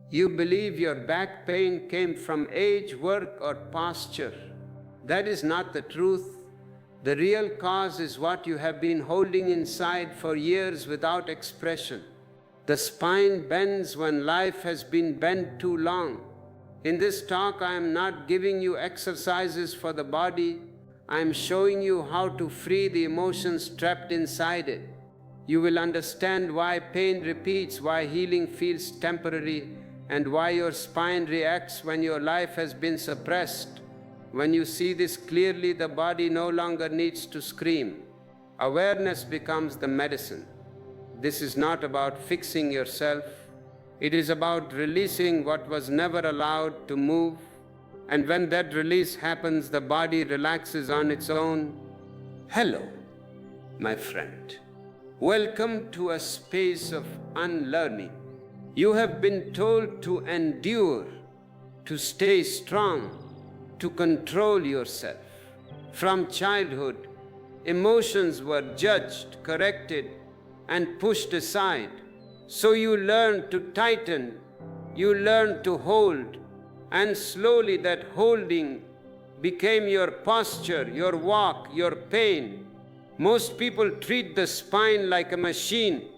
You believe your back pain came from age, work, or posture. That is not the truth. The real cause is what you have been holding inside for years without expression. The spine bends when life has been bent too long. In this talk, I am not giving you exercises for the body. I am showing you how to free the emotions trapped inside it. You will understand why pain repeats, why healing feels temporary, and why your spine reacts when your life has been suppressed. When you see this clearly, the body no longer needs to scream. Awareness becomes the medicine. This is not about fixing yourself. It is about releasing what was never allowed to move. And when that release happens, the body relaxes on its own. Hello, my friend. Welcome to a space of unlearning. You have been told to endure, to stay strong, to control yourself. From childhood, emotions were judged, corrected, and pushed aside. So you learn to tighten, you learn to hold, and slowly that holding became your posture, your walk, your pain. Most people treat the spine like a machine,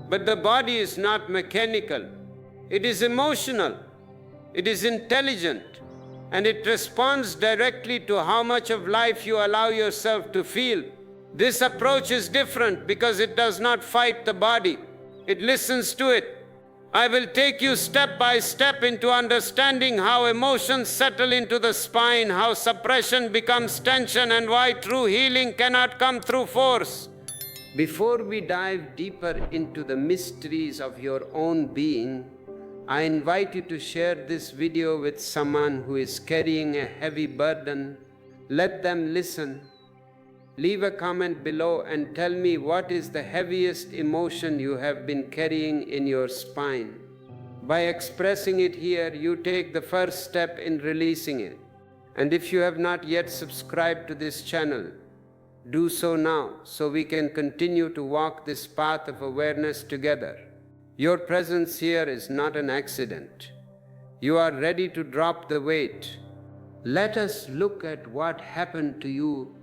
but the body is not mechanical. It is emotional, it is intelligent, and it responds directly to how much of life you allow yourself to feel. This approach is different because it does not fight the body. It listens to it. I will take you step by step into understanding how emotions settle into the spine, how suppression becomes tension, and why true healing cannot come through force. Before we dive deeper into the mysteries of your own being, I invite you to share this video with someone who is carrying a heavy burden. Let them listen. Leave a comment below and tell me what is the heaviest emotion you have been carrying in your spine. By expressing it here, you take the first step in releasing it. And if you have not yet subscribed to this channel, do so now so we can continue to walk this path of awareness together. Your presence here is not an accident. You are ready to drop the weight. Let us look at what happened to you.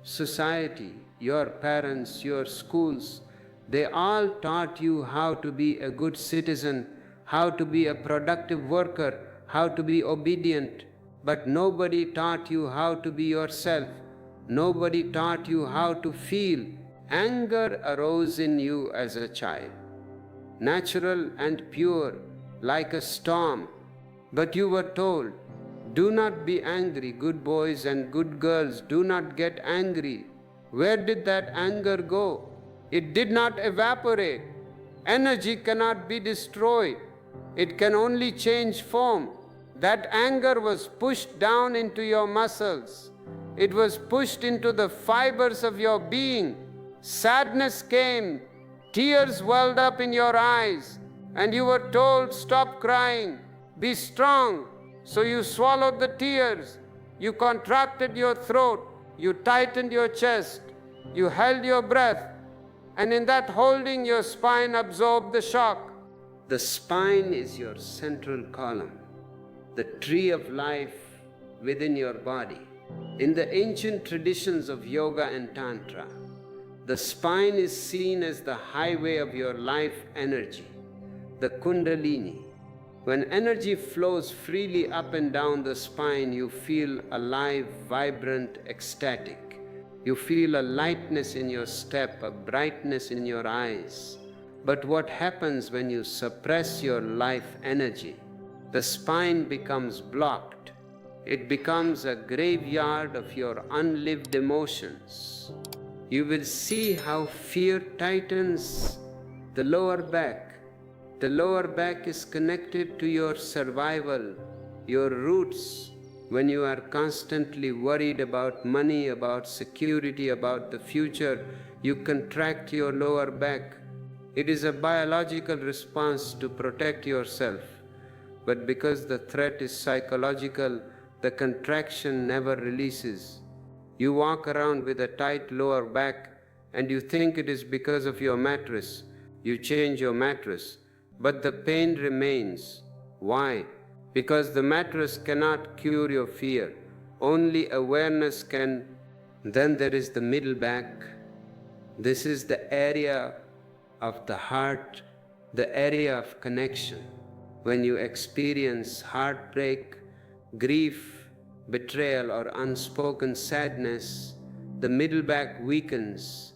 Society, your parents, your schools, they all taught you how to be a good citizen, how to be a productive worker, how to be obedient. But nobody taught you how to be yourself. Nobody taught you how to feel. Anger arose in you as a child, natural and pure, like a storm. But you were told, do not be angry, good boys and good girls, do not get angry. Where did that anger go? It did not evaporate. Energy cannot be destroyed. It can only change form. That anger was pushed down into your muscles. It was pushed into the fibers of your being. Sadness came. Tears welled up in your eyes. And you were told, stop crying. Be strong. So you swallowed the tears, you contracted your throat, you tightened your chest, you held your breath, and in that holding your spine absorbed the shock. The spine is your central column, the tree of life within your body. In the ancient traditions of yoga and tantra, the spine is seen as the highway of your life energy, the kundalini. When energy flows freely up and down the spine, you feel alive, vibrant, ecstatic. You feel a lightness in your step, a brightness in your eyes. But what happens when you suppress your life energy? The spine becomes blocked. It becomes a graveyard of your unlived emotions. You will see how fear tightens the lower back. The lower back is connected to your survival, your roots. When you are constantly worried about money, about security, about the future, you contract your lower back. It is a biological response to protect yourself. But because the threat is psychological, the contraction never releases. You walk around with a tight lower back and you think it is because of your mattress. You change your mattress. But the pain remains. Why? Because the mattress cannot cure your fear. Only awareness can. Then there is the middle back. This is the area of the heart, the area of connection. When you experience heartbreak, grief, betrayal, or unspoken sadness, the middle back weakens.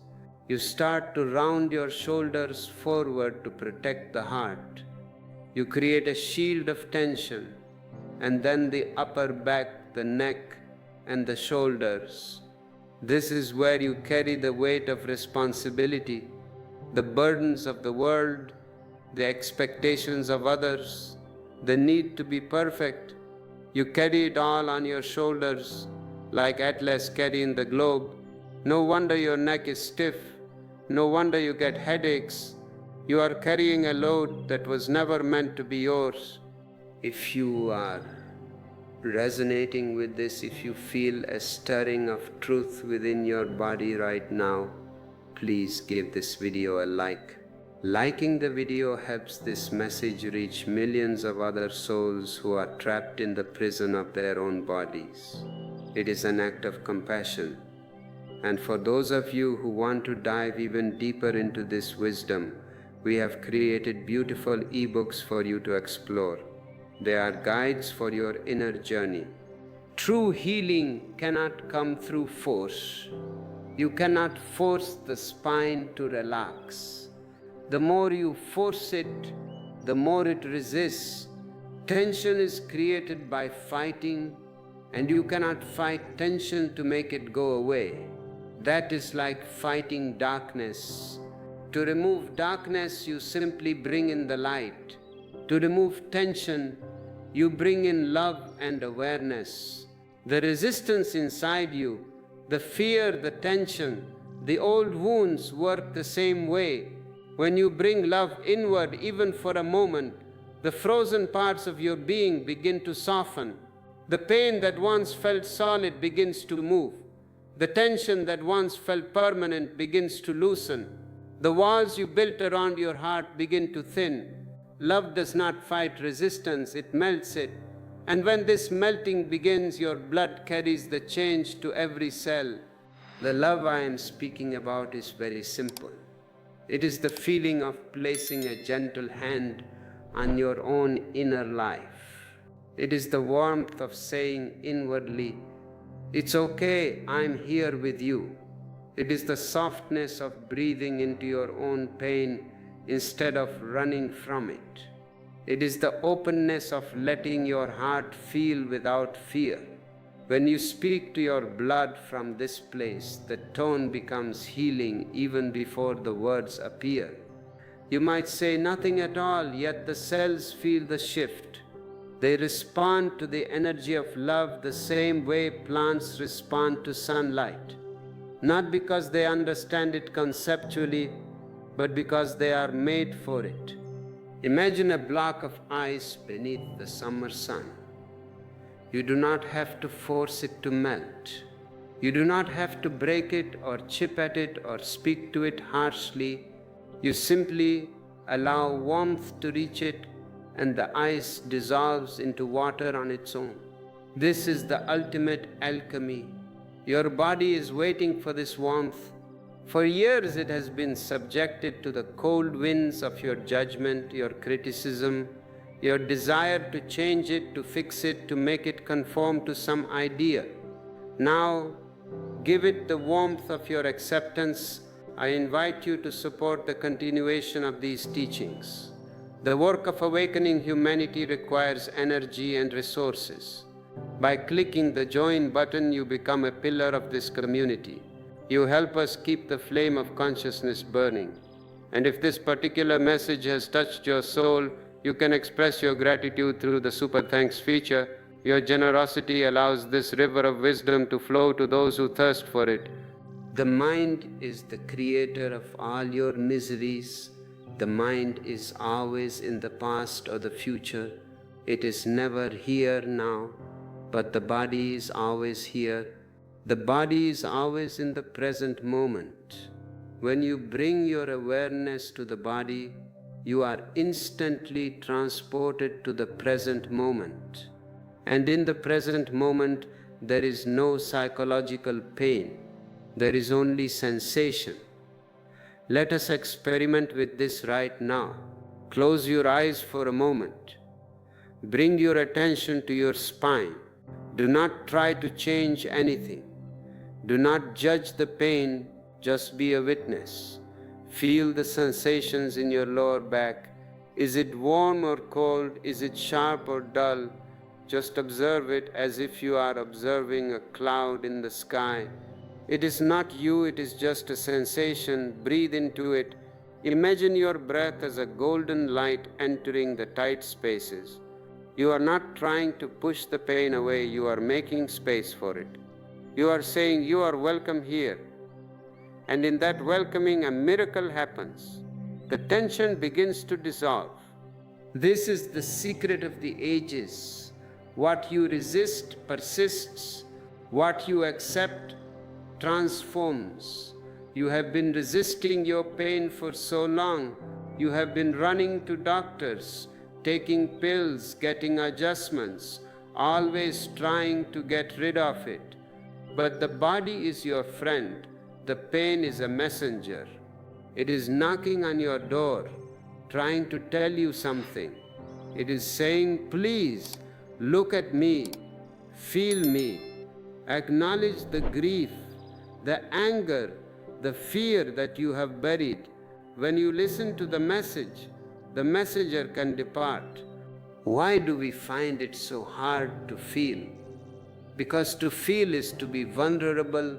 You start to round your shoulders forward to protect the heart. You create a shield of tension, and then the upper back, the neck, and the shoulders. This is where you carry the weight of responsibility, the burdens of the world, the expectations of others, the need to be perfect. You carry it all on your shoulders, like Atlas carrying the globe. No wonder your neck is stiff. No wonder you get headaches. You are carrying a load that was never meant to be yours. If you are resonating with this, if you feel a stirring of truth within your body right now, please give this video a like. Liking the video helps this message reach millions of other souls who are trapped in the prison of their own bodies. It is an act of compassion. And for those of you who want to dive even deeper into this wisdom, we have created beautiful ebooks for you to explore. They are guides for your inner journey. True healing cannot come through force. You cannot force the spine to relax. The more you force it, the more it resists. Tension is created by fighting, and you cannot fight tension to make it go away. That is like fighting darkness. To remove darkness, you simply bring in the light. To remove tension, you bring in love and awareness. The resistance inside you, the fear, the tension, the old wounds work the same way. When you bring love inward, even for a moment, the frozen parts of your being begin to soften. The pain that once felt solid begins to move. The tension that once felt permanent begins to loosen. The walls you built around your heart begin to thin. Love does not fight resistance, it melts it. And when this melting begins, your blood carries the change to every cell. The love I am speaking about is very simple. It is the feeling of placing a gentle hand on your own inner life. It is the warmth of saying inwardly, "It's okay, I'm here with you." It is the softness of breathing into your own pain instead of running from it. It is the openness of letting your heart feel without fear. When you speak to your blood from this place, the tone becomes healing even before the words appear. You might say nothing at all, yet the cells feel the shift. They respond to the energy of love the same way plants respond to sunlight. Not because they understand it conceptually, but because they are made for it. Imagine a block of ice beneath the summer sun. You do not have to force it to melt. You do not have to break it or chip at it or speak to it harshly. You simply allow warmth to reach it, and the ice dissolves into water on its own. This is the ultimate alchemy. Your body is waiting for this warmth. For years it has been subjected to the cold winds of your judgment, your criticism, your desire to change it, to fix it, to make it conform to some idea. Now, give it the warmth of your acceptance. I invite you to support the continuation of these teachings. The work of awakening humanity requires energy and resources. By clicking the join button, you become a pillar of this community. You help us keep the flame of consciousness burning. And if this particular message has touched your soul, you can express your gratitude through the Super Thanks feature. Your generosity allows this river of wisdom to flow to those who thirst for it. The mind is the creator of all your miseries. The mind is always in the past or the future. It is never here now, but the body is always here. The body is always in the present moment. When you bring your awareness to the body, you are instantly transported to the present moment. And in the present moment, there is no psychological pain. There is only sensation. Let us experiment with this right now. Close your eyes for a moment. Bring your attention to your spine. Do not try to change anything. Do not judge the pain, just be a witness. Feel the sensations in your lower back. Is it warm or cold? Is it sharp or dull? Just observe it as if you are observing a cloud in the sky. It is not you, it is just a sensation. Breathe into it. Imagine your breath as a golden light entering the tight spaces. You are not trying to push the pain away, you are making space for it. You are saying, you are welcome here. And in that welcoming, a miracle happens. The tension begins to dissolve. This is the secret of the ages. What you resist persists. What you accept transforms. You have been resisting your pain for so long. You have been running to doctors, taking pills, getting adjustments, always trying to get rid of it. But the body is your friend. The pain is a messenger. It is knocking on your door, trying to tell you something. It is saying, please, look at me, feel me, acknowledge the grief, the anger, the fear that you have buried. When you listen to the message, the messenger can depart. Why do we find it so hard to feel? Because to feel is to be vulnerable,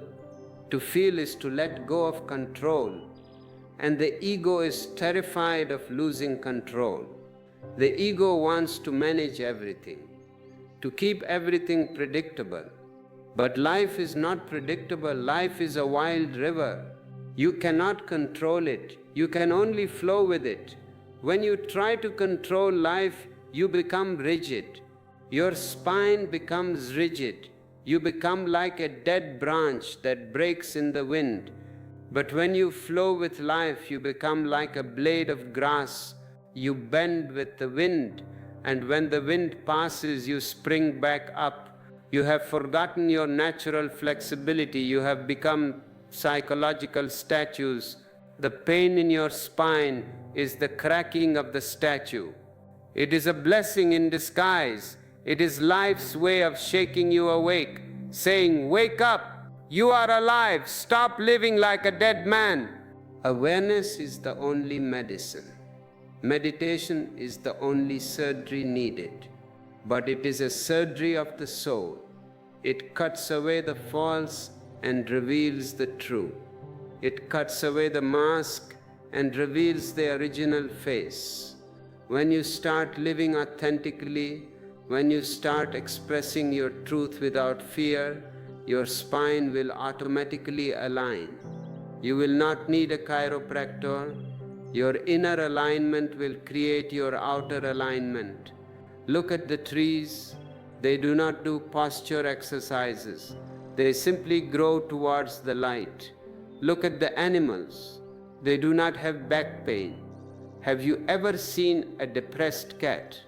to feel is to let go of control, and the ego is terrified of losing control. The ego wants to manage everything, to keep everything predictable. But life is not predictable. Life is a wild river. You cannot control it. You can only flow with it. When you try to control life, you become rigid. Your spine becomes rigid. You become like a dead branch that breaks in the wind. But when you flow with life, you become like a blade of grass. You bend with the wind, and when the wind passes, you spring back up. You have forgotten your natural flexibility. You have become psychological statues. The pain in your spine is the cracking of the statue. It is a blessing in disguise. It is life's way of shaking you awake, saying, wake up, you are alive, stop living like a dead man. Awareness is the only medicine. Meditation is the only surgery needed. But it is a surgery of the soul. It cuts away the false and reveals the true. It cuts away the mask and reveals the original face. When you start living authentically, when you start expressing your truth without fear, your spine will automatically align. You will not need a chiropractor. Your inner alignment will create your outer alignment. Look at the trees. They do not do posture exercises. They simply grow towards the light. Look at the animals. They do not have back pain. Have you ever seen a depressed cat?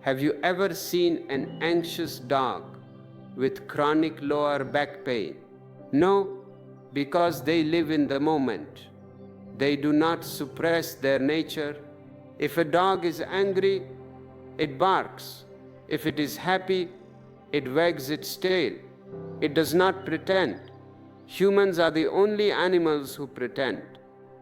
Have you ever seen an anxious dog with chronic lower back pain? No, because they live in the moment. They do not suppress their nature. If a dog is angry, it barks. If it is happy, it wags its tail. It does not pretend. Humans are the only animals who pretend.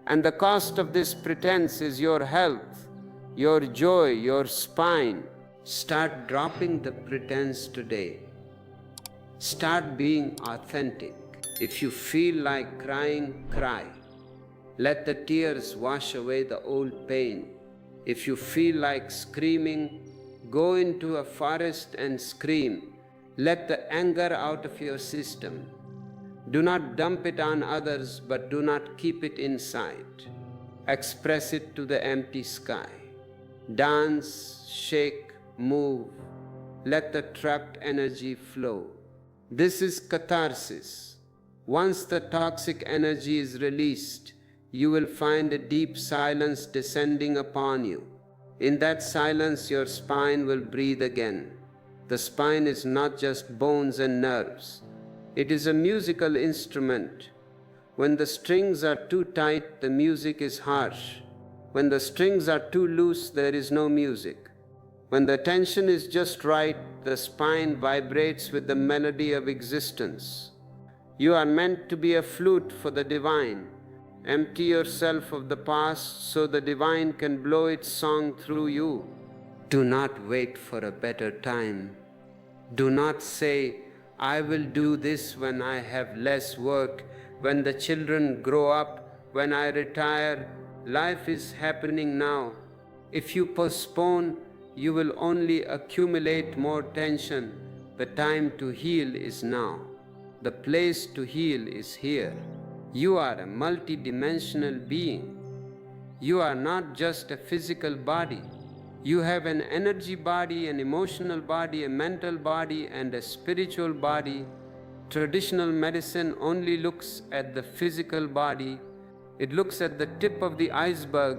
And the cost of this pretense is your health, your joy, your spine. Start dropping the pretense today. Start being authentic. If you feel like crying, cry. Let the tears wash away the old pain. If you feel like screaming, go into a forest and scream. Let the anger out of your system. Do not dump it on others, but do not keep it inside. Express it to the empty sky. Dance, shake, move. Let the trapped energy flow. This is catharsis. Once the toxic energy is released, you will find a deep silence descending upon you. In that silence, your spine will breathe again. The spine is not just bones and nerves. It is a musical instrument. When the strings are too tight, the music is harsh. When the strings are too loose, there is no music. When the tension is just right, the spine vibrates with the melody of existence. You are meant to be a flute for the divine. Empty yourself of the past so the divine can blow its song through you. Do not wait for a better time. Do not say, I will do this when I have less work, when the children grow up, when I retire. Life is happening now. If you postpone, you will only accumulate more tension. The time to heal is now. The place to heal is here. You are a multidimensional being. You are not just a physical body. You have an energy body, an emotional body, a mental body, and a spiritual body. Traditional medicine only looks at the physical body. It looks at the tip of the iceberg.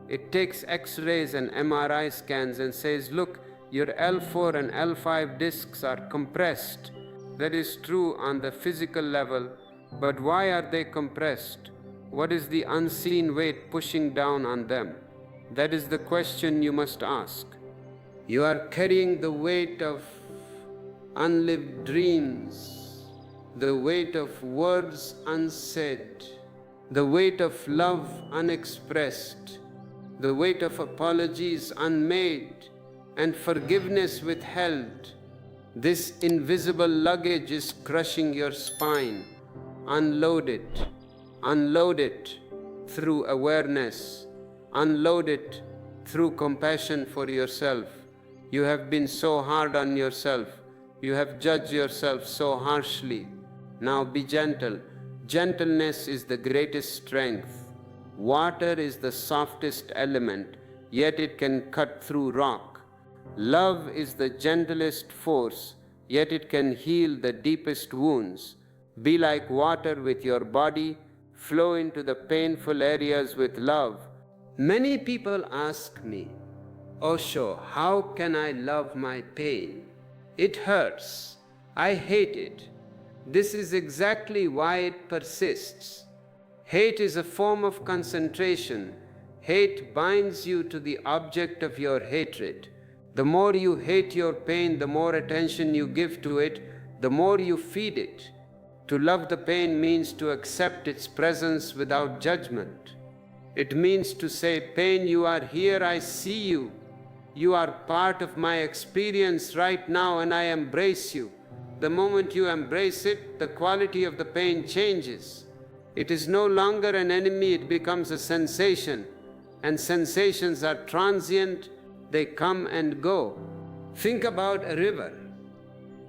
It takes X-rays and MRI scans and says, look, your L4 and L5 discs are compressed. That is true on the physical level, but why are they compressed? What is the unseen weight pushing down on them? That is the question you must ask. You are carrying the weight of unlived dreams, the weight of words unsaid, the weight of love unexpressed, the weight of apologies unmade, and forgiveness withheld. This invisible luggage is crushing your spine. Unload it. Unload it through awareness. Unload it through compassion for yourself. You have been so hard on yourself. You have judged yourself so harshly. Now be gentle. Gentleness is the greatest strength. Water is the softest element, yet it can cut through rock. Love is the gentlest force, yet it can heal the deepest wounds. Be like water with your body. Flow into the painful areas with love. Many people ask me, Osho, how can I love my pain? It hurts. I hate it. This is exactly why it persists. Hate is a form of concentration. Hate binds you to the object of your hatred. The more you hate your pain, the more attention you give to it, the more you feed it. To love the pain means to accept its presence without judgment. It means to say, pain, you are here, I see you. You are part of my experience right now and I embrace you. The moment you embrace it, the quality of the pain changes. It is no longer an enemy, it becomes a sensation. And sensations are transient, they come and go. Think about a river.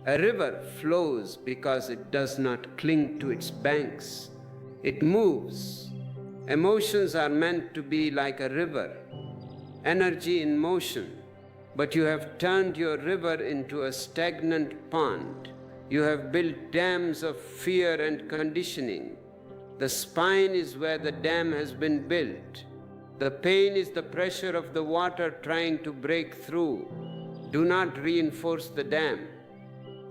A river flows because it does not cling to its banks. It moves. Emotions are meant to be like a river, energy in motion. But you have turned your river into a stagnant pond. You have built dams of fear and conditioning. The spine is where the dam has been built. The pain is the pressure of the water trying to break through. Do not reinforce the dam.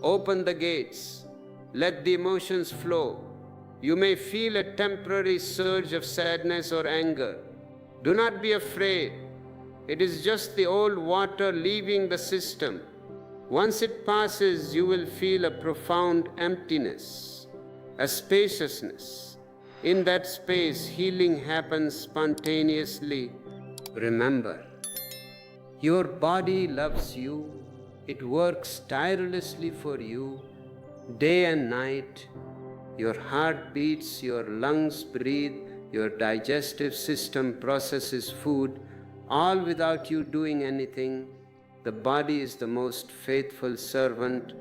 Open the gates. Let the emotions flow. You may feel a temporary surge of sadness or anger. Do not be afraid. It is just the old water leaving the system. Once it passes, you will feel a profound emptiness, a spaciousness. In that space, healing happens spontaneously. Remember, your body loves you. It works tirelessly for you, day and night. Your heart beats, your lungs breathe, your digestive system processes food, all without you doing anything. The body is the most faithful servant,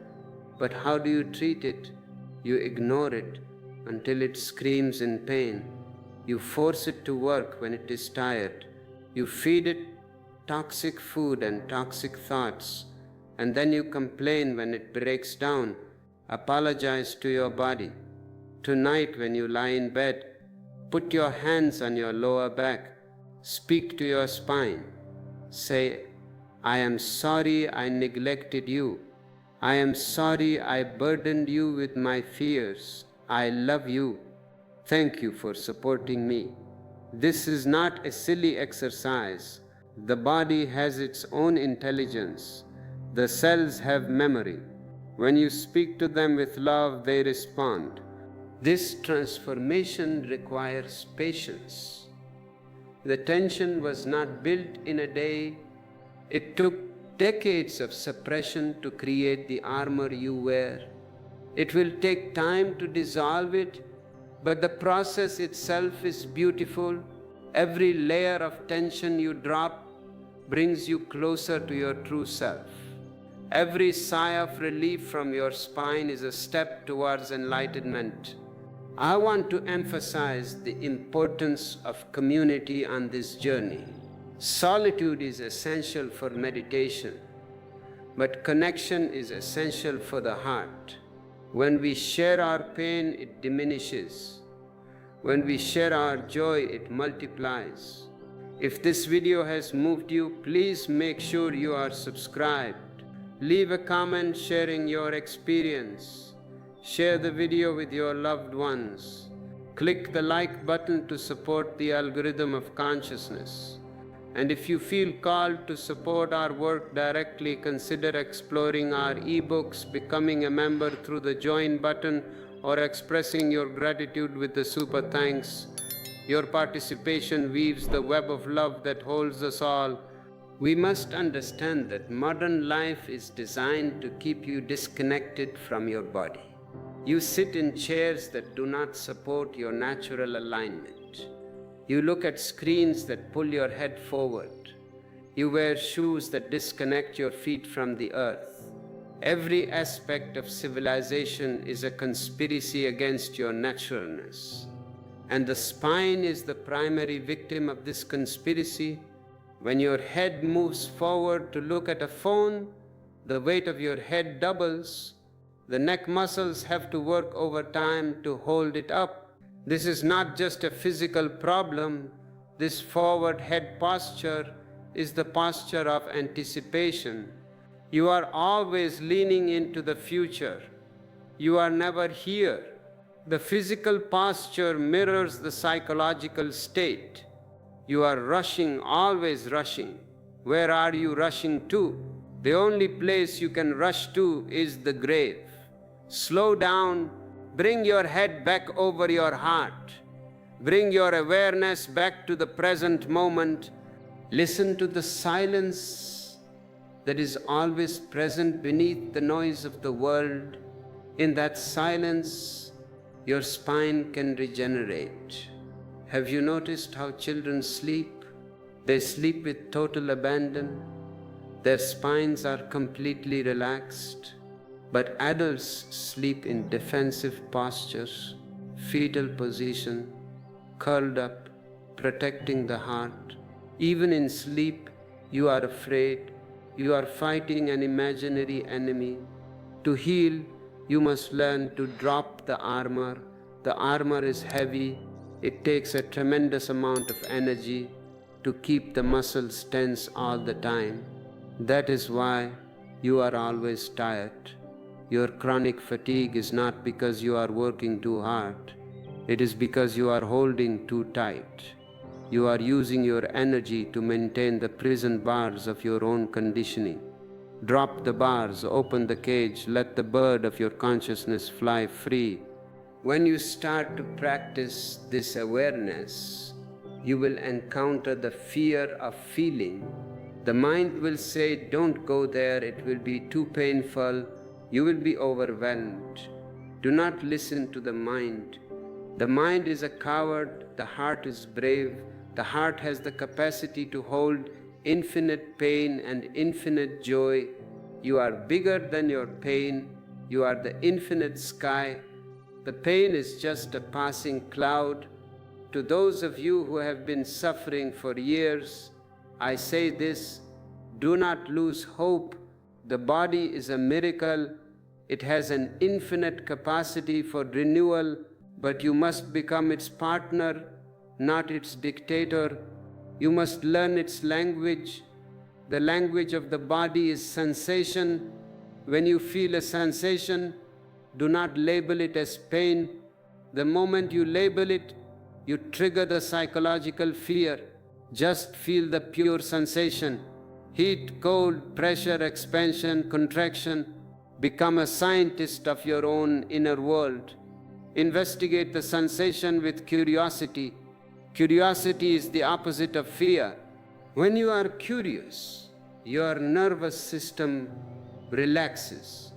but how do you treat it? You ignore it until it screams in pain. You force it to work when it is tired. You feed it toxic food and toxic thoughts, and then you complain when it breaks down. Apologize to your body. Tonight when you lie in bed, Put your hands on your lower back. Speak to your spine. Say, I am sorry I neglected you. I am sorry I burdened you with my fears. I love you. Thank you for supporting me. This is not a silly exercise. The body has its own intelligence. The cells have memory. When you speak to them with love, they respond. This transformation requires patience. The tension was not built in a day. It took decades of suppression to create the armor you wear. It will take time to dissolve it, but the process itself is beautiful. Every layer of tension you drop brings you closer to your true self. Every sigh of relief from your spine is a step towards enlightenment. I want to emphasize the importance of community on this journey. Solitude is essential for meditation, but connection is essential for the heart. When we share our pain, it diminishes. When we share our joy, it multiplies. If this video has moved you, please make sure you are subscribed. Leave a comment sharing your experience. Share the video with your loved ones. Click the like button to support the algorithm of consciousness. And if you feel called to support our work directly, consider exploring our ebooks, becoming a member through the join button, or expressing your gratitude with the super thanks. Your participation weaves the web of love that holds us all. We must understand that modern life is designed to keep you disconnected from your body. You sit in chairs that do not support your natural alignment. You look at screens that pull your head forward. You wear shoes that disconnect your feet from the earth. Every aspect of civilization is a conspiracy against your naturalness. And the spine is the primary victim of this conspiracy. When your head moves forward to look at a phone, the weight of your head doubles. The neck muscles have to work overtime to hold it up. This is not just a physical problem. This forward head posture is the posture of anticipation. You are always leaning into the future. You are never here. The physical posture mirrors the psychological state. You are rushing, always rushing. Where are you rushing to? The only place you can rush to is the grave. Slow down, bring your head back over your heart. Bring your awareness back to the present moment. Listen to the silence that is always present beneath the noise of the world. In that silence, your spine can regenerate. Have you noticed how children sleep? They sleep with total abandon. Their spines are completely relaxed. But adults sleep in defensive postures, fetal position, curled up, protecting the heart. Even in sleep, you are afraid. You are fighting an imaginary enemy. To heal, you must learn to drop the armor. The armor is heavy. It takes a tremendous amount of energy to keep the muscles tense all the time. That is why you are always tired. Your chronic fatigue is not because you are working too hard. It is because you are holding too tight. You are using your energy to maintain the prison bars of your own conditioning. Drop the bars, open the cage, let the bird of your consciousness fly free. When you start to practice this awareness, you will encounter the fear of feeling. The mind will say, don't go there, it will be too painful. You will be overwhelmed. Do not listen to the mind. The mind is a coward, the heart is brave. The heart has the capacity to hold infinite pain and infinite joy. You are bigger than your pain. You are the infinite sky. The pain is just a passing cloud. To those of you who have been suffering for years, I say this: do not lose hope. The body is a miracle. It has an infinite capacity for renewal, but you must become its partner. not its dictator. You must learn its language. The language of the body is sensation. When you feel a sensation, do not label it as pain. The moment you label it, you trigger the psychological fear. Just feel the pure sensation. Heat, cold, pressure, expansion, contraction. Become a scientist of your own inner world. Investigate the sensation with curiosity. Curiosity is the opposite of fear. When you are curious, your nervous system relaxes.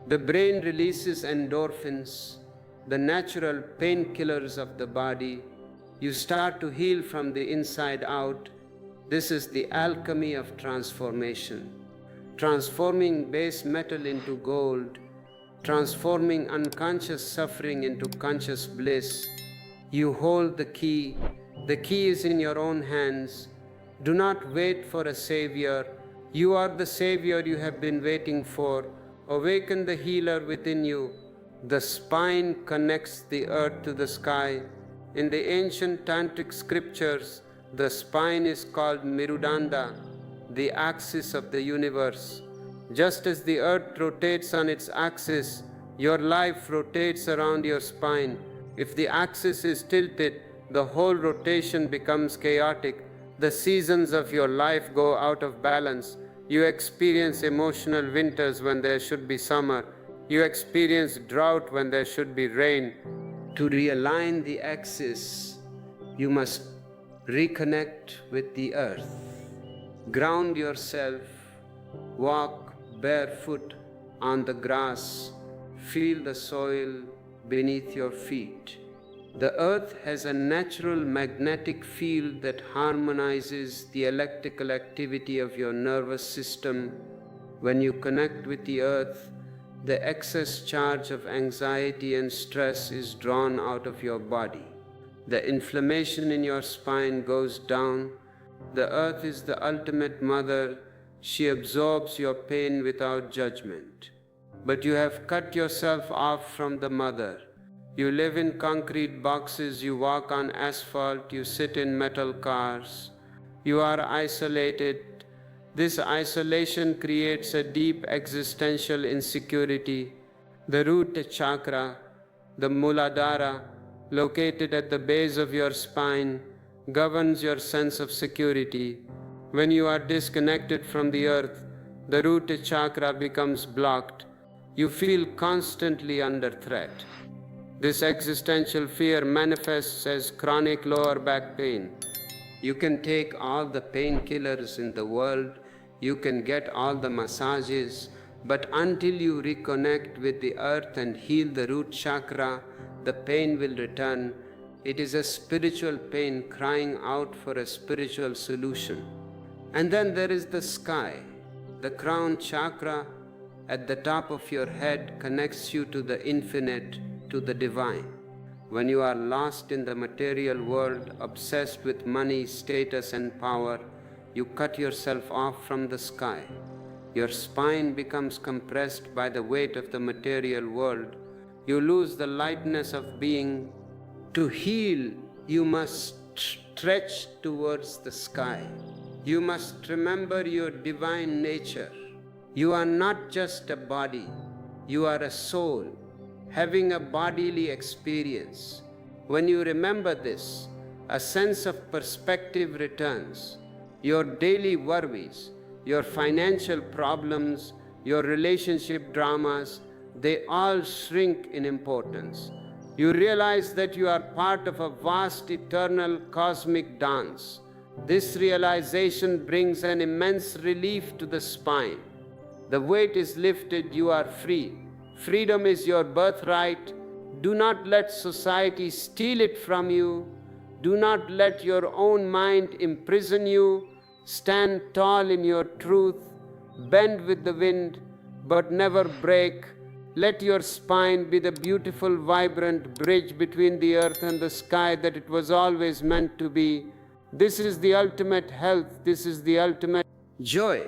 The brain releases endorphins, the natural painkillers of the body. You start to heal from the inside out. This is the alchemy of transformation. Transforming base metal into gold, transforming unconscious suffering into conscious bliss. You hold the key. The key is in your own hands. Do not wait for a savior. You are the savior you have been waiting for. Awaken the healer within you. The spine connects the earth to the sky. In the ancient tantric scriptures, the spine is called Mirudanda, the axis of the universe. Just as the earth rotates on its axis, your life rotates around your spine. If the axis is tilted, the whole rotation becomes chaotic. The seasons of your life go out of balance. You experience emotional winters when there should be summer. You experience drought when there should be rain. To realign the axis, you must reconnect with the earth. Ground yourself. Walk barefoot on the grass. Feel the soil beneath your feet. The earth has a natural magnetic field that harmonizes the electrical activity of your nervous system. When you connect with the earth, the excess charge of anxiety and stress is drawn out of your body. The inflammation in your spine goes down. The earth is the ultimate mother. She absorbs your pain without judgment. But you have cut yourself off from the mother. You live in concrete boxes, you walk on asphalt, you sit in metal cars. You are isolated. This isolation creates a deep existential insecurity. The root chakra, the Muladhara, located at the base of your spine, governs your sense of security. When you are disconnected from the earth, the root chakra becomes blocked. You feel constantly under threat. This existential fear manifests as chronic lower back pain. You can take all the painkillers in the world, you can get all the massages, but until you reconnect with the earth and heal the root chakra, the pain will return. It is a spiritual pain crying out for a spiritual solution. And then there is the sky. The crown chakra at the top of your head connects you to the infinite, to the divine. When you are lost in the material world, obsessed with money, status, and power, you cut yourself off from the sky. Your spine becomes compressed by the weight of the material world. You lose the lightness of being. To heal, you must stretch towards the sky. You must remember your divine nature. You are not just a body, you are a soul, having a bodily experience. When you remember this, a sense of perspective returns. Your daily worries, your financial problems, your relationship dramas, they all shrink in importance. You realize that you are part of a vast, eternal, cosmic dance. This realization brings an immense relief to the spine. The weight is lifted, you are free. Freedom is your birthright. Do not let society steal it from you. Do not let your own mind imprison you. Stand tall in your truth. Bend with the wind, but never break. Let your spine be the beautiful, vibrant bridge between the earth and the sky that it was always meant to be. This is the ultimate health. This is the ultimate joy.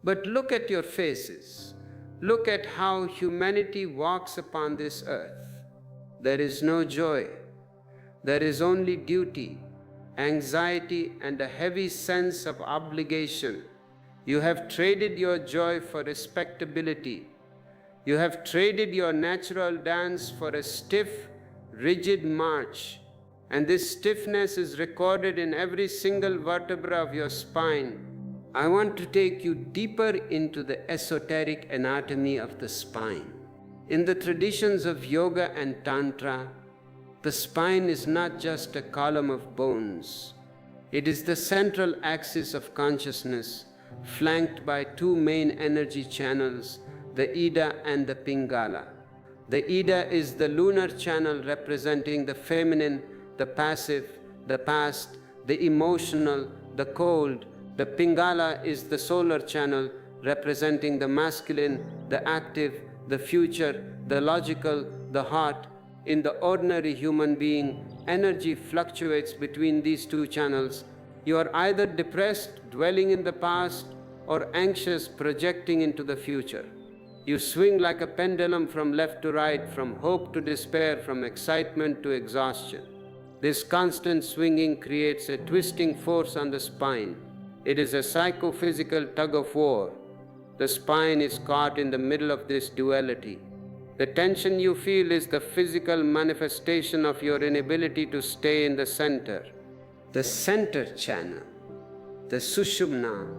But look at your faces. Look at how humanity walks upon this earth. There is no joy. There is only duty, anxiety, and a heavy sense of obligation. You have traded your joy for respectability. You have traded your natural dance for a stiff, rigid march, and this stiffness is recorded in every single vertebra of your spine. I want to take you deeper into the esoteric anatomy of the spine. In the traditions of yoga and tantra, the spine is not just a column of bones. It is the central axis of consciousness, flanked by two main energy channels, the Ida and the Pingala. The Ida is the lunar channel representing the feminine, the passive, the past, the emotional, the cold. The Pingala is the solar channel representing the masculine, the active, the future, the logical, the heart. In the ordinary human being, energy fluctuates between these two channels. You are either depressed, dwelling in the past, or anxious, projecting into the future. You swing like a pendulum from left to right, from hope to despair, from excitement to exhaustion. This constant swinging creates a twisting force on the spine. It is a psychophysical tug of war. The spine is caught in the middle of this duality. The tension you feel is the physical manifestation of your inability to stay in the center. The center channel, the Sushumna,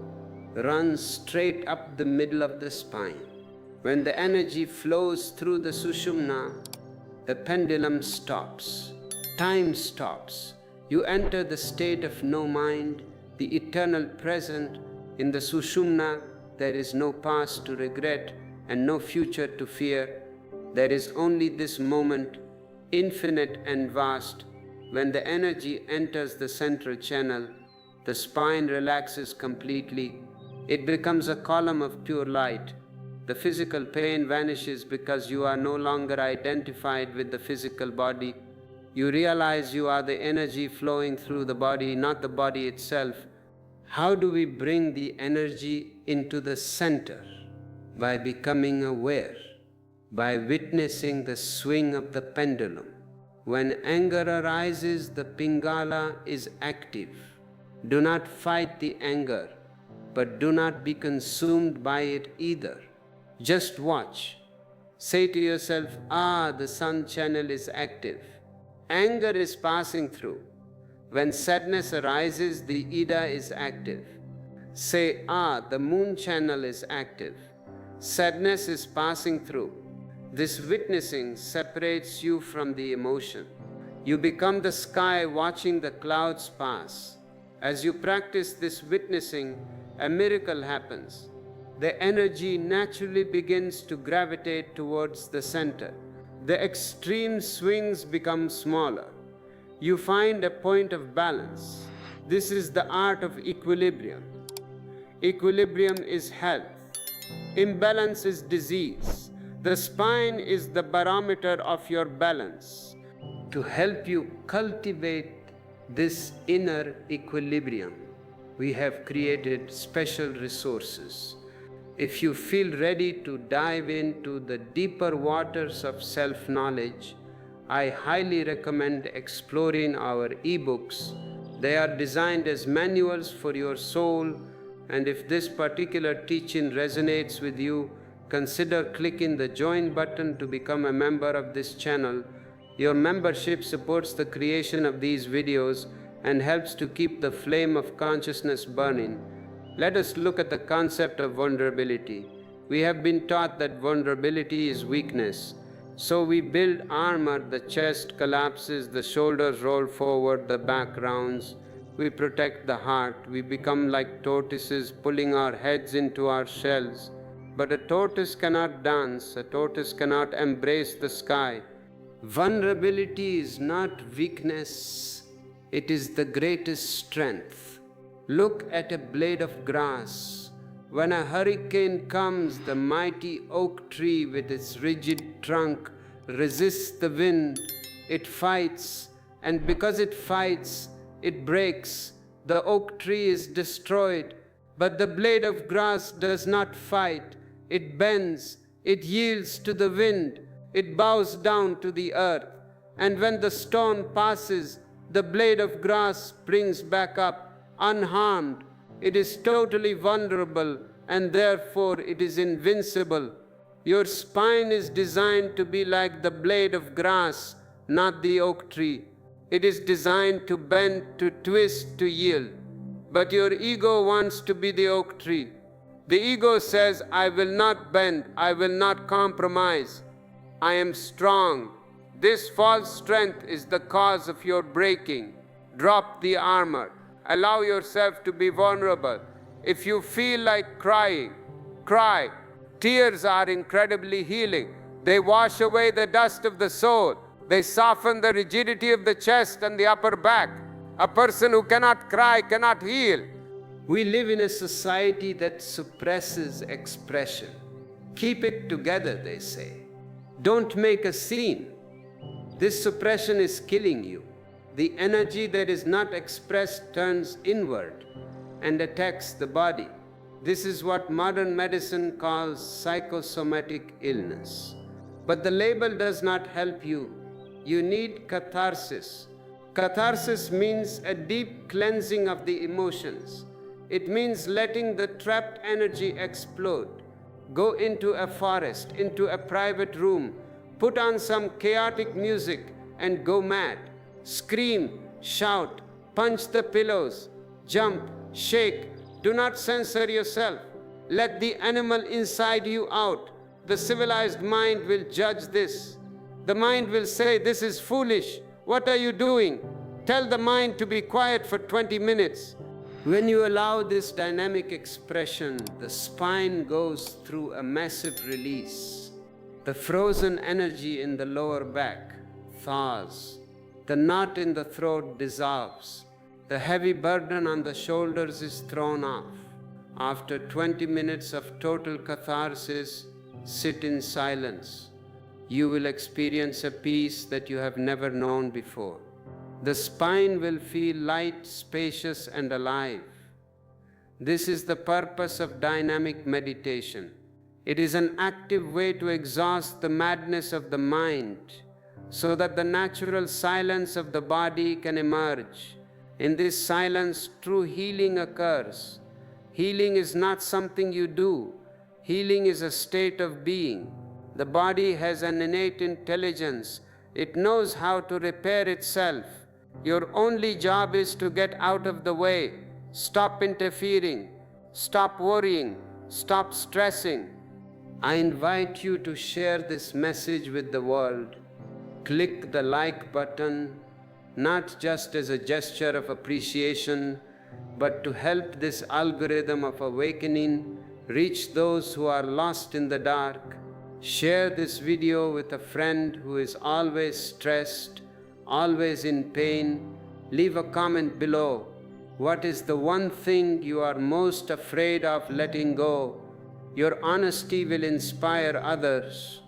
runs straight up the middle of the spine. When the energy flows through the Sushumna, the pendulum stops. Time stops. You enter the state of no mind, the eternal present. In the Sushumna, there is no past to regret and no future to fear. There is only this moment, infinite and vast. When the energy enters the central channel, the spine relaxes completely. It becomes a column of pure light. The physical pain vanishes because you are no longer identified with the physical body. You realize you are the energy flowing through the body, not the body itself. How do we bring the energy into the center? By becoming aware, by witnessing the swing of the pendulum. When anger arises, the Pingala is active. Do not fight the anger, but do not be consumed by it either. Just watch. Say to yourself, the sun channel is active. Anger is passing through. When sadness arises, the Ida is active. Say, the moon channel is active. Sadness is passing through. This witnessing separates you from the emotion. You become the sky watching the clouds pass. As you practice this witnessing, a miracle happens. The energy naturally begins to gravitate towards the center. The extreme swings become smaller. You find a point of balance. This is the art of equilibrium. Equilibrium is health. Imbalance is disease. The spine is the barometer of your balance. To help you cultivate this inner equilibrium, we have created special resources. If you feel ready to dive into the deeper waters of self-knowledge, I highly recommend exploring our ebooks. They are designed as manuals for your soul, and if this particular teaching resonates with you, consider clicking the join button to become a member of this channel. Your membership supports the creation of these videos and helps to keep the flame of consciousness burning. Let us look at the concept of vulnerability. We have been taught that vulnerability is weakness. So we build armor, the chest collapses, the shoulders roll forward, the back rounds. We protect the heart. We become like tortoises, pulling our heads into our shells. But a tortoise cannot dance, a tortoise cannot embrace the sky. Vulnerability is not weakness, it is the greatest strength. Look at a blade of grass. When a hurricane comes, the mighty oak tree with its rigid trunk resists the wind. It fights, and because it fights, it breaks. The oak tree is destroyed, but the blade of grass does not fight. It bends, it yields to the wind, it bows down to the earth. And when the stone passes, the blade of grass springs back up, unharmed. It is totally vulnerable, and therefore it is invincible. Your spine is designed to be like the blade of grass, not the oak tree. It is designed to bend, to twist, to yield. But your ego wants to be the oak tree. The ego says, I will not bend, I will not compromise. I am strong. This false strength is the cause of your breaking. Drop the armor. Allow yourself to be vulnerable. If you feel like crying, cry. Tears are incredibly healing. They wash away the dust of the soul. They soften the rigidity of the chest and the upper back. A person who cannot cry cannot heal. We live in a society that suppresses expression. Keep it together, they say. Don't make a scene. This suppression is killing you. The energy that is not expressed turns inward and attacks the body. This is what modern medicine calls psychosomatic illness. But the label does not help you. You need catharsis. Catharsis means a deep cleansing of the emotions. It means letting the trapped energy explode. Go into a forest, into a private room, put on some chaotic music and go mad. Scream, shout, punch the pillows, jump, shake. Do not censor yourself. Let the animal inside you out. The civilized mind will judge this. The mind will say, this is foolish. What are you doing? Tell the mind to be quiet for 20 minutes. When you allow this dynamic expression, the spine goes through a massive release. The frozen energy in the lower back thaws. The knot in the throat dissolves. The heavy burden on the shoulders is thrown off. After 20 minutes of total catharsis, sit in silence. You will experience a peace that you have never known before. The spine will feel light, spacious, and alive. This is the purpose of dynamic meditation. It is an active way to exhaust the madness of the mind so that the natural silence of the body can emerge. In this silence, true healing occurs. Healing is not something you do. Healing is a state of being. The body has an innate intelligence. It knows how to repair itself. Your only job is to get out of the way. Stop interfering. Stop worrying. Stop stressing. I invite you to share this message with the world. Click the like button, not just as a gesture of appreciation, but to help this algorithm of awakening reach those who are lost in the dark. Share this video with a friend who is always stressed, always in pain. Leave a comment below. What is the one thing you are most afraid of letting go? Your honesty will inspire others.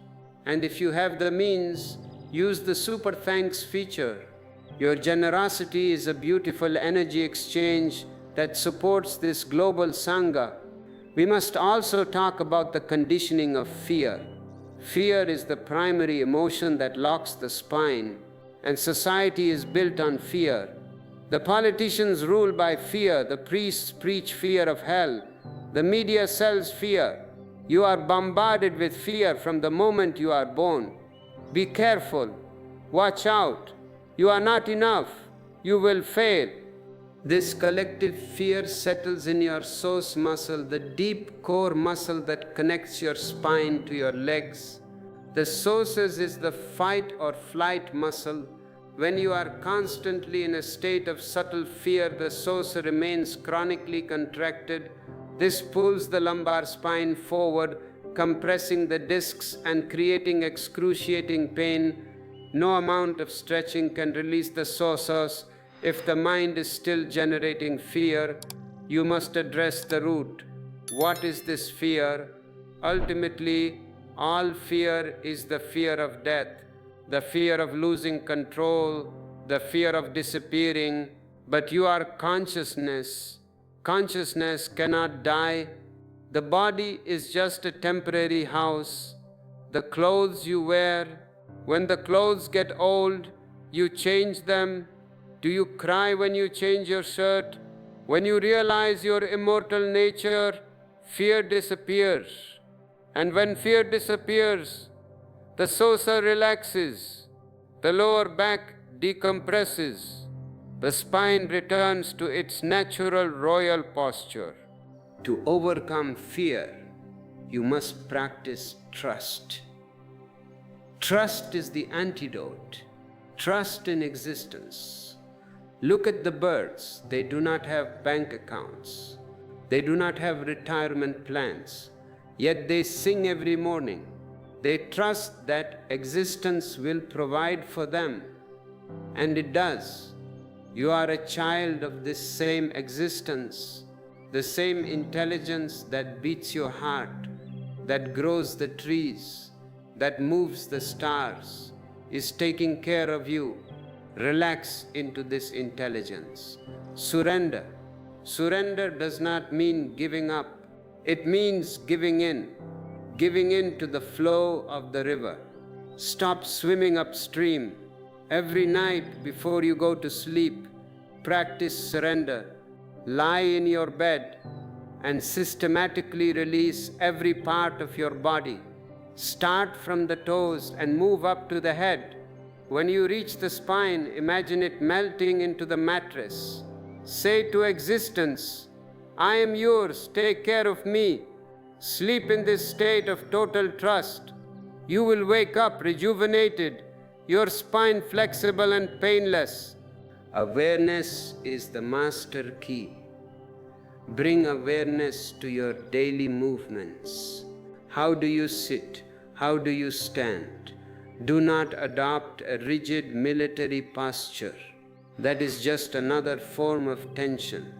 And if you have the means, use the super thanks feature. Your generosity is a beautiful energy exchange that supports this global Sangha. We must also talk about the conditioning of fear. Fear is the primary emotion that locks the spine, and society is built on fear. The politicians rule by fear, the priests preach fear of hell, the media sells fear. You are bombarded with fear from the moment you are born. Be careful. Watch out. You are not enough. You will fail. This collective fear settles in your psoas muscle, the deep core muscle that connects your spine to your legs. The psoas is the fight or flight muscle. When you are constantly in a state of subtle fear, the psoas remains chronically contracted. This pulls the lumbar spine forward, compressing the discs and creating excruciating pain. No amount of stretching can release the psoas. If the mind is still generating fear, you must address the root. What is this fear? Ultimately, all fear is the fear of death, the fear of losing control, the fear of disappearing. But you are consciousness. Consciousness cannot die. The body is just a temporary house. The clothes you wear, when the clothes get old, you change them? Do you cry when you change your shirt? When you realize your immortal nature, fear disappears. And when fear disappears, the saucer relaxes, the lower back decompresses, the spine returns to its natural royal posture. To overcome fear, you must practice trust. Trust is the antidote. Trust in existence. Look at the birds. They do not have bank accounts. They do not have retirement plans. Yet they sing every morning. They trust that existence will provide for them. And it does. You are a child of this same existence, the same intelligence that beats your heart, that grows the trees, that moves the stars, is taking care of you. Relax into this intelligence. Surrender. Surrender does not mean giving up. It means giving in to the flow of the river. Stop swimming upstream. Every night before you go to sleep, practice surrender. Lie in your bed and systematically release every part of your body. Start from the toes and move up to the head. When you reach the spine, imagine it melting into the mattress. Say to existence, I am yours, take care of me. Sleep in this state of total trust. You will wake up rejuvenated, your spine flexible and painless. Awareness is the master key. Bring awareness to your daily movements. How do you sit? How do you stand? Do not adopt a rigid military posture. That is just another form of tension.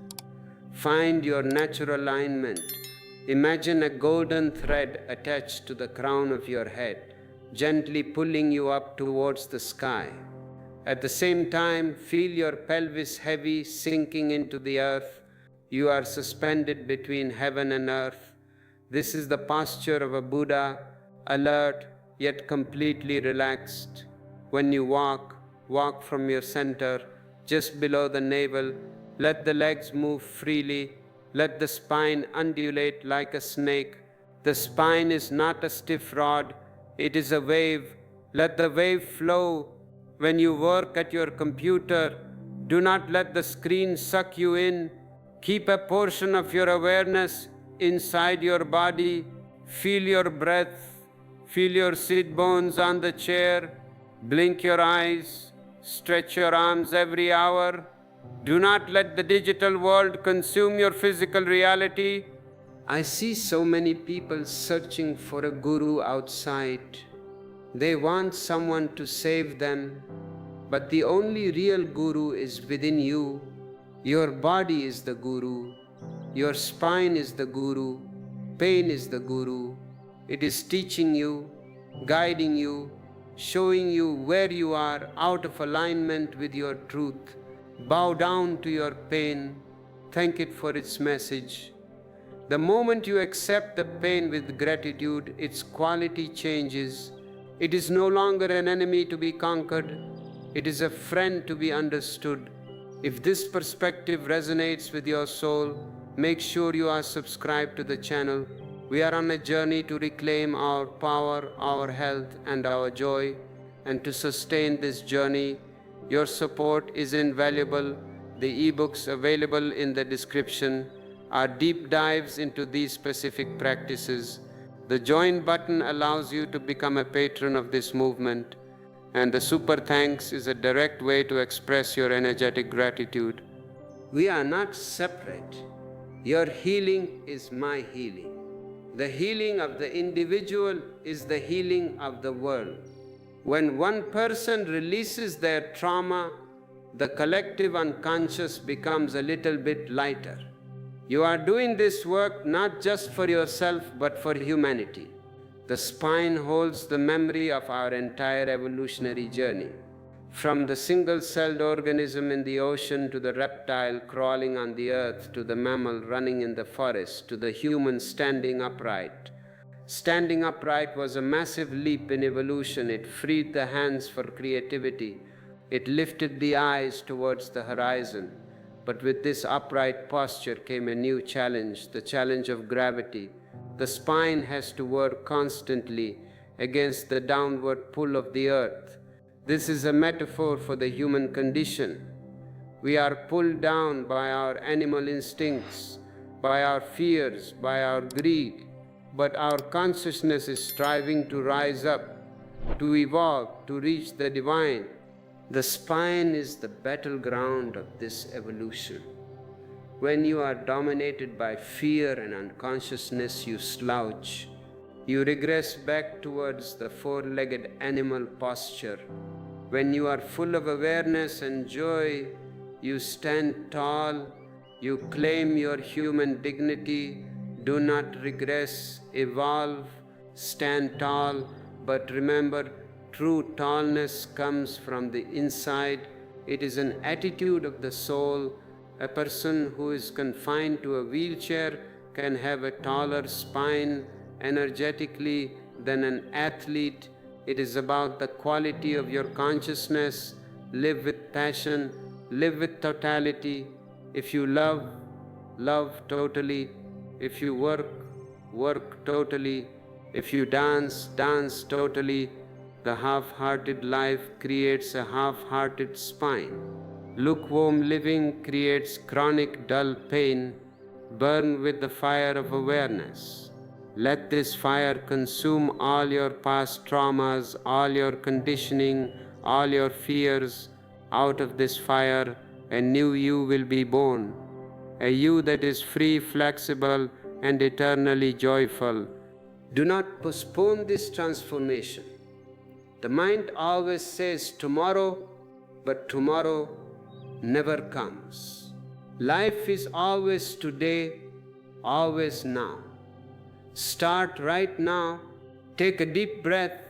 Find your natural alignment. Imagine a golden thread attached to the crown of your head, gently pulling you up towards the sky. At the same time, feel your pelvis heavy, sinking into the earth. You are suspended between heaven and earth. This is the posture of a Buddha, alert yet completely relaxed. When you walk from your center, just below the navel. Let the legs move freely. Let the spine undulate like a snake. The spine is not a stiff rod, it is a wave. Let the wave flow. When you work at your computer, do not let the screen suck you in. Keep a portion of your awareness inside your body. Feel your breath. Feel your sit bones on the chair. Blink your eyes. Stretch your arms every hour. Do not let the digital world consume your physical reality. I see so many people searching for a guru outside. They want someone to save them, but the only real guru is within you. Your body is the guru. Your spine is the guru. Pain is the guru. It is teaching you, guiding you, showing you where you are out of alignment with your truth. Bow down to your pain. Thank it for its message. The moment you accept the pain with gratitude, its quality changes. It is no longer an enemy to be conquered. It is a friend to be understood. If this perspective resonates with your soul, make sure you are subscribed to the channel. We are on a journey to reclaim our power, our health, and our joy. And to sustain this journey, your support is invaluable. The ebooks available in the description are deep dives into these specific practices. The join button allows you to become a patron of this movement, and the super thanks is a direct way to express your energetic gratitude. We are not separate. Your healing is my healing. The healing of the individual is the healing of the world. When one person releases their trauma, the collective unconscious becomes a little bit lighter. You are doing this work not just for yourself, but for humanity. The spine holds the memory of our entire evolutionary journey. From the single-celled organism in the ocean, to the reptile crawling on the earth, to the mammal running in the forest, to the human standing upright. Standing upright was a massive leap in evolution. It freed the hands for creativity. It lifted the eyes towards the horizon. But with this upright posture came a new challenge, the challenge of gravity. The spine has to work constantly against the downward pull of the earth. This is a metaphor for the human condition. We are pulled down by our animal instincts, by our fears, by our greed, but our consciousness is striving to rise up, to evolve, to reach the divine. The spine is the battleground of this evolution. When you are dominated by fear and unconsciousness, you slouch. You regress back towards the four-legged animal posture. When you are full of awareness and joy, you stand tall, you claim your human dignity. Do not regress, evolve, stand tall, but remember, true tallness comes from the inside. It is an attitude of the soul. A person who is confined to a wheelchair can have a taller spine energetically than an athlete. It is about the quality of your consciousness. Live with passion, live with totality. If you love, love totally. If you work, work totally. If you dance, dance totally. The half-hearted life creates a half-hearted spine. Lukewarm living creates chronic dull pain. Burn with the fire of awareness. Let this fire consume all your past traumas, all your conditioning, all your fears. Out of this fire, a new you will be born. A you that is free, flexible, and eternally joyful. Do not postpone this transformation. The mind always says tomorrow, but tomorrow never comes. Life is always today, always now. Start right now. Take a deep breath.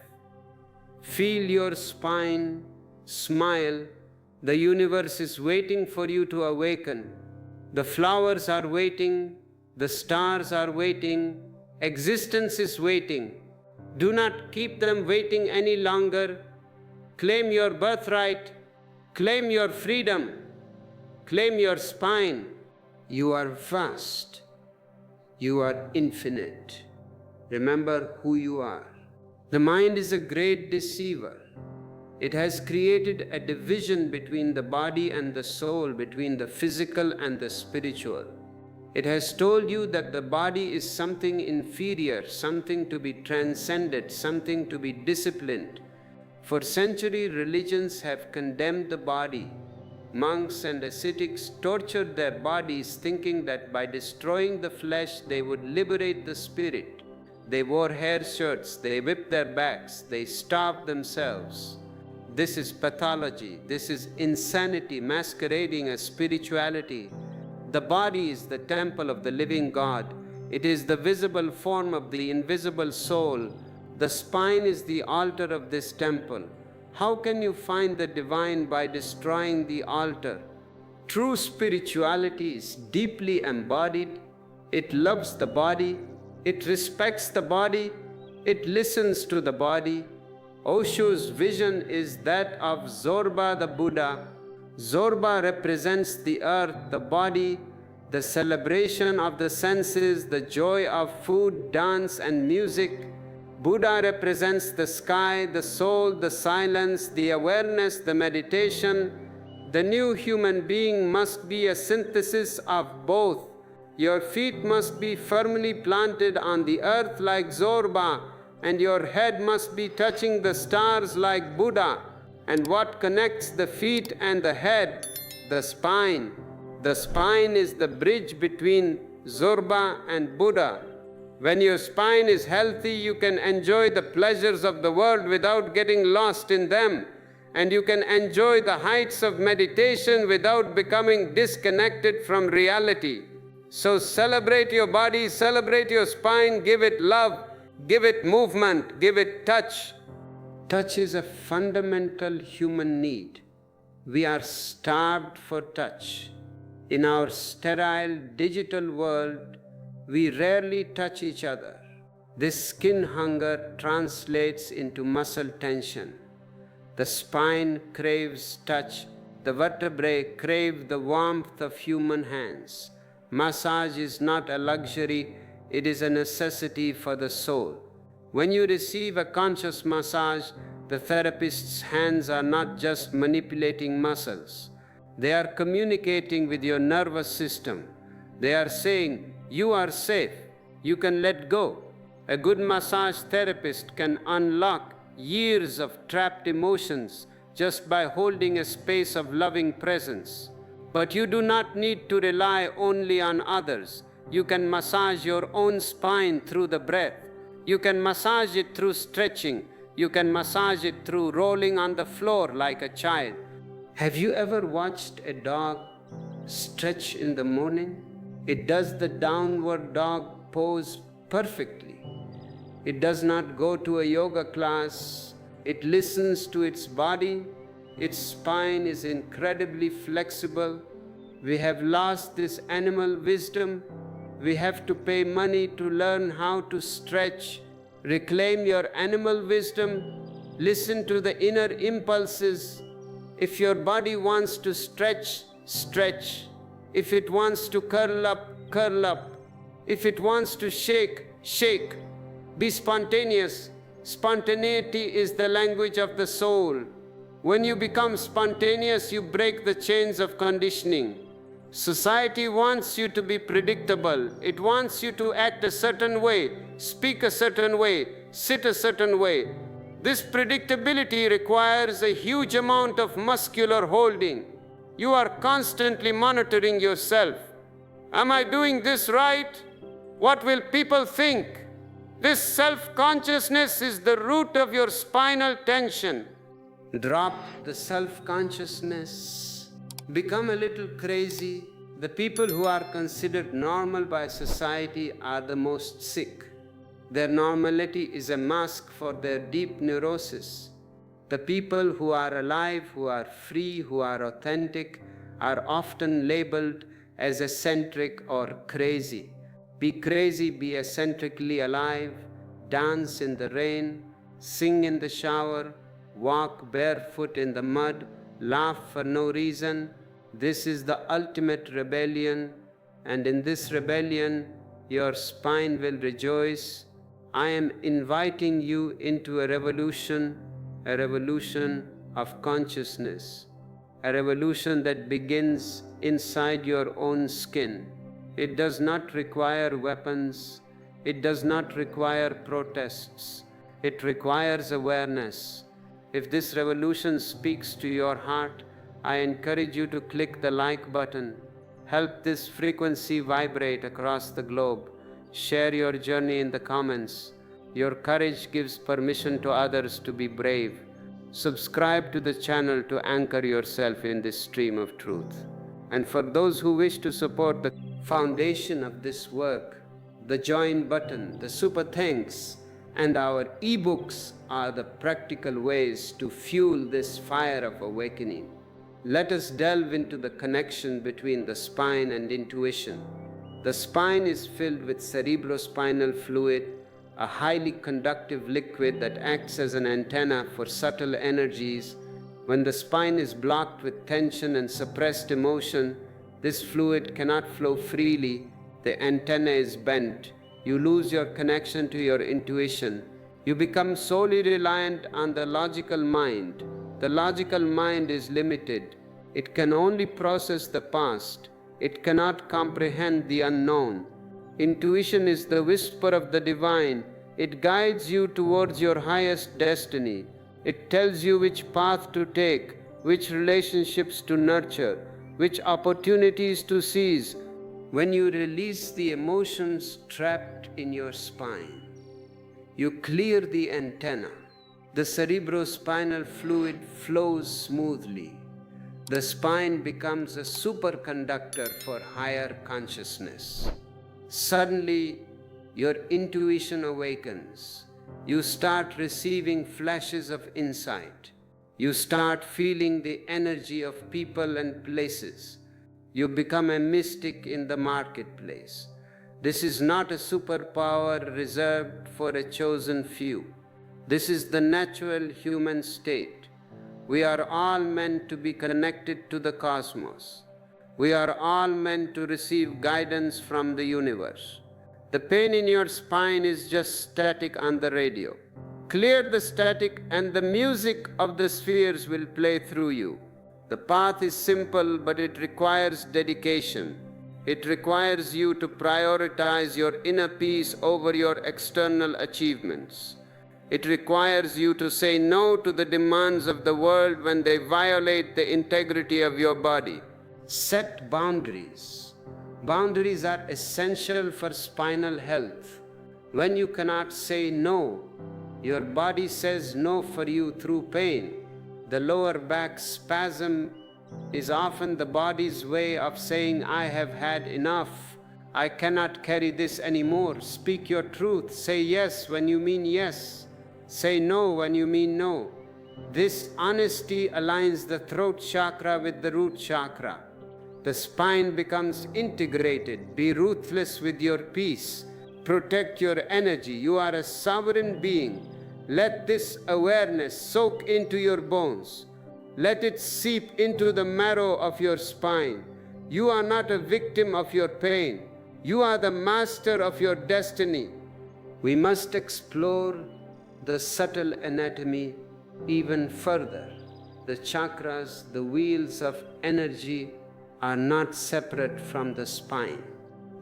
Feel your spine. Smile. The universe is waiting for you to awaken. The flowers are waiting. The stars are waiting. Existence is waiting. Do not keep them waiting any longer. Claim your birthright. Claim your freedom. Claim your spine. You are vast. You are infinite. Remember who you are. The mind is a great deceiver. It has created a division between the body and the soul, between the physical and the spiritual. It has told you that the body is something inferior, something to be transcended, something to be disciplined. For centuries, religions have condemned the body. Monks and ascetics tortured their bodies, thinking that by destroying the flesh, they would liberate the spirit. They wore hair shirts, they whipped their backs, they starved themselves. This is pathology. This is insanity masquerading as spirituality. The body is the temple of the living God. It is the visible form of the invisible soul. The spine is the altar of this temple. How can you find the divine by destroying the altar? True spirituality is deeply embodied. It loves the body. It respects the body. It listens to the body. Osho's vision is that of Zorba the Buddha. Zorba represents the earth, the body, the celebration of the senses, the joy of food, dance, and music. Buddha represents the sky, the soul, the silence, the awareness, the meditation. The new human being must be a synthesis of both. Your feet must be firmly planted on the earth like Zorba, and your head must be touching the stars like Buddha. And what connects the feet and the head? The spine. The spine is the bridge between Zorba and Buddha. When your spine is healthy, you can enjoy the pleasures of the world without getting lost in them. And you can enjoy the heights of meditation without becoming disconnected from reality. So celebrate your body, celebrate your spine, give it love, give it movement, give it touch. Touch is a fundamental human need. We are starved for touch. In our sterile digital world, we rarely touch each other. This skin hunger translates into muscle tension. The spine craves touch. The vertebrae crave the warmth of human hands. Massage is not a luxury, it is a necessity for the soul. When you receive a conscious massage, the therapist's hands are not just manipulating muscles. They are communicating with your nervous system. They are saying, you are safe, you can let go. A good massage therapist can unlock years of trapped emotions just by holding a space of loving presence. But you do not need to rely only on others. You can massage your own spine through the breath. You can massage it through stretching. You can massage it through rolling on the floor like a child. Have you ever watched a dog stretch in the morning? It does the downward dog pose perfectly. It does not go to a yoga class. It listens to its body. Its spine is incredibly flexible. We have lost this animal wisdom. We have to pay money to learn how to stretch. Reclaim your animal wisdom. Listen to the inner impulses. If your body wants to stretch, stretch. If it wants to curl up, curl up. If it wants to shake, shake. Be spontaneous. Spontaneity is the language of the soul. When you become spontaneous, you break the chains of conditioning. Society wants you to be predictable. It wants you to act a certain way, speak a certain way, sit a certain way. This predictability requires a huge amount of muscular holding. You are constantly monitoring yourself. Am I doing this right? What will people think? This self-consciousness is the root of your spinal tension. Drop the self-consciousness. Become a little crazy. The people who are considered normal by society are the most sick. Their normality is a mask for their deep neurosis. The people who are alive, who are free, who are authentic, are often labeled as eccentric or crazy. Be crazy, be eccentrically alive, dance in the rain, sing in the shower, walk barefoot in the mud, laugh for no reason. This is the ultimate rebellion, and in this rebellion, your spine will rejoice. I am inviting you into a revolution of consciousness, a revolution that begins inside your own skin. It does not require weapons. It does not require protests. It requires awareness. If this revolution speaks to your heart, I encourage you to click the like button. Help this frequency vibrate across the globe. Share your journey in the comments. Your courage gives permission to others to be brave. Subscribe to the channel to anchor yourself in this stream of truth. And for those who wish to support the foundation of this work, the join button, the super thanks, and our ebooks are the practical ways to fuel this fire of awakening. Let us delve into the connection between the spine and intuition. The spine is filled with cerebrospinal fluid, a highly conductive liquid that acts as an antenna for subtle energies. When the spine is blocked with tension and suppressed emotion, this fluid cannot flow freely. The antenna is bent. You lose your connection to your intuition. You become solely reliant on the logical mind. The logical mind is limited. It can only process the past. It cannot comprehend the unknown. Intuition is the whisper of the divine. It guides you towards your highest destiny. It tells you which path to take, which relationships to nurture, which opportunities to seize. When you release the emotions trapped in your spine, you clear the antenna. The cerebrospinal fluid flows smoothly. The spine becomes a superconductor for higher consciousness. Suddenly, your intuition awakens. You start receiving flashes of insight. You start feeling the energy of people and places. You become a mystic in the marketplace. This is not a superpower reserved for a chosen few. This is the natural human state. We are all meant to be connected to the cosmos. We are all meant to receive guidance from the universe. The pain in your spine is just static on the radio. Clear the static and the music of the spheres will play through you. The path is simple, but it requires dedication. It requires you to prioritize your inner peace over your external achievements. It requires you to say no to the demands of the world when they violate the integrity of your body. Set boundaries. Boundaries are essential for spinal health. When you cannot say no, your body says no for you through pain. The lower back spasm is often the body's way of saying, I have had enough. I cannot carry this anymore. Speak your truth. Say yes when you mean yes. Say no when you mean no. This honesty aligns the throat chakra with the root chakra. The spine becomes integrated. Be ruthless with your peace. Protect your energy. You are a sovereign being. Let this awareness soak into your bones. Let it seep into the marrow of your spine. You are not a victim of your pain. You are the master of your destiny. We must explore the subtle anatomy even further. The chakras, the wheels of energy, are not separate from the spine.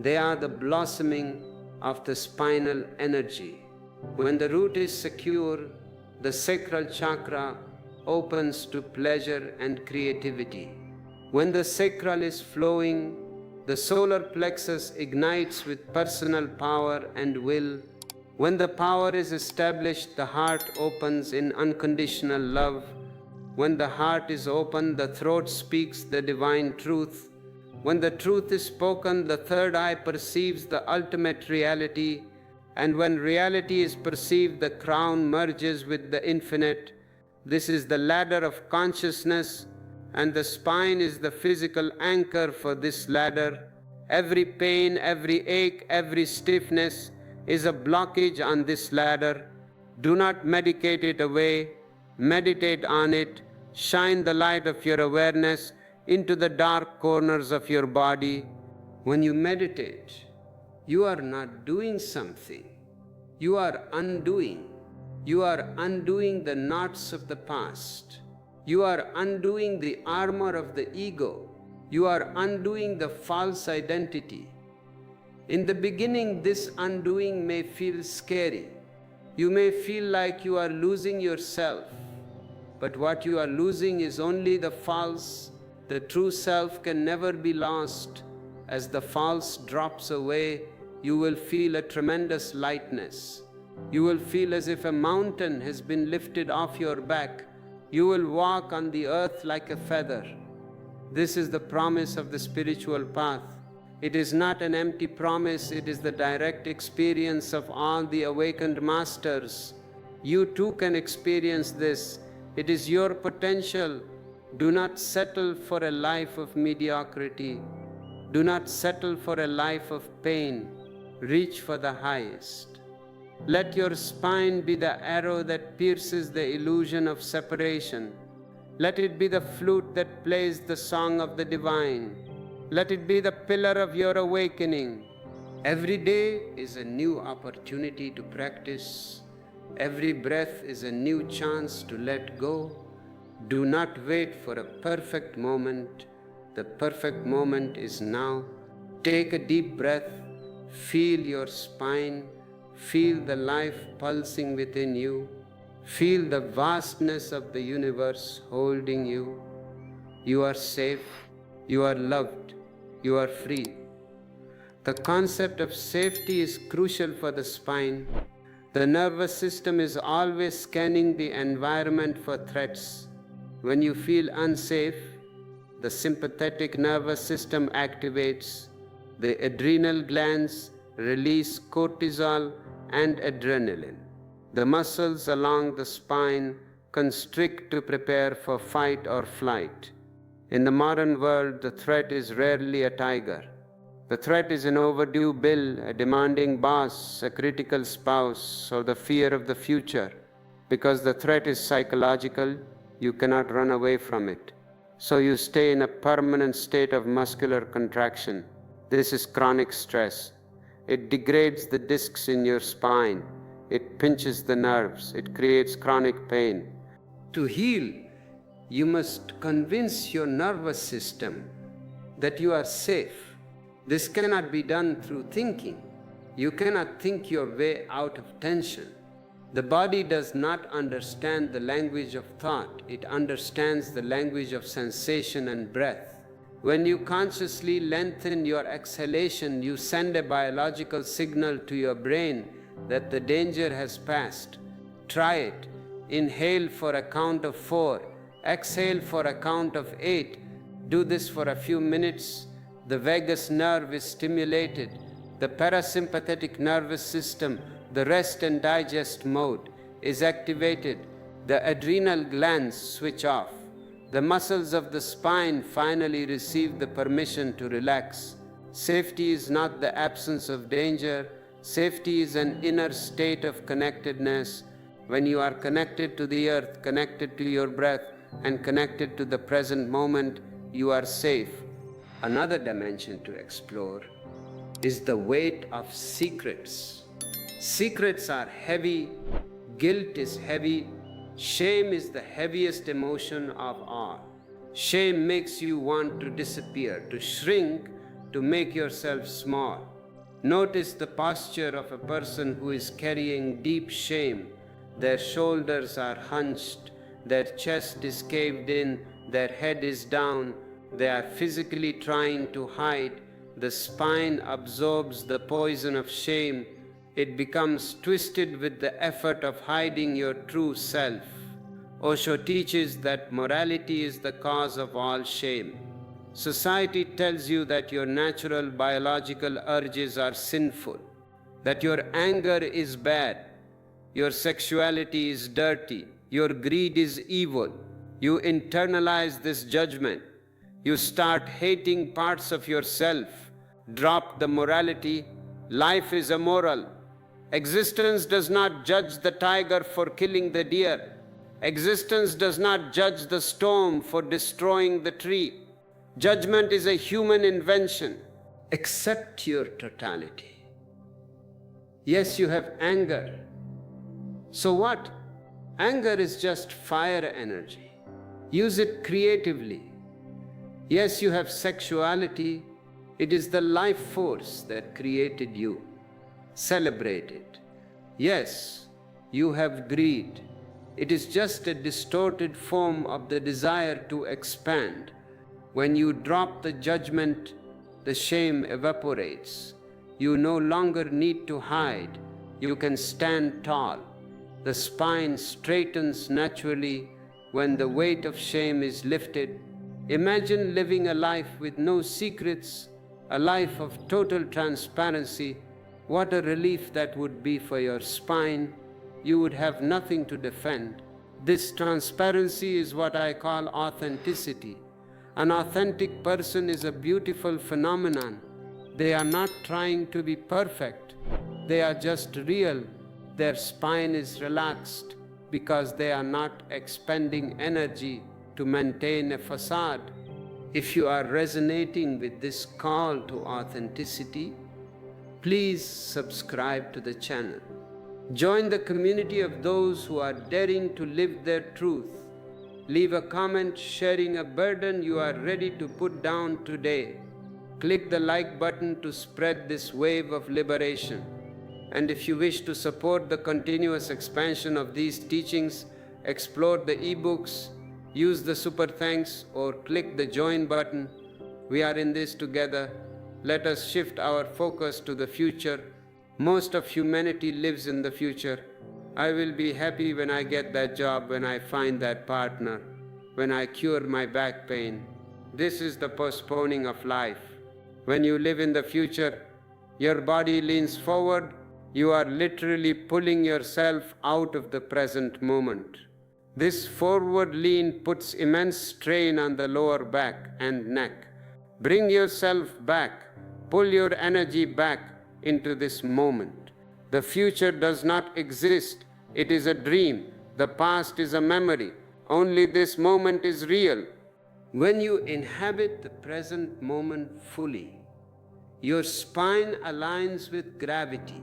They are the blossoming of the spinal energy. When the root is secure, the sacral chakra opens to pleasure and creativity. When the sacral is flowing, the solar plexus ignites with personal power and will. When the power is established, the heart opens in unconditional love. When the heart is open, the throat speaks the divine truth. When the truth is spoken, the third eye perceives the ultimate reality. And when reality is perceived, the crown merges with the infinite. This is the ladder of consciousness, and the spine is the physical anchor for this ladder. Every pain, every ache, every stiffness is a blockage on this ladder. Do not medicate it away. Meditate on it. Shine the light of your awareness into the dark corners of your body. When you meditate, you are not doing something. You are undoing. You are undoing the knots of the past. You are undoing the armor of the ego. You are undoing the false identity. In the beginning, this undoing may feel scary. You may feel like you are losing yourself. But what you are losing is only the false. The true self can never be lost. As the false drops away, you will feel a tremendous lightness. You will feel as if a mountain has been lifted off your back. You will walk on the earth like a feather. This is the promise of the spiritual path. It is not an empty promise, it is the direct experience of all the awakened masters. You too can experience this. It is your potential. Do not settle for a life of mediocrity. Do not settle for a life of pain. Reach for the highest. Let your spine be the arrow that pierces the illusion of separation. Let it be the flute that plays the song of the divine. Let it be the pillar of your awakening. Every day is a new opportunity to practice. Every breath is a new chance to let go. Do not wait for a perfect moment. The perfect moment is now. Take a deep breath. Feel your spine. Feel the life pulsing within you. Feel the vastness of the universe holding you. You are safe. You are loved. You are free. The concept of safety is crucial for the spine. The nervous system is always scanning the environment for threats. When you feel unsafe, the sympathetic nervous system activates. The adrenal glands release cortisol and adrenaline. The muscles along the spine constrict to prepare for fight or flight. In the modern world, the threat is rarely a tiger. The threat is an overdue bill, a demanding boss, a critical spouse, or the fear of the future. Because the threat is psychological, You cannot run away from it. So you stay in a permanent state of muscular contraction. This is chronic stress. It degrades the discs in your spine. It pinches the nerves. It creates chronic pain. To heal, you must convince your nervous system that you are safe. This cannot be done through thinking. You cannot think your way out of tension. The body does not understand the language of thought. It understands the language of sensation and breath. When you consciously lengthen your exhalation, you send a biological signal to your brain that the danger has passed. Try it. Inhale for a count of 4. Exhale for a count of 8. Do this for a few minutes. The vagus nerve is stimulated. The parasympathetic nervous system, the rest and digest mode, is activated. The adrenal glands switch off. The muscles of the spine finally receive the permission to relax. Safety is not the absence of danger. Safety is an inner state of connectedness. When you are connected to the earth, connected to your breath, and connected to the present moment, you are safe. Another dimension to explore is the weight of secrets. Secrets are heavy, guilt is heavy, shame is the heaviest emotion of all. Shame makes you want to disappear, to shrink, to make yourself small. Notice the posture of a person who is carrying deep shame. Their shoulders are hunched, their chest is caved in, their head is down, they are physically trying to hide. The spine absorbs the poison of shame. It becomes twisted with the effort of hiding your true self. Osho teaches that morality is the cause of all shame. Society tells you that your natural biological urges are sinful, that your anger is bad, your sexuality is dirty, your greed is evil. You internalize this judgment. You start hating parts of yourself. Drop the morality. Life is immoral. Existence does not judge the tiger for killing the deer. Existence does not judge the storm for destroying the tree. Judgment is a human invention. Accept your totality. Yes, you have anger. So what? Anger is just fire energy. Use it creatively. Yes, you have sexuality. It is the life force that created you. Celebrate it. Yes, you have greed. It is just a distorted form of the desire to expand. When you drop the judgment, the shame evaporates. You no longer need to hide. You can stand tall. The spine straightens naturally when the weight of shame is lifted. Imagine living a life with no secrets, a life of total transparency. What a relief that would be for your spine. You would have nothing to defend. This transparency is what I call authenticity. An authentic person is a beautiful phenomenon. They are not trying to be perfect. They are just real. Their spine is relaxed because they are not expending energy to maintain a facade. If you are resonating with this call to authenticity, please subscribe to the channel. Join the community of those who are daring to live their truth. Leave a comment sharing a burden you are ready to put down today. Click the like button to spread this wave of liberation. And if you wish to support the continuous expansion of these teachings, explore the ebooks, use the super thanks, or click the join button. We are in this together. Let us shift our focus to the future. Most of humanity lives in the future. I will be happy when I get that job, when I find that partner, when I cure my back pain. This is the postponing of life. When you live in the future, your body leans forward. You are literally pulling yourself out of the present moment. This forward lean puts immense strain on the lower back and neck. Bring yourself back. Pull your energy back into this moment. The future does not exist. It is a dream. The past is a memory. Only this moment is real. When you inhabit the present moment fully, your spine aligns with gravity.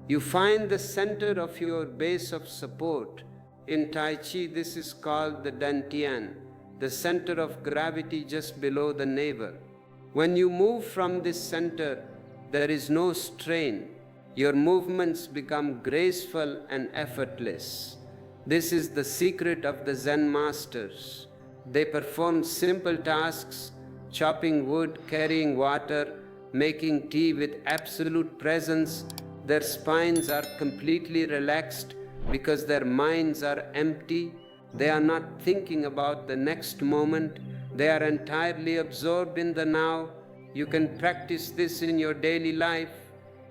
You find the center of your base of support. In Tai Chi, this is called the dantian, the center of gravity just below the navel. When you move from this center, there is no strain. Your movements become graceful and effortless. This is the secret of the Zen masters. They perform simple tasks, chopping wood, carrying water, making tea with absolute presence. Their spines are completely relaxed because their minds are empty. They are not thinking about the next moment. They are entirely absorbed in the now. You can practice this in your daily life.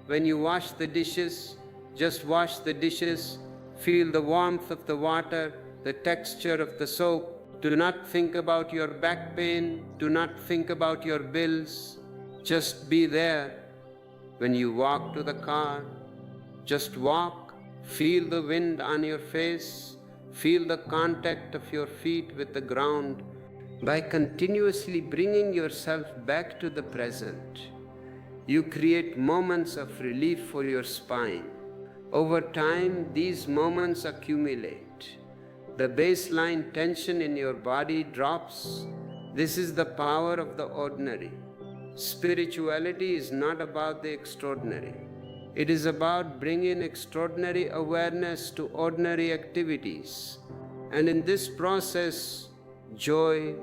When you wash the dishes, just wash the dishes. Feel the warmth of the water, the texture of the soap. Do not think about your back pain. Do not think about your bills. Just be there. When you walk to the car, just walk. Feel the wind on your face. Feel the contact of your feet with the ground. By continuously bringing yourself back to the present, you create moments of relief for your spine. Over time, these moments accumulate. The baseline tension in your body drops. This is the power of the ordinary. Spirituality is not about the extraordinary. It is about bringing extraordinary awareness to ordinary activities. And in this process, joy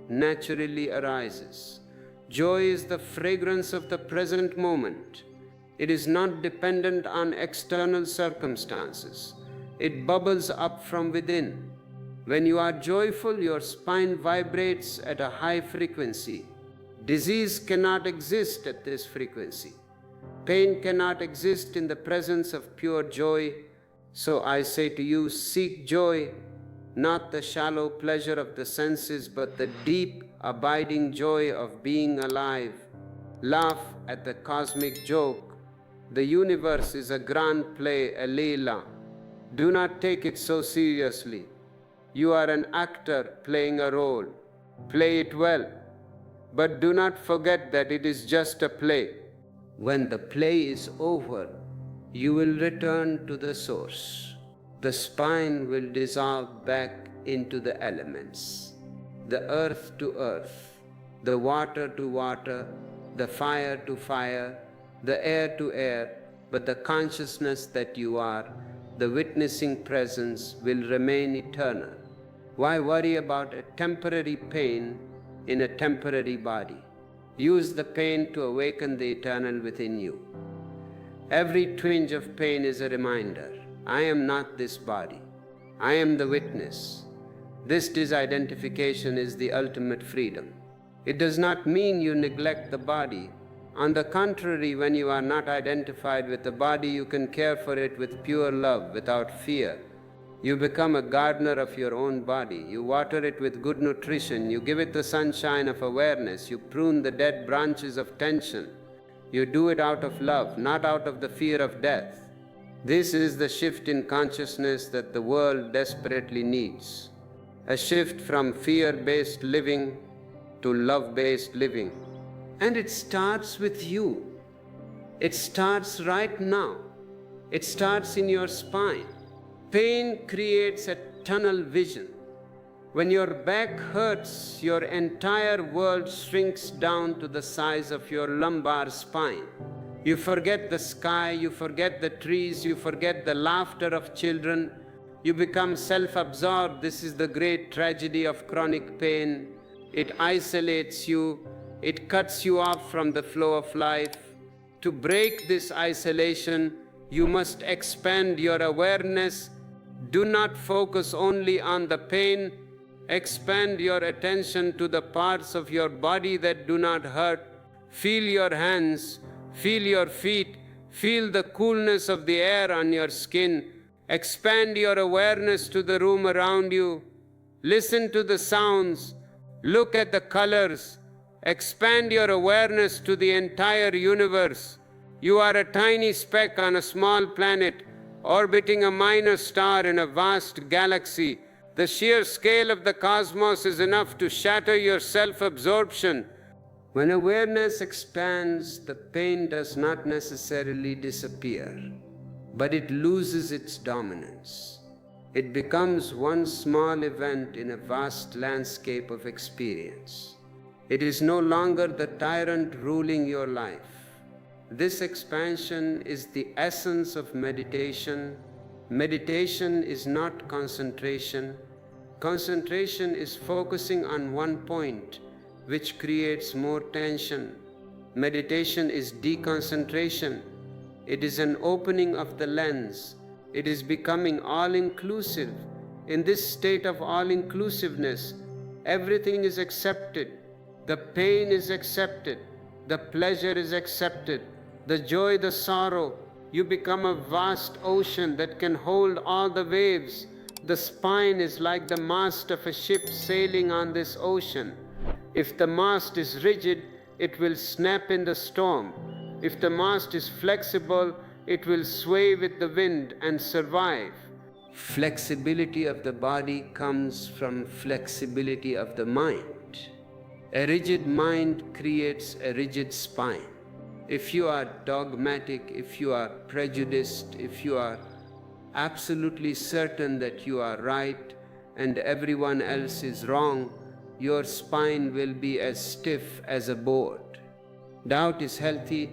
naturally arises. Joy is the fragrance of the present moment. It is not dependent on external circumstances. It bubbles up from within. When you are joyful, your spine vibrates at a high frequency. Disease cannot exist at this frequency. Pain cannot exist in the presence of pure joy. So I say to you, seek joy, not the shallow pleasure of the senses, but the deep, abiding joy of being alive. Laugh at the cosmic joke. The universe is a grand play, a Leela. Do not take it so seriously. You are an actor playing a role. Play it well. But do not forget that it is just a play. When the play is over, you will return to the source. The spine will dissolve back into the elements. The earth to earth, the water to water, the fire to fire, the air to air, but the consciousness that you are, the witnessing presence, will remain eternal. Why worry about a temporary pain in a temporary body? Use the pain to awaken the eternal within you. Every twinge of pain is a reminder. I am not this body. I am the witness. This disidentification is the ultimate freedom. It does not mean you neglect the body. On the contrary, when you are not identified with the body, you can care for it with pure love, without fear. You become a gardener of your own body. You water it with good nutrition. You give it the sunshine of awareness. You prune the dead branches of tension. You do it out of love, not out of the fear of death. This is the shift in consciousness that the world desperately needs. A shift from fear-based living to love-based living. And it starts with you. It starts right now. It starts in your spine. Pain creates a tunnel vision. When your back hurts, your entire world shrinks down to the size of your lumbar spine. You forget the sky, you forget the trees, you forget the laughter of children. You become self-absorbed. This is the great tragedy of chronic pain. It isolates you. It cuts you off from the flow of life. To break this isolation, you must expand your awareness. Do not focus only on the pain. Expand your attention to the parts of your body that do not hurt. Feel your hands, feel your feet, feel the coolness of the air on your skin. Expand your awareness to the room around you. Listen to the sounds. Look at the colors. Expand your awareness to the entire universe. You are a tiny speck on a small planet, orbiting a minor star in a vast galaxy. The sheer scale of the cosmos is enough to shatter your self-absorption. When awareness expands, the pain does not necessarily disappear, but it loses its dominance. It becomes one small event in a vast landscape of experience. It is no longer the tyrant ruling your life. This expansion is the essence of meditation. Meditation is not concentration. Concentration is focusing on one point, which creates more tension. Meditation is deconcentration. It is an opening of the lens. It is becoming all-inclusive. In this state of all-inclusiveness, everything is accepted. The pain is accepted. The pleasure is accepted. The joy, the sorrow. You become a vast ocean that can hold all the waves. The spine is like the mast of a ship sailing on this ocean. If the mast is rigid, it will snap in the storm. If the mast is flexible, it will sway with the wind and survive. Flexibility of the body comes from flexibility of the mind. A rigid mind creates a rigid spine. If you are dogmatic, if you are prejudiced, if you are absolutely certain that you are right and everyone else is wrong, your spine will be as stiff as a board. Doubt is healthy.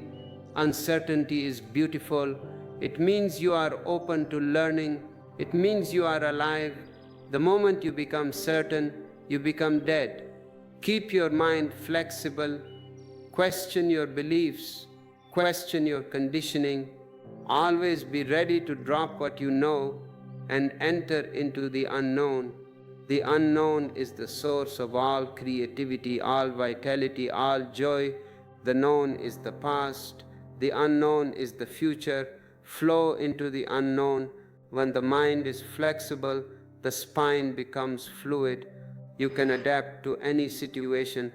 Uncertainty is beautiful. It means you are open to learning. It means you are alive. The moment you become certain, you become dead. Keep your mind flexible. Question your beliefs. Question your conditioning. Always be ready to drop what you know and enter into the unknown. The unknown is the source of all creativity, all vitality, all joy. The known is the past. The unknown is the future. Flow into the unknown. When the mind is flexible, the spine becomes fluid. You can adapt to any situation.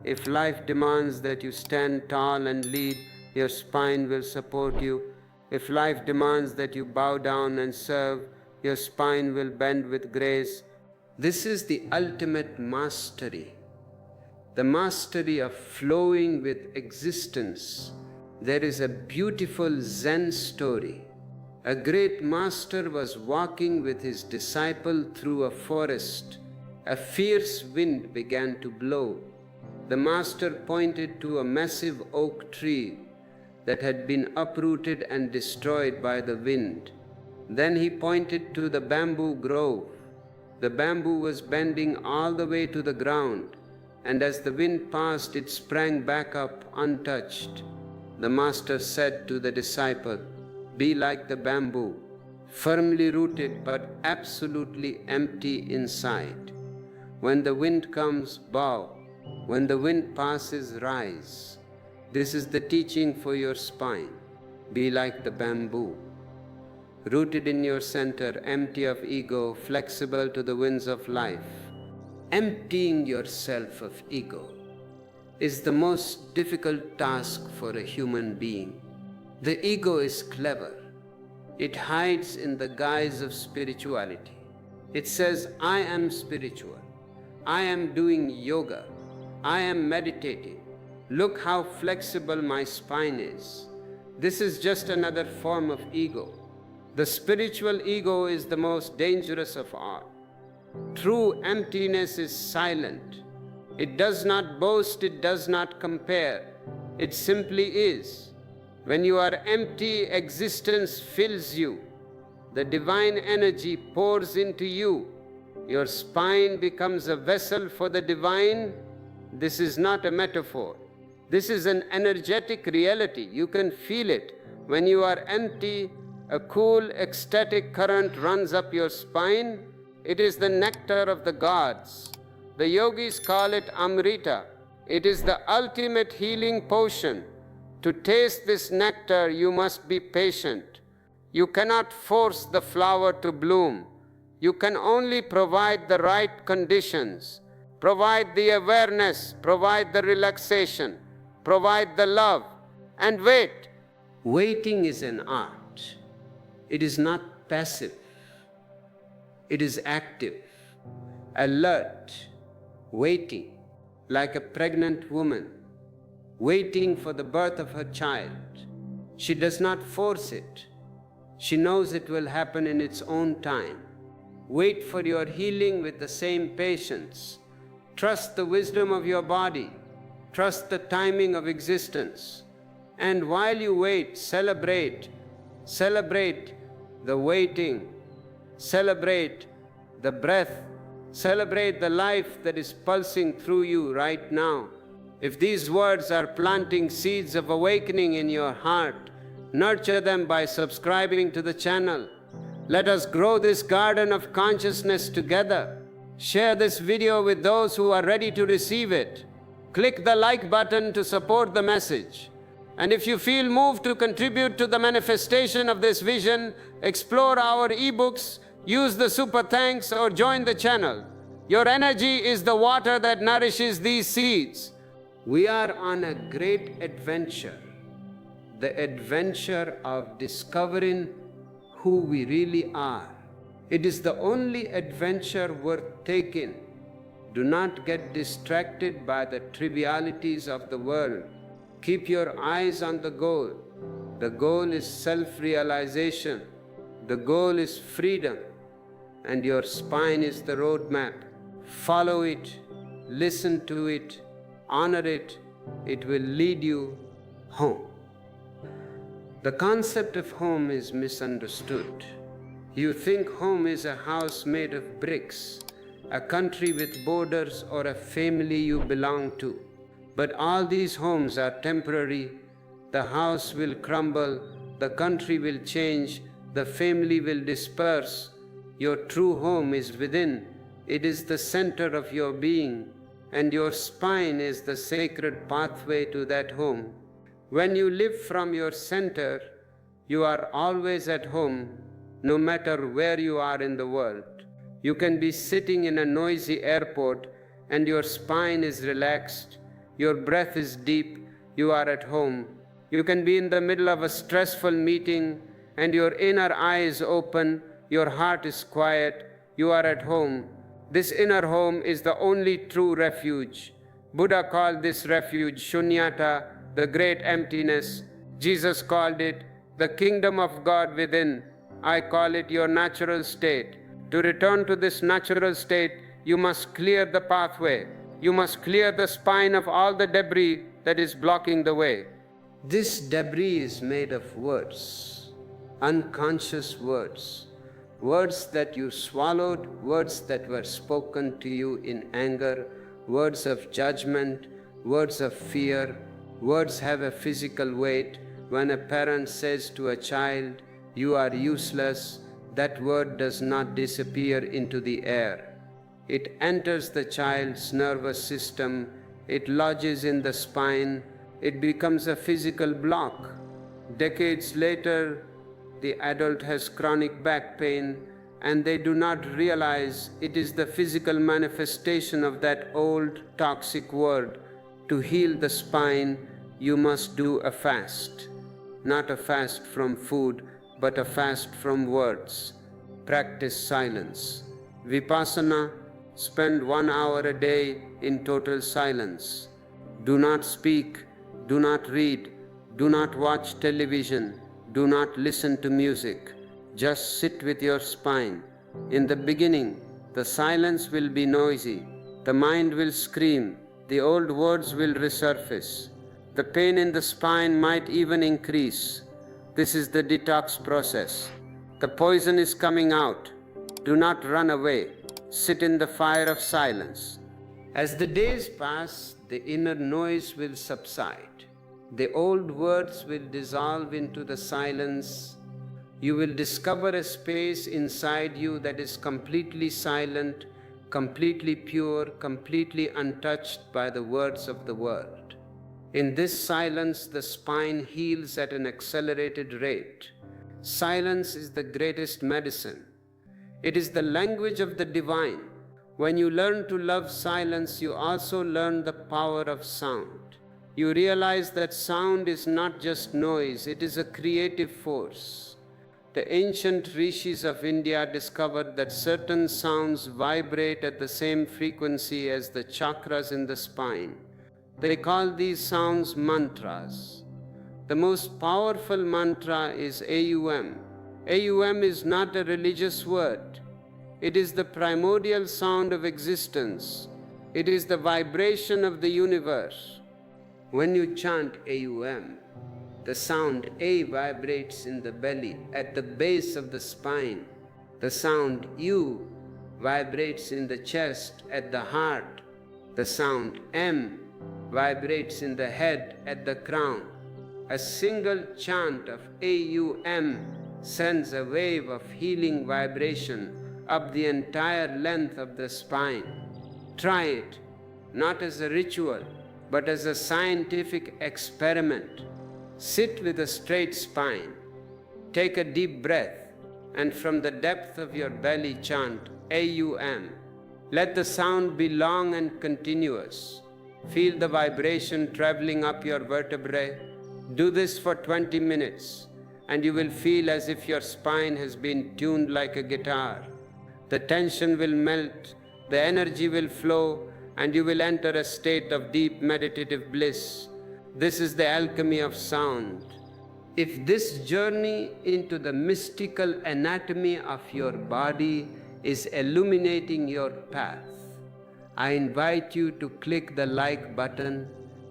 If life demands that you stand tall and lead, your spine will support you. If life demands that you bow down and serve, your spine will bend with grace. This is the ultimate mastery. The mastery of flowing with existence. There is a beautiful Zen story. A great master was walking with his disciple through a forest. A fierce wind began to blow. The master pointed to a massive oak tree that had been uprooted and destroyed by the wind. Then he pointed to the bamboo grove. The bamboo was bending all the way to the ground, and as the wind passed, it sprang back up untouched. The master said to the disciple, "Be like the bamboo, firmly rooted but absolutely empty inside. When the wind comes, bow. When the wind passes, rise." This is the teaching for your spine. Be like the bamboo, rooted in your center, empty of ego, flexible to the winds of life. Emptying yourself of ego is the most difficult task for a human being. The ego is clever. It hides in the guise of spirituality. It says, "I am spiritual. I am doing yoga. I am meditating. Look how flexible my spine is." This is just another form of ego. The spiritual ego is the most dangerous of all. True emptiness is silent. It does not boast, it does not compare. It simply is. When you are empty, existence fills you. The divine energy pours into you. Your spine becomes a vessel for the divine. This is not a metaphor. This is an energetic reality. You can feel it. When you are empty, a cool, ecstatic current runs up your spine. It is the nectar of the gods. The yogis call it Amrita. It is the ultimate healing potion. To taste this nectar, you must be patient. You cannot force the flower to bloom. You can only provide the right conditions. Provide the awareness, provide the relaxation, provide the love, and wait. Waiting is an art. It is not passive. It is active. alert, waiting, like a pregnant woman, waiting for the birth of her child. She does not force it. She knows it will happen in its own time. Wait for your healing with the same patience. Trust the wisdom of your body. Trust the timing of existence. And while you wait, celebrate. Celebrate the waiting. Celebrate the breath. Celebrate the life that is pulsing through you right now. If these words are planting seeds of awakening in your heart, nurture them by subscribing to the channel. Let us grow this garden of consciousness together. Share this video with those who are ready to receive it. Click the like button to support the message. And if you feel moved to contribute to the manifestation of this vision, explore our ebooks, use the super thanks, or join the channel. Your energy is the water that nourishes these seeds. We are on a great adventure, the adventure of discovering who we really are. It is the only adventure worth taking. Do not get distracted by the trivialities of the world. Keep your eyes on the goal. The goal is self-realization. The goal is freedom. And your spine is the roadmap. Follow it, listen to it, honor it. It will lead you home. The concept of home is misunderstood. You think home is a house made of bricks, a country with borders, or a family you belong to. But all these homes are temporary. The house will crumble, the country will change, the family will disperse. Your true home is within. It is the center of your being, and your spine is the sacred pathway to that home. When you live from your center, you are always at home, no matter where you are in the world. You can be sitting in a noisy airport and your spine is relaxed, your breath is deep, you are at home. You can be in the middle of a stressful meeting and your inner eye is open, your heart is quiet, you are at home. This inner home is the only true refuge. Buddha called this refuge shunyata, the great emptiness. Jesus called it the kingdom of God within. I call it your natural state. To return to this natural state, you must clear the pathway. You must clear the spine of all the debris that is blocking the way. This debris is made of words, unconscious words. Words that you swallowed, words that were spoken to you in anger, words of judgment, words of fear. Words have a physical weight. When a parent says to a child, "You are useless," that word does not disappear into the air. It enters the child's nervous system, it lodges in the spine, it becomes a physical block. Decades later, the adult has chronic back pain, and they do not realize it is the physical manifestation of that old toxic word. To heal the spine, you must do a fast. Not a fast from food, but a fast from words. Practice silence. Vipassana, spend 1 hour a day in total silence. Do not speak, do not read, do not watch television, do not listen to music. Just sit with your spine. In the beginning, the silence will be noisy. The mind will scream. The old words will resurface. The pain in the spine might even increase. This is the detox process. The poison is coming out. Do not run away. Sit in the fire of silence. As the days pass, the inner noise will subside. The old words will dissolve into the silence. You will discover a space inside you that is completely silent, completely pure, completely untouched by the words of the world. In this silence, the spine heals at an accelerated rate. Silence is the greatest medicine. It is the language of the divine. When you learn to love silence, you also learn the power of sound. You realize that sound is not just noise, it is a creative force. The ancient rishis of India discovered that certain sounds vibrate at the same frequency as the chakras in the spine. They call these sounds mantras. The most powerful mantra is AUM. AUM is not a religious word. It is the primordial sound of existence. It is the vibration of the universe. When you chant AUM, the sound A vibrates in the belly, at the base of the spine. The sound U vibrates in the chest, at the heart. The sound M vibrates in the head, at the crown. A single chant of AUM sends a wave of healing vibration up the entire length of the spine. Try it, not as a ritual, but as a scientific experiment. Sit with a straight spine. Take a deep breath, and from the depth of your belly chant AUM. Let the sound be long and continuous. Feel the vibration traveling up your vertebrae. Do this for 20 minutes, and you will feel as if your spine has been tuned like a guitar. The tension will melt, the energy will flow, and you will enter a state of deep meditative bliss. This is the alchemy of sound. If this journey into the mystical anatomy of your body is illuminating your path, I invite you to click the like button.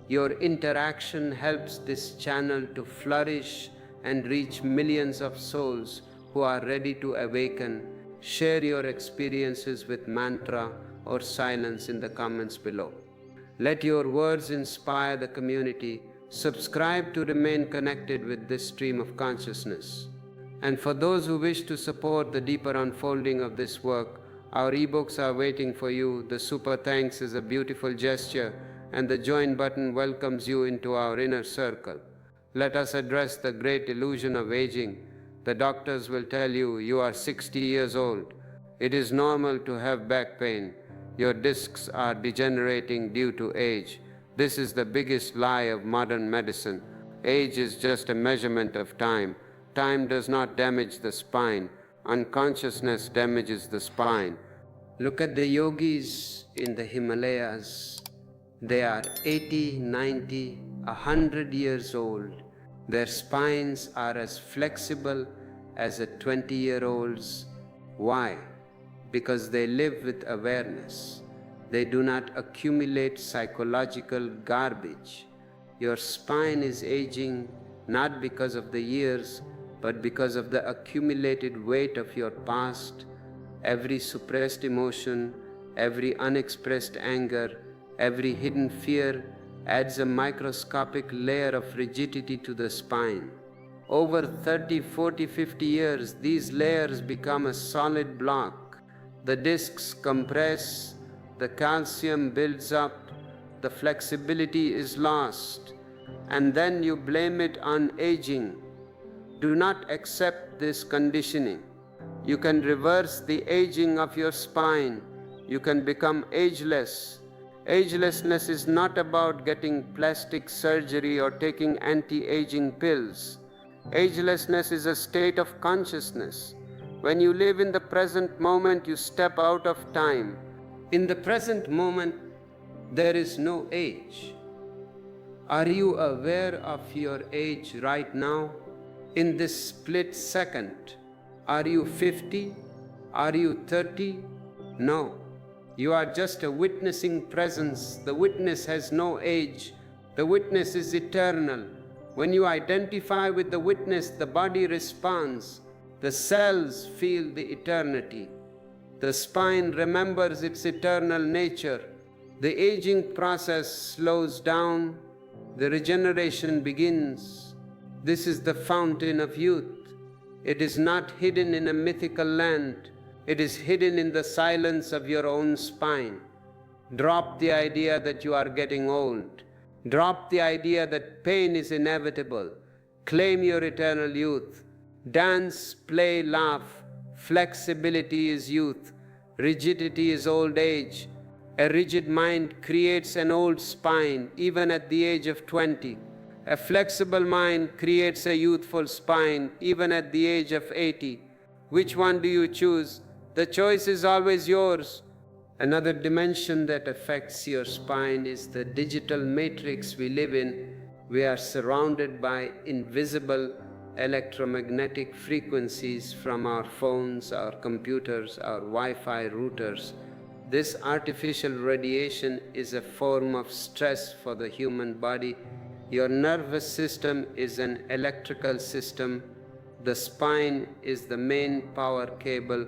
Your interaction helps this channel to flourish and reach millions of souls who are ready to awaken. Share your experiences with mantra or silence in the comments below. Let your words inspire the community. Subscribe to remain connected with this stream of consciousness. And for those who wish to support the deeper unfolding of this work, our ebooks are waiting for you. The super thanks is a beautiful gesture, and the join button welcomes you into our inner circle. Let us address the great illusion of aging. The doctors will tell you you are 60 years old. It is normal to have back pain. Your discs are degenerating due to age. This is the biggest lie of modern medicine. Age is just a measurement of time. Time does not damage the spine. Unconsciousness damages the spine. Look at the yogis in the Himalayas. They are 80, 90, 100 years old. Their spines are as flexible as a 20-year-old's. Why? Because they live with awareness. They do not accumulate psychological garbage. Your spine is aging not because of the years, but because of the accumulated weight of your past. Every suppressed emotion, every unexpressed anger, every hidden fear adds a microscopic layer of rigidity to the spine. Over 30, 40, 50 years, these layers become a solid block. The discs compress, the calcium builds up, the flexibility is lost, and then you blame it on aging. Do not accept this conditioning. You can reverse the aging of your spine. You can become ageless. Agelessness is not about getting plastic surgery or taking anti-aging pills. Agelessness is a state of consciousness. When you live in the present moment, you step out of time. In the present moment, there is no age. Are you aware of your age right now? In this split second, are you 50? Are you 30? No. You are just a witnessing presence. The witness has no age. The witness is eternal. When you identify with the witness, the body responds. The cells feel the eternity. The spine remembers its eternal nature. The aging process slows down. The regeneration begins. This is the fountain of youth. It is not hidden in a mythical land. It is hidden in the silence of your own spine. Drop the idea that you are getting old. Drop the idea that pain is inevitable. Claim your eternal youth. Dance, play, laugh. Flexibility is youth. Rigidity is old age. A rigid mind creates an old spine, even at the age of 20. A flexible mind creates a youthful spine even at the age of 80. Which one do you choose? The choice is always yours. Another dimension that affects your spine is the digital matrix we live in. We are surrounded by invisible electromagnetic frequencies from our phones, our computers, our Wi-Fi routers. This artificial radiation is a form of stress for the human body. Your nervous system is an electrical system. The spine is the main power cable.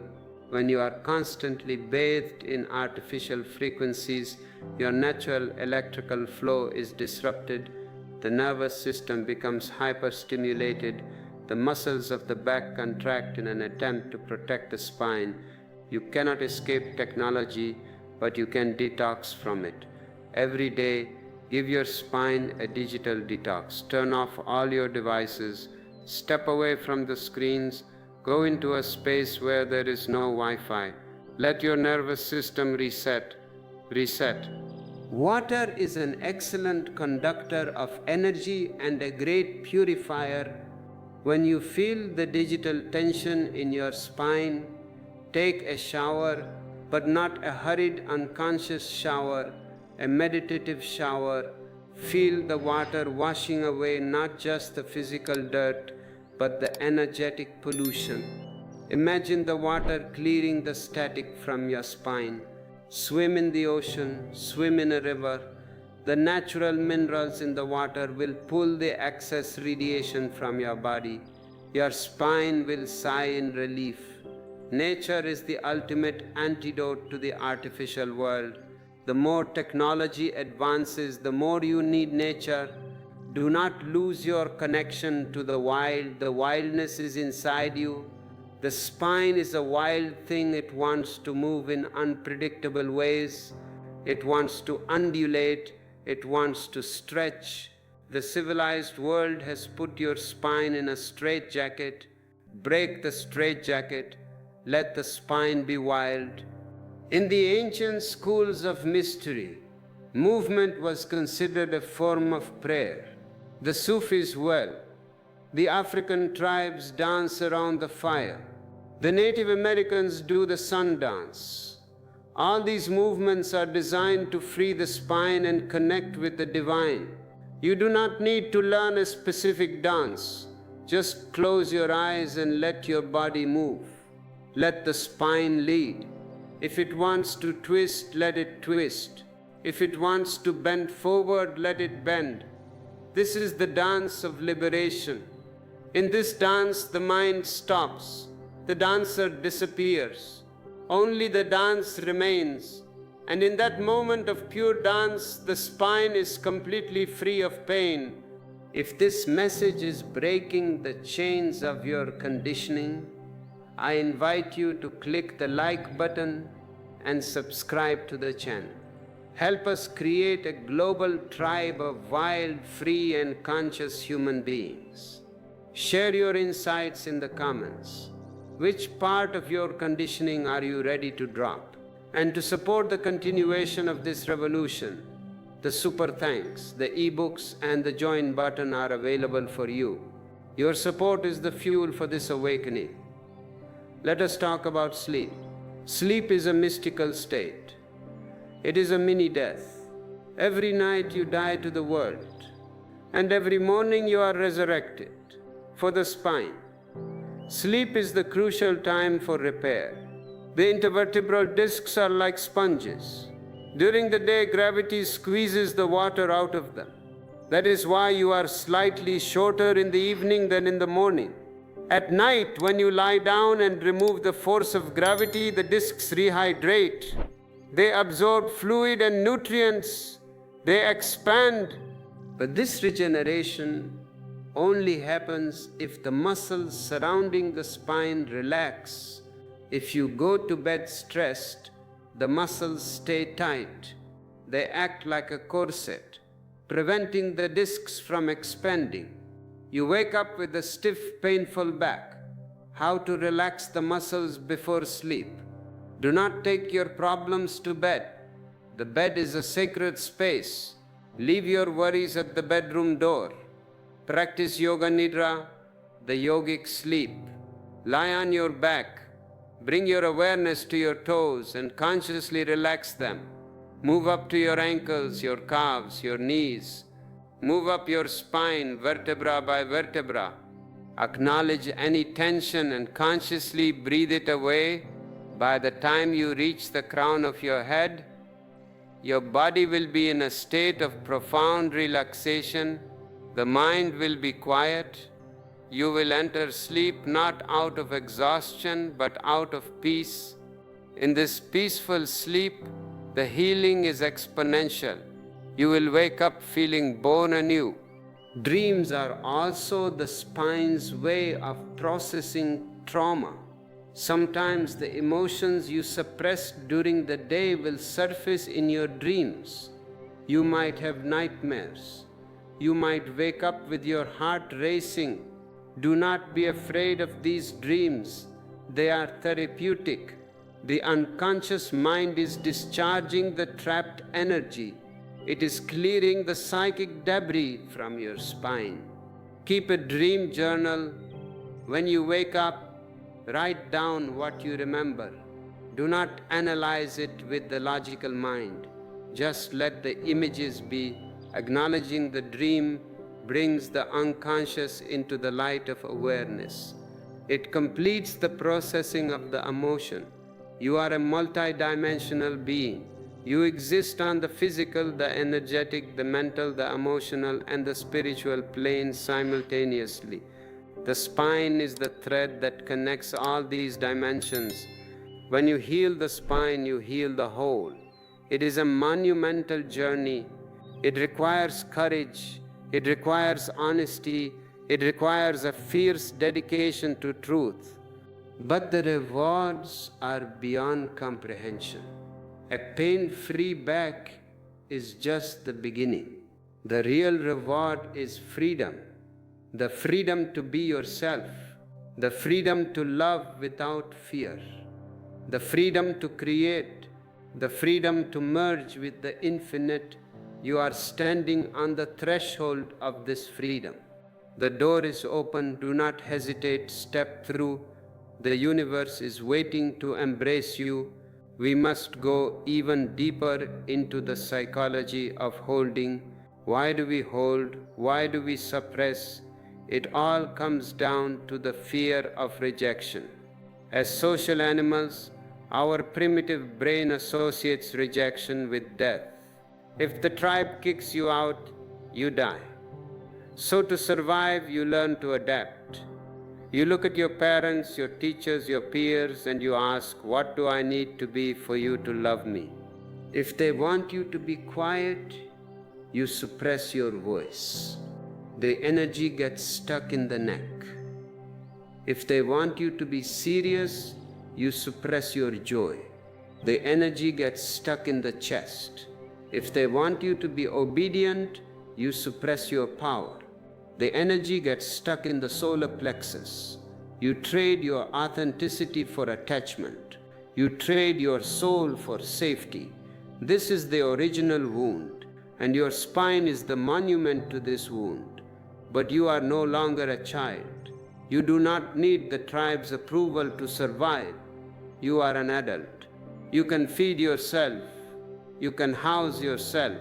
When you are constantly bathed in artificial frequencies, your natural electrical flow is disrupted. The nervous system becomes hyperstimulated. The muscles of the back contract in an attempt to protect the spine. You cannot escape technology, but you can detox from it. Every day, give your spine a digital detox. Turn off all your devices. Step away from the screens. Go into a space where there is no Wi-Fi. Let your nervous system reset. Water is an excellent conductor of energy and a great purifier. When you feel the digital tension in your spine, take a shower, but not a hurried, unconscious shower, a meditative shower. Feel the water washing away not just the physical dirt, but the energetic pollution. Imagine the water clearing the static from your spine. Swim in the ocean, swim in a river. The natural minerals in the water will pull the excess radiation from your body. Your spine will sigh in relief. Nature is the ultimate antidote to the artificial world. The more technology advances, the more you need nature. Do not lose your connection to the wild. The wildness is inside you. The spine is a wild thing. It wants to move in unpredictable ways. It wants to undulate. It wants to stretch. The civilized world has put your spine in a straitjacket. Break the straitjacket. Let the spine be wild. In the ancient schools of mystery, movement was considered a form of prayer. The Sufis well. The African tribes dance around the fire. The Native Americans do the sun dance. All these movements are designed to free the spine and connect with the divine. You do not need to learn a specific dance. Just close your eyes and let your body move. Let the spine lead. If it wants to twist, let it twist. If it wants to bend forward, let it bend. This is the dance of liberation. In this dance, the mind stops. The dancer disappears. Only the dance remains. And in that moment of pure dance, the spine is completely free of pain. If this message is breaking the chains of your conditioning, I invite you to click the like button and subscribe to the channel. Help us create a global tribe of wild, free, and conscious human beings. Share your insights in the comments. Which part of your conditioning are you ready to drop? And to support the continuation of this revolution, the super thanks, the ebooks, and the join button are available for you. Your support is the fuel for this awakening. Let us talk about sleep. Sleep is a mystical state. It is a mini-death. Every night you die to the world, and every morning you are resurrected. For the spine, sleep is the crucial time for repair. The intervertebral discs are like sponges. During the day, gravity squeezes the water out of them. That is why you are slightly shorter in the evening than in the morning. At night, when you lie down and remove the force of gravity, the discs rehydrate. They absorb fluid and nutrients. They expand. But this regeneration only happens if the muscles surrounding the spine relax. If you go to bed stressed, the muscles stay tight. They act like a corset, preventing the discs from expanding. You wake up with a stiff, painful back. How to relax the muscles before sleep? Do not take your problems to bed. The bed is a sacred space. Leave your worries at the bedroom door. Practice Yoga Nidra, the yogic sleep. Lie on your back. Bring your awareness to your toes and consciously relax them. Move up to your ankles, your calves, your knees. Move up your spine, vertebra by vertebra. Acknowledge any tension and consciously breathe it away. By the time you reach the crown of your head, your body will be in a state of profound relaxation. The mind will be quiet. You will enter sleep not out of exhaustion but out of peace. In this peaceful sleep, the healing is exponential. You will wake up feeling born anew. Dreams are also the spine's way of processing trauma. Sometimes the emotions you suppressed during the day will surface in your dreams. You might have nightmares. You might wake up with your heart racing. Do not be afraid of these dreams. They are therapeutic. The unconscious mind is discharging the trapped energy. It is clearing the psychic debris from your spine. Keep a dream journal. When you wake up, write down what you remember. Do not analyze it with the logical mind. Just let the images be. Acknowledging the dream brings the unconscious into the light of awareness. It completes the processing of the emotion. You are a multidimensional being. You exist on the physical, the energetic, the mental, the emotional, and the spiritual plane simultaneously. The spine is the thread that connects all these dimensions. When you heal the spine, you heal the whole. It is a monumental journey. It requires courage. It requires honesty. It requires a fierce dedication to truth. But the rewards are beyond comprehension. A pain-free back is just the beginning. The real reward is freedom. The freedom to be yourself. The freedom to love without fear. The freedom to create. The freedom to merge with the infinite. You are standing on the threshold of this freedom. The door is open. Do not hesitate. Step through. The universe is waiting to embrace you. We must go even deeper into the psychology of holding. Why do we hold? Why do we suppress? It all comes down to the fear of rejection. As social animals, our primitive brain associates rejection with death. If the tribe kicks you out, you die. So to survive, you learn to adapt. You look at your parents, your teachers, your peers, and you ask, what do I need to be for you to love me? If they want you to be quiet, you suppress your voice. The energy gets stuck in the neck. If they want you to be serious, you suppress your joy. The energy gets stuck in the chest. If they want you to be obedient, you suppress your power. The energy gets stuck in the solar plexus. You trade your authenticity for attachment. You trade your soul for safety. This is the original wound, and your spine is the monument to this wound. But you are no longer a child. You do not need the tribe's approval to survive. You are an adult. You can feed yourself. You can house yourself.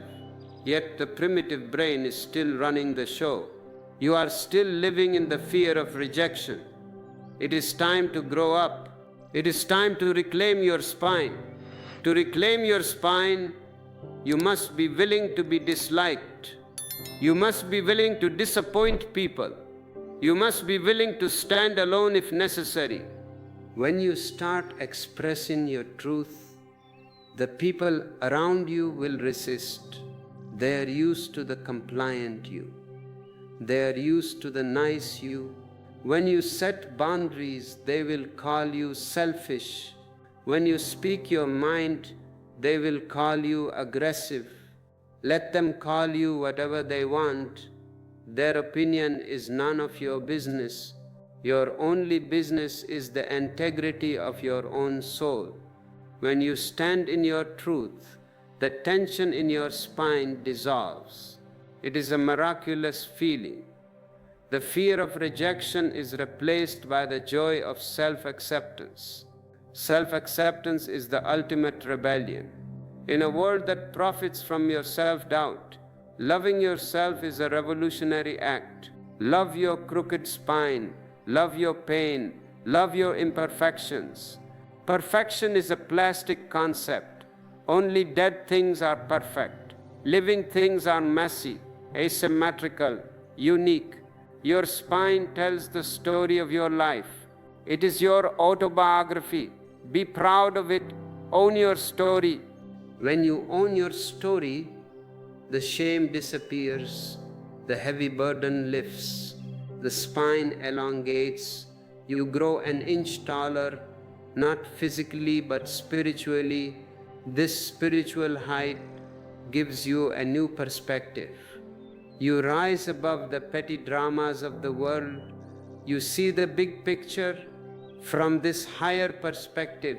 Yet the primitive brain is still running the show. You are still living in the fear of rejection. It is time to grow up. It is time to reclaim your spine. To reclaim your spine, you must be willing to be disliked. You must be willing to disappoint people. You must be willing to stand alone if necessary. When you start expressing your truth, the people around you will resist. They are used to the compliant you. They are used to the nice you. When you set boundaries, they will call you selfish. When you speak your mind, they will call you aggressive. Let them call you whatever they want. Their opinion is none of your business. Your only business is the integrity of your own soul. When you stand in your truth, the tension in your spine dissolves. It is a miraculous feeling. The fear of rejection is replaced by the joy of self-acceptance. Self-acceptance is the ultimate rebellion. In a world that profits from your self-doubt, loving yourself is a revolutionary act. Love your crooked spine, love your pain, love your imperfections. Perfection is a plastic concept. Only dead things are perfect. Living things are messy, asymmetrical, unique. Your spine tells the story of your life. It is your autobiography. Be proud of it. Own your story. When you own your story, the shame disappears, the heavy burden lifts, the spine elongates, you grow an inch taller, not physically but spiritually. This spiritual height gives you a new perspective. You rise above the petty dramas of the world. You see the big picture. From this higher perspective,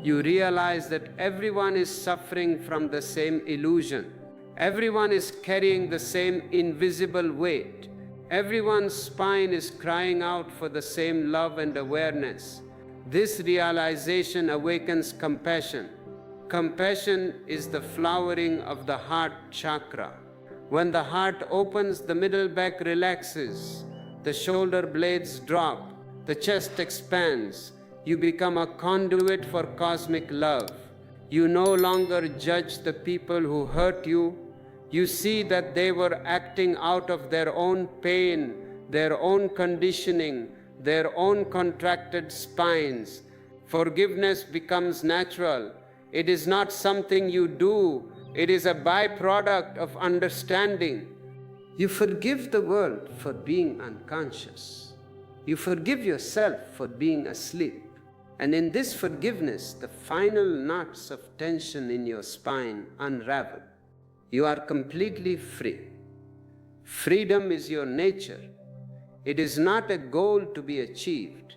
you realize that everyone is suffering from the same illusion. Everyone is carrying the same invisible weight. Everyone's spine is crying out for the same love and awareness. This realization awakens compassion. Compassion is the flowering of the heart chakra. When the heart opens, the middle back relaxes, the shoulder blades drop, the chest expands. You become a conduit for cosmic love. You no longer judge the people who hurt you. You see that they were acting out of their own pain, their own conditioning, their own contracted spines. Forgiveness becomes natural. It is not something you do. It is a byproduct of understanding. You forgive the world for being unconscious. You forgive yourself for being asleep. And in this forgiveness, the final knots of tension in your spine unravel. You are completely free. Freedom is your nature. It is not a goal to be achieved.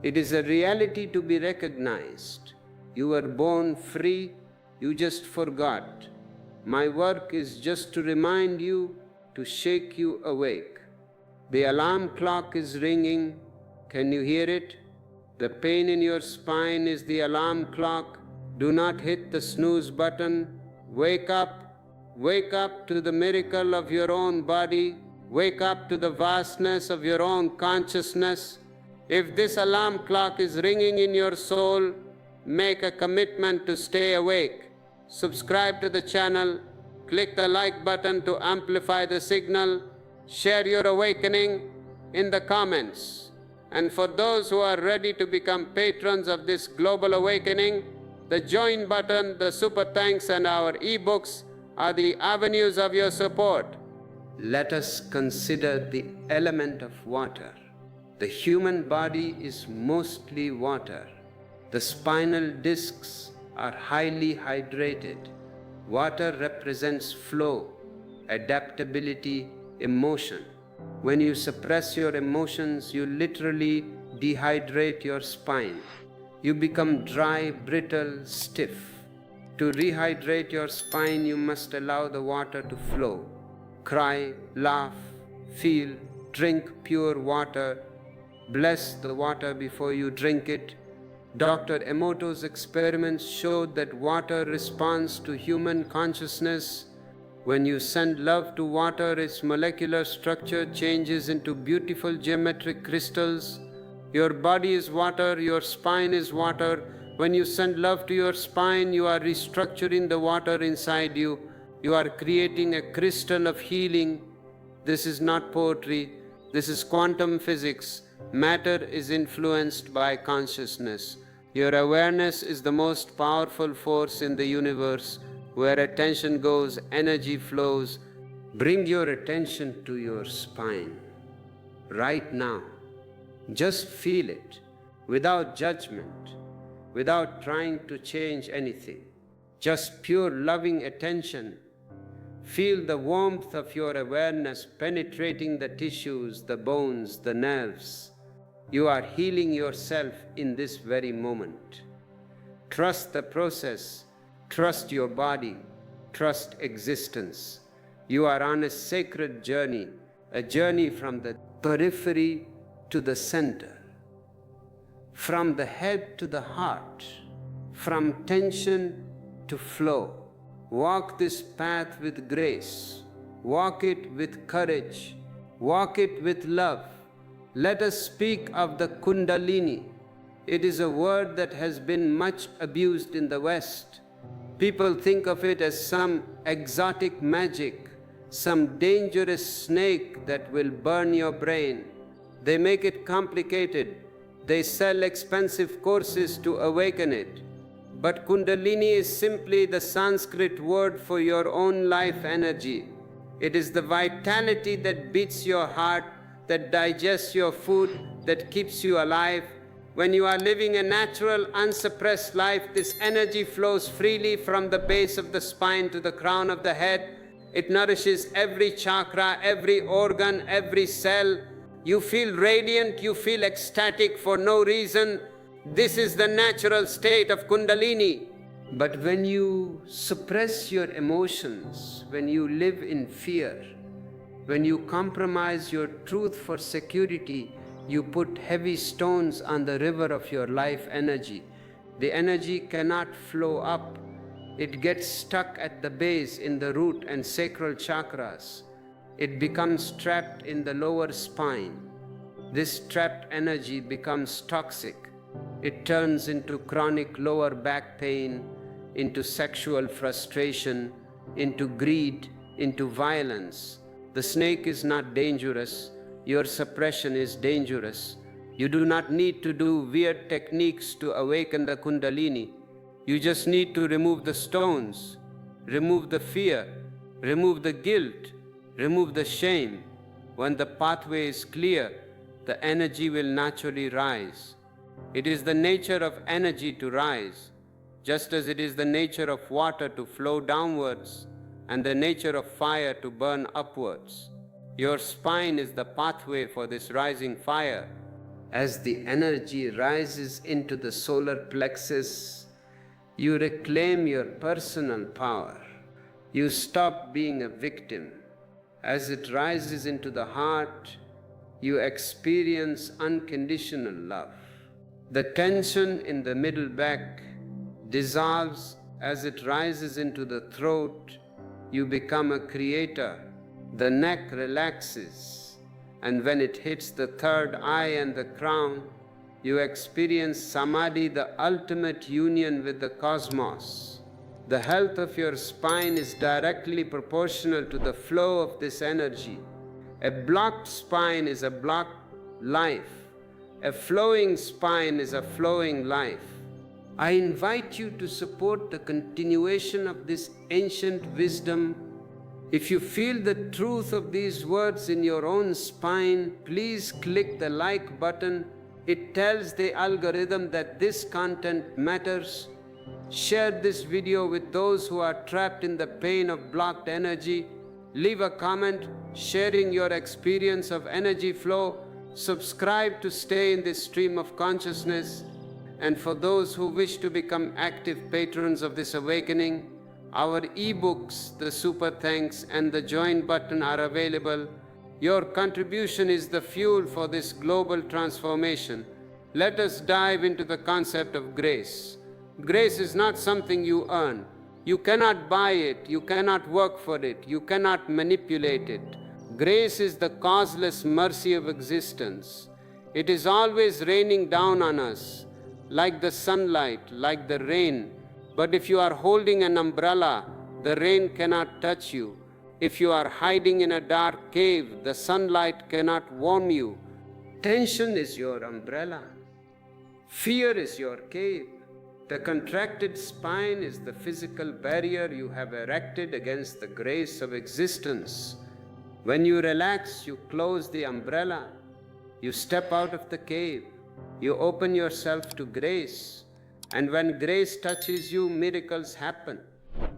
It is a reality to be recognized. You were born free, you just forgot. My work is just to remind you, to shake you awake. The alarm clock is ringing. Can you hear it? The pain in your spine is the alarm clock. Do not hit the snooze button. Wake up. Wake up to the miracle of your own body. Wake up to the vastness of your own consciousness. If this alarm clock is ringing in your soul, make a commitment to stay awake. Subscribe to the channel. Click the like button to amplify the signal. Share your awakening in the comments. And for those who are ready to become patrons of this global awakening, the join button, the super thanks, and our ebooks are the avenues of your support. Let us consider the element of water. The human body is mostly water. The spinal discs are highly hydrated. Water represents flow, adaptability, emotion. When you suppress your emotions, you literally dehydrate your spine. You become dry, brittle, stiff. To rehydrate your spine, you must allow the water to flow. Cry, laugh, feel, drink pure water. Bless the water before you drink it. Dr. Emoto's experiments showed that water responds to human consciousness. When you send love to water, its molecular structure changes into beautiful geometric crystals. Your body is water, your spine is water. When you send love to your spine, you are restructuring the water inside you. You are creating a crystal of healing. This is not poetry. This is quantum physics. Matter is influenced by consciousness. Your awareness is the most powerful force in the universe. Where attention goes, energy flows. Bring your attention to your spine. Right now. Just feel it, without judgment, without trying to change anything. Just pure loving attention. Feel the warmth of your awareness penetrating the tissues, the bones, the nerves. You are healing yourself in this very moment. Trust the process. Trust your body. Trust existence. You are on a sacred journey, a journey from the periphery to the center, from the head to the heart, from tension to flow. Walk this path with grace. Walk it with courage. Walk it with love. Let us speak of the kundalini. It is a word that has been much abused in the West. People think of it as some exotic magic, some dangerous snake that will burn your brain. They make it complicated. They sell expensive courses to awaken it. But kundalini is simply the Sanskrit word for your own life energy. It is the vitality that beats your heart, that digests your food, that keeps you alive. When you are living a natural, unsuppressed life, this energy flows freely from the base of the spine to the crown of the head. It nourishes every chakra, every organ, every cell. You feel radiant, you feel ecstatic for no reason. This is the natural state of kundalini. But when you suppress your emotions, when you live in fear, when you compromise your truth for security, you put heavy stones on the river of your life energy. The energy cannot flow up. It gets stuck at the base in the root and sacral chakras. It becomes trapped in the lower spine. This trapped energy becomes toxic. It turns into chronic lower back pain, into sexual frustration, into greed, into violence. The snake is not dangerous. Your suppression is dangerous. You do not need to do weird techniques to awaken the kundalini. You just need to remove the stones, remove the fear, remove the guilt, remove the shame. When the pathway is clear, the energy will naturally rise. It is the nature of energy to rise, just as it is the nature of water to flow downwards and the nature of fire to burn upwards. Your spine is the pathway for this rising fire. As the energy rises into the solar plexus, you reclaim your personal power. You stop being a victim. As it rises into the heart, you experience unconditional love. The tension in the middle back dissolves as it rises into the throat. You become a creator. The neck relaxes, and when it hits the third eye and the crown, you experience samadhi, the ultimate union with the cosmos. The health of your spine is directly proportional to the flow of this energy. A blocked spine is a blocked life. A flowing spine is a flowing life. I invite you to support the continuation of this ancient wisdom. If you feel the truth of these words in your own spine, please click the like button. It tells the algorithm that this content matters. Share this video with those who are trapped in the pain of blocked energy. Leave a comment sharing your experience of energy flow. Subscribe to stay in this stream of consciousness. And for those who wish to become active patrons of this awakening, our ebooks, the super thanks and the join button are available. Your contribution is the fuel for this global transformation. Let us dive into the concept of grace. Grace is not something you earn. You cannot buy it, you cannot work for it, you cannot manipulate it. Grace is the causeless mercy of existence. It is always raining down on us, like the sunlight, like the rain. But if you are holding an umbrella, the rain cannot touch you. If you are hiding in a dark cave, the sunlight cannot warm you. Tension is your umbrella. Fear is your cave. The contracted spine is the physical barrier you have erected against the grace of existence. When you relax, you close the umbrella. You step out of the cave. You open yourself to grace. And when grace touches you, miracles happen.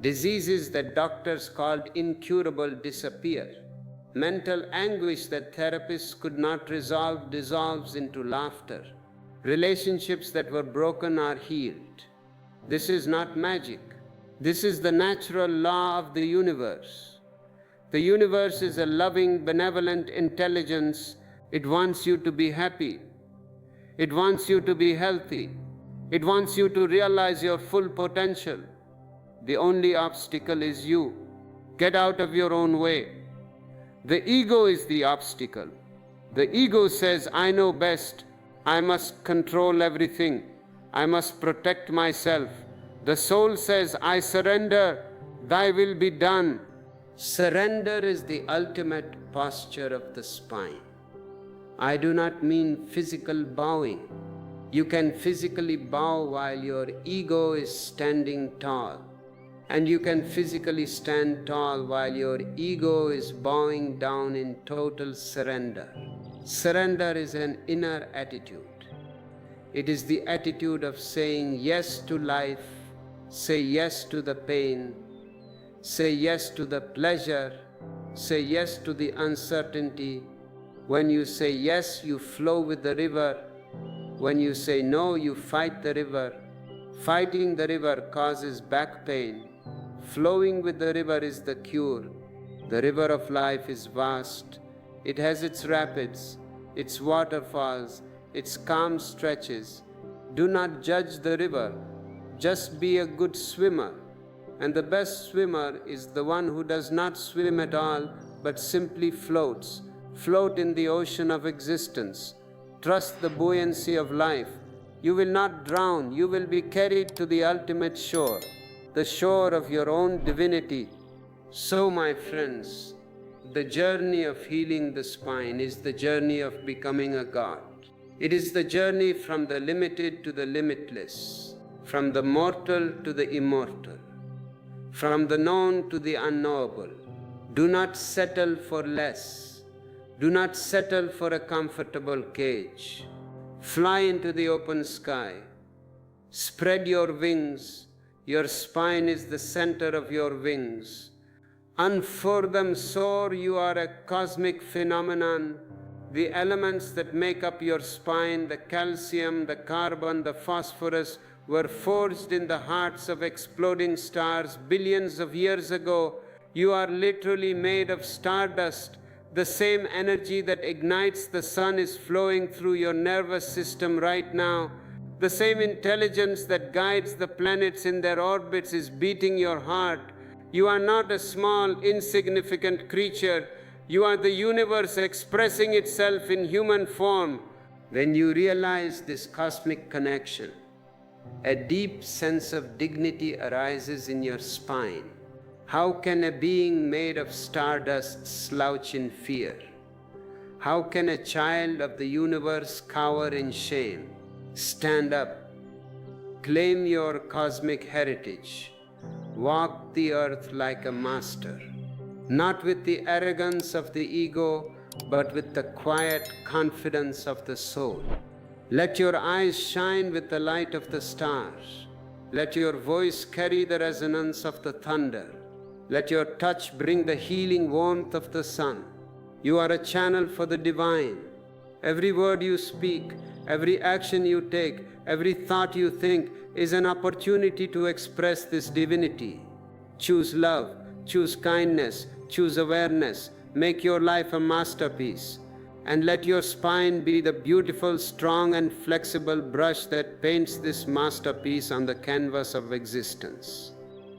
Diseases that doctors called incurable disappear. Mental anguish that therapists could not resolve dissolves into laughter. Relationships that were broken are healed. This is not magic. This is the natural law of the universe. The universe is a loving, benevolent intelligence It wants you to be happy. It wants you to be healthy. It wants you to realize your full potential. The only obstacle is you. Get out of your own way. The ego is the obstacle. The ego says, I know best. I must control everything. I must protect myself. The soul says, I surrender. Thy will be done. Surrender is the ultimate posture of the spine. I do not mean physical bowing. You can physically bow while your ego is standing tall. And you can physically stand tall while your ego is bowing down in total surrender. Surrender is an inner attitude. It is the attitude of saying yes to life, say yes to the pain, say yes to the pleasure, say yes to the uncertainty. When you say yes, you flow with the river. When you say no, you fight the river. Fighting the river causes back pain. Flowing with the river is the cure. The river of life is vast. It has its rapids, its waterfalls, its calm stretches. Do not judge the river. Just be a good swimmer. And the best swimmer is the one who does not swim at all, but simply floats. Float in the ocean of existence. Trust the buoyancy of life. You will not drown. You will be carried to the ultimate shore, the shore of your own divinity. So, my friends, the journey of healing the spine is the journey of becoming a God. It is the journey from the limited to the limitless, from the mortal to the immortal, from the known to the unknowable. Do not settle for less. Do not settle for a comfortable cage. Fly into the open sky. Spread your wings. Your spine is the center of your wings. Unfurl them, soar. You are a cosmic phenomenon. The elements that make up your spine, the calcium, the carbon, the phosphorus, were forged in the hearts of exploding stars billions of years ago. You are literally made of stardust. The same energy that ignites the sun is flowing through your nervous system right now. The same intelligence that guides the planets in their orbits is beating your heart. You are not a small, insignificant creature. You are the universe expressing itself in human form. When you realize this cosmic connection, a deep sense of dignity arises in your spine. How can a being made of stardust slouch in fear? How can a child of the universe cower in shame? Stand up. Claim your cosmic heritage. Walk the earth like a master, not with the arrogance of the ego, but with the quiet confidence of the soul. Let your eyes shine with the light of the stars. Let your voice carry the resonance of the thunder. Let your touch bring the healing warmth of the sun. You are a channel for the divine. Every word you speak, every action you take, every thought you think is an opportunity to express this divinity. Choose love, choose kindness, choose awareness. Make your life a masterpiece. And let your spine be the beautiful, strong, and flexible brush that paints this masterpiece on the canvas of existence.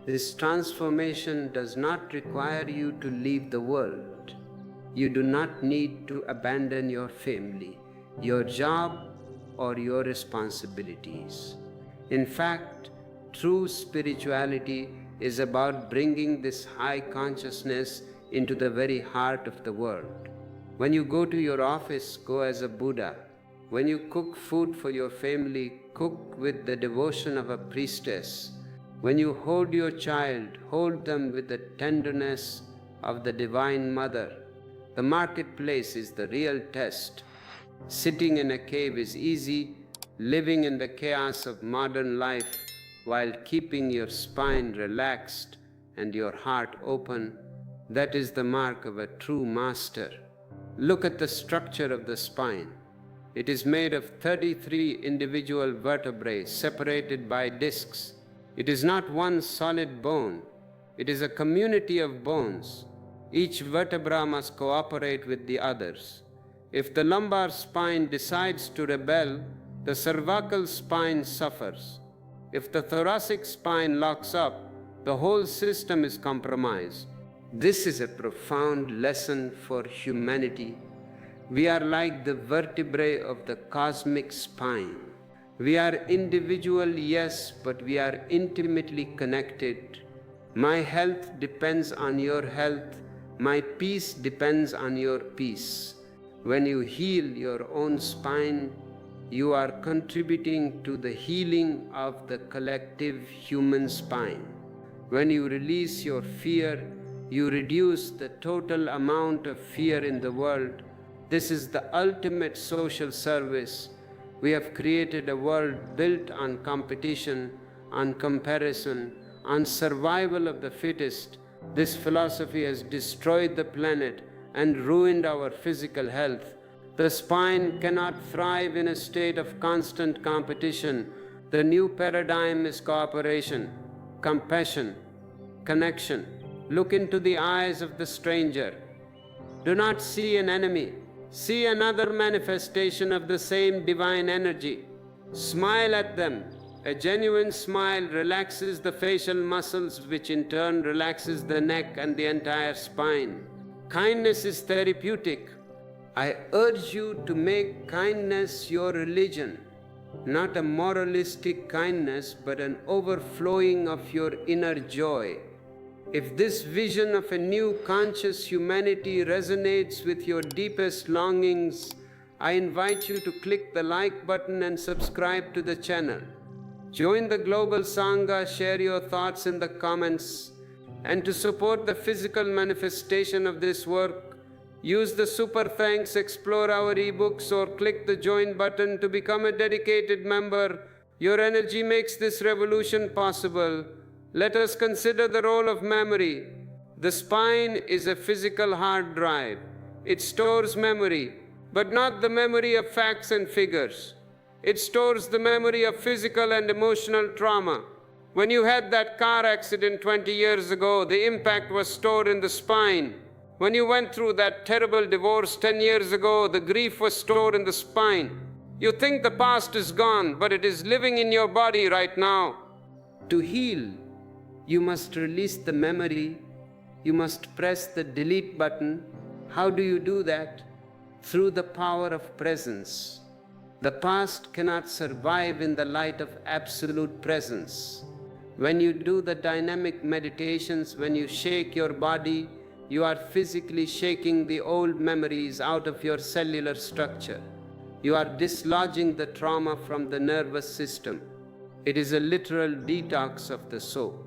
This transformation does not require you to leave the world. You do not need to abandon your family, your job, or your responsibilities. In fact, true spirituality is about bringing this high consciousness into the very heart of the world. When you go to your office, go as a Buddha. When you cook food for your family, cook with the devotion of a priestess. When you hold your child, hold them with the tenderness of the Divine Mother. The marketplace is the real test. Sitting in a cave is easy. Living in the chaos of modern life while keeping your spine relaxed and your heart open, that is the mark of a true master. Look at the structure of the spine. It is made of 33 individual vertebrae separated by discs. It is not one solid bone. It is a community of bones. Each vertebra must cooperate with the others. If the lumbar spine decides to rebel, the cervical spine suffers. If the thoracic spine locks up, the whole system is compromised. This is a profound lesson for humanity. We are like the vertebrae of the cosmic spine. We are individual, yes, but we are intimately connected. My health depends on your health. My peace depends on your peace. When you heal your own spine, you are contributing to the healing of the collective human spine. When you release your fear, you reduce the total amount of fear in the world. This is the ultimate social service. We have created a world built on competition, on comparison, on survival of the fittest. This philosophy has destroyed the planet and ruined our physical health. The spine cannot thrive in a state of constant competition. The new paradigm is cooperation, compassion, connection. Look into the eyes of the stranger. Do not see an enemy. See another manifestation of the same divine energy. Smile at them. A genuine smile relaxes the facial muscles, which in turn relaxes the neck and the entire spine. Kindness is therapeutic. I urge you to make kindness your religion, not a moralistic kindness, but an overflowing of your inner joy. If this vision of a new conscious humanity resonates with your deepest longings, I invite you to click the like button and subscribe to the channel. Join the global Sangha, share your thoughts in the comments, and to support the physical manifestation of this work, use the super thanks, explore our ebooks, or click the join button to become a dedicated member. Your energy makes this revolution possible. Let us consider the role of memory. The spine is a physical hard drive. It stores memory, but not the memory of facts and figures. It stores the memory of physical and emotional trauma. When you had that car accident 20 years ago, the impact was stored in the spine. When you went through that terrible divorce 10 years ago, the grief was stored in the spine. You think the past is gone, but it is living in your body right now. To heal, you must release the memory. You must press the delete button. How do you do that? Through the power of presence. The past cannot survive in the light of absolute presence. When you do the dynamic meditations, when you shake your body, you are physically shaking the old memories out of your cellular structure. You are dislodging the trauma from the nervous system. It is a literal detox of the soul.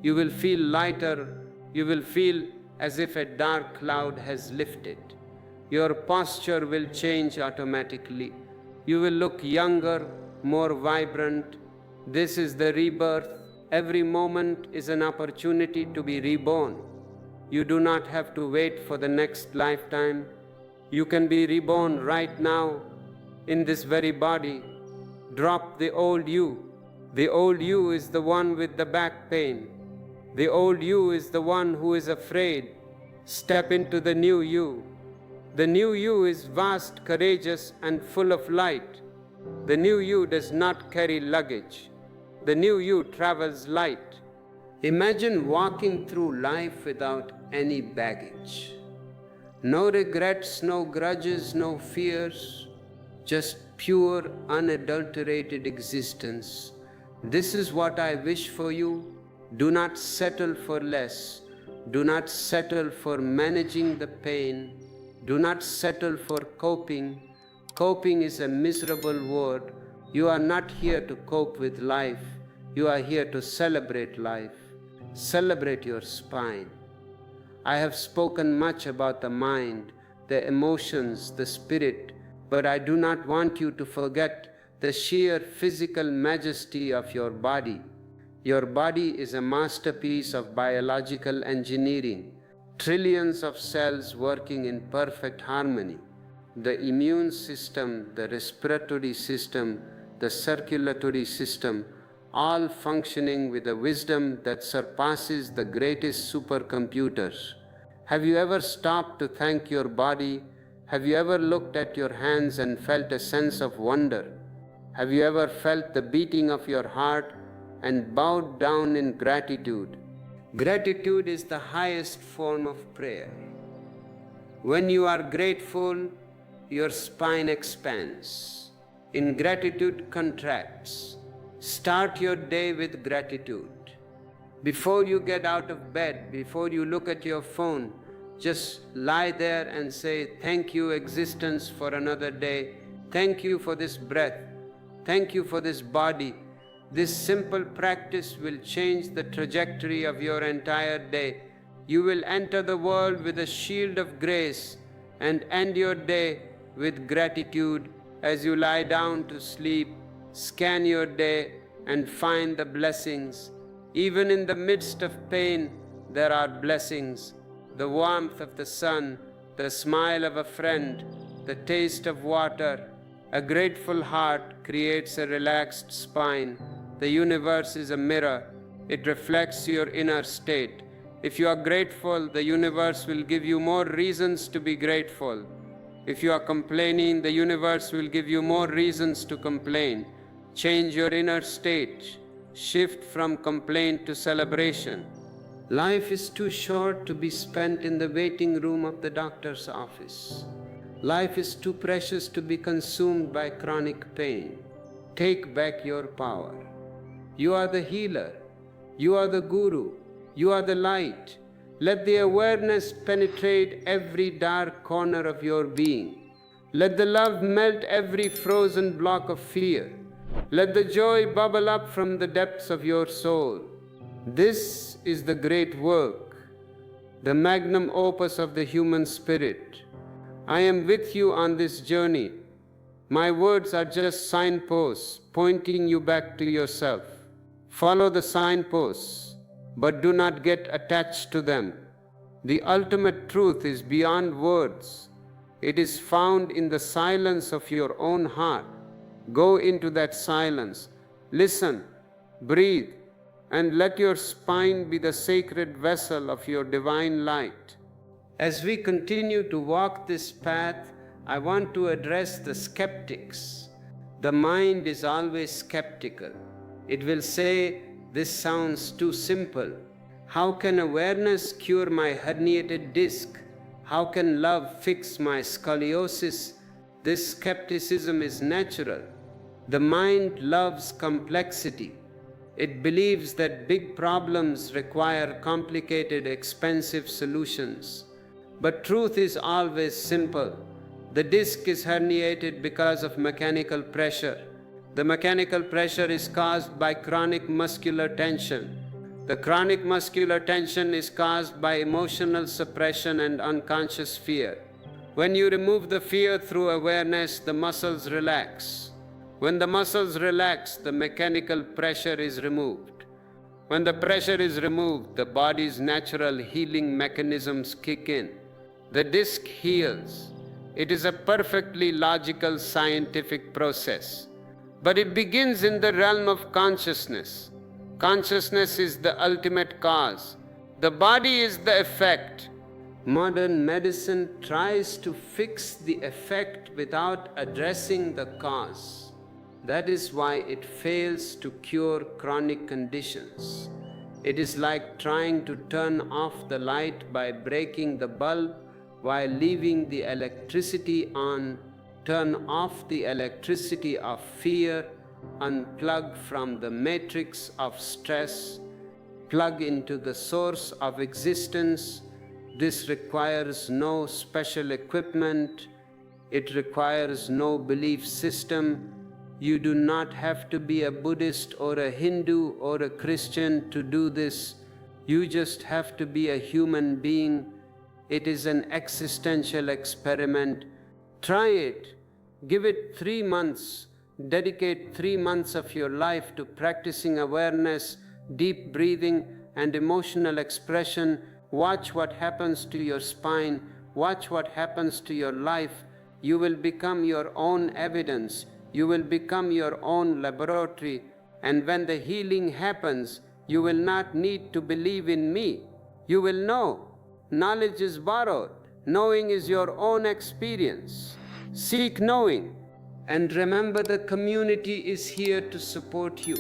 You will feel lighter. You will feel as if a dark cloud has lifted. Your posture will change automatically. You will look younger, more vibrant. This is the rebirth. Every moment is an opportunity to be reborn. You do not have to wait for the next lifetime. You can be reborn right now in this very body. Drop the old you. The old you is the one with the back pain. The old you is the one who is afraid. Step into the new you. The new you is vast, courageous, and full of light. The new you does not carry luggage. The new you travels light. Imagine walking through life without any baggage. No regrets, no grudges, no fears. Just pure, unadulterated existence. This is what I wish for you. Do not settle for less. Do not settle for managing the pain. Do not settle for coping. Coping is a miserable word. You are not here to cope with life. You are here to celebrate life. Celebrate your spine. I have spoken much about the mind, the emotions, the spirit, but I do not want you to forget the sheer physical majesty of your body. Your body is a masterpiece of biological engineering. Trillions of cells working in perfect harmony. The immune system, the respiratory system, the circulatory system, all functioning with a wisdom that surpasses the greatest supercomputers. Have you ever stopped to thank your body? Have you ever looked at your hands and felt a sense of wonder? Have you ever felt the beating of your heart and bowed down in gratitude? Gratitude is the highest form of prayer. When you are grateful, your spine expands. Ingratitude contracts. Start your day with gratitude. Before you get out of bed, before you look at your phone, just lie there and say, thank you, existence, for another day. Thank you for this breath. Thank you for this body. This simple practice will change the trajectory of your entire day. You will enter the world with a shield of grace and end your day with gratitude. As you lie down to sleep, scan your day and find the blessings. Even in the midst of pain, there are blessings. The warmth of the sun, the smile of a friend, the taste of water. A grateful heart creates a relaxed spine. The universe is a mirror. It reflects your inner state. If you are grateful, the universe will give you more reasons to be grateful. If you are complaining, the universe will give you more reasons to complain. Change your inner state. Shift from complaint to celebration. Life is too short to be spent in the waiting room of the doctor's office. Life is too precious to be consumed by chronic pain. Take back your power. You are the healer. You are the guru. You are the light. Let the awareness penetrate every dark corner of your being. Let the love melt every frozen block of fear. Let the joy bubble up from the depths of your soul. This is the great work, the magnum opus of the human spirit. I am with you on this journey. My words are just signposts pointing you back to yourself. Follow the signposts, but do not get attached to them. The ultimate truth is beyond words. It is found in the silence of your own heart. Go into that silence. Listen, breathe, and let your spine be the sacred vessel of your divine light. As we continue to walk this path, I want to address the skeptics. The mind is always skeptical. It will say, this sounds too simple. How can awareness cure my herniated disc? How can love fix my scoliosis? This skepticism is natural. The mind loves complexity. It believes that big problems require complicated, expensive solutions. But truth is always simple. The disc is herniated because of mechanical pressure. The mechanical pressure is caused by chronic muscular tension. The chronic muscular tension is caused by emotional suppression and unconscious fear. When you remove the fear through awareness, the muscles relax. When the muscles relax, the mechanical pressure is removed. When the pressure is removed, the body's natural healing mechanisms kick in. The disc heals. It is a perfectly logical scientific process. But it begins in the realm of consciousness. Consciousness is the ultimate cause. The body is the effect. Modern medicine tries to fix the effect without addressing the cause. That is why it fails to cure chronic conditions. It is like trying to turn off the light by breaking the bulb while leaving the electricity on. Turn off the electricity of fear, unplug from the matrix of stress, plug into the source of existence. This requires no special equipment. It requires no belief system. You do not have to be a Buddhist or a Hindu or a Christian to do this. You just have to be a human being. It is an existential experiment. Try it. Give it 3 months. Dedicate 3 months of your life to practicing awareness, deep breathing, and emotional expression. Watch what happens to your spine. Watch what happens to your life. You will become your own evidence. You will become your own laboratory. And when the healing happens, you will not need to believe in me. You will know. Knowledge is borrowed. Knowing is your own experience. Seek knowing. And remember, the community is here to support you.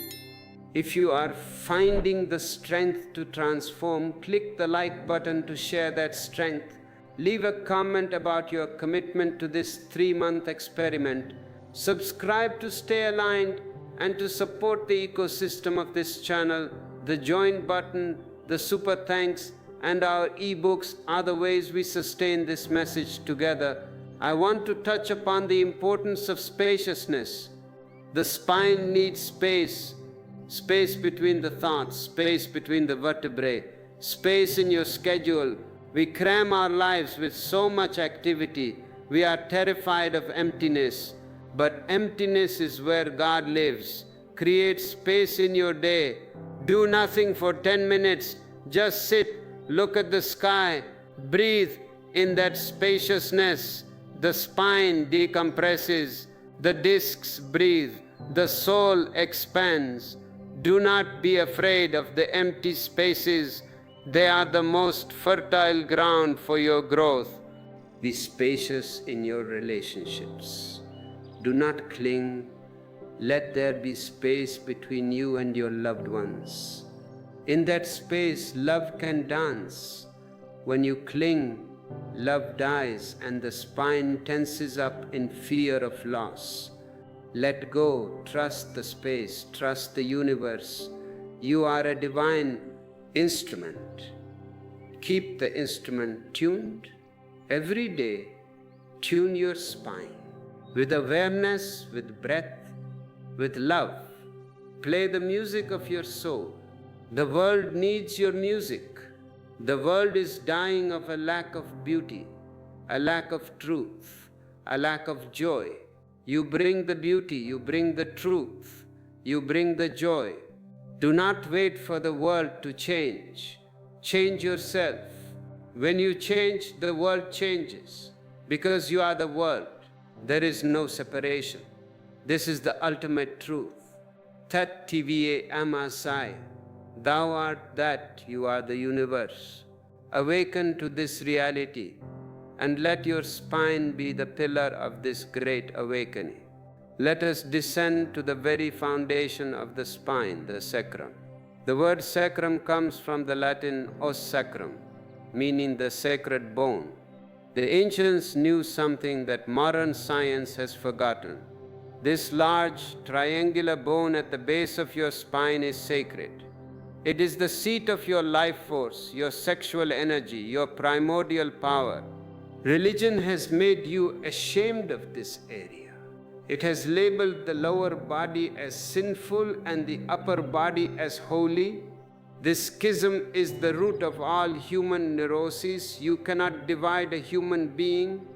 If you are finding the strength to transform, click the like button to share that strength. Leave a comment about your commitment to this 3-month experiment. Subscribe to stay aligned and to support the ecosystem of this channel. The join button, the super thanks, and our ebooks are the ways we sustain this message together. I want to touch upon the importance of spaciousness. The spine needs space. Space between the thoughts, space between the vertebrae, space in your schedule. We cram our lives with so much activity. We are terrified of emptiness. But emptiness is where God lives. Create space in your day. Do nothing for 10 minutes. Just sit, look at the sky, breathe in that spaciousness. The spine decompresses, the discs breathe, the soul expands. Do not be afraid of the empty spaces. They are the most fertile ground for your growth. Be spacious in your relationships. Do not cling. Let there be space between you and your loved ones. In that space, love can dance. When you cling, love dies and the spine tenses up in fear of loss. Let go, trust the space, trust the universe. You are a divine instrument. Keep the instrument tuned. Every day, tune your spine with awareness, with breath, with love. Play the music of your soul. The world needs your music. The world is dying of a lack of beauty, a lack of truth, a lack of joy. You bring the beauty, you bring the truth, you bring the joy. Do not wait for the world to change. Change yourself. When you change, the world changes. Because you are the world, there is no separation. This is the ultimate truth. Tat TVA Amasai. Thou art that, you are the universe. Awaken to this reality and let your spine be the pillar of this great awakening. Let us descend to the very foundation of the spine, the sacrum. The word sacrum comes from the Latin os sacrum, meaning the sacred bone. The ancients knew something that modern science has forgotten. This large triangular bone at the base of your spine is sacred. It is the seat of your life force, your sexual energy, your primordial power. Religion has made you ashamed of this area. It has labeled the lower body as sinful and the upper body as holy. This schism is the root of all human neuroses. You cannot divide a human being.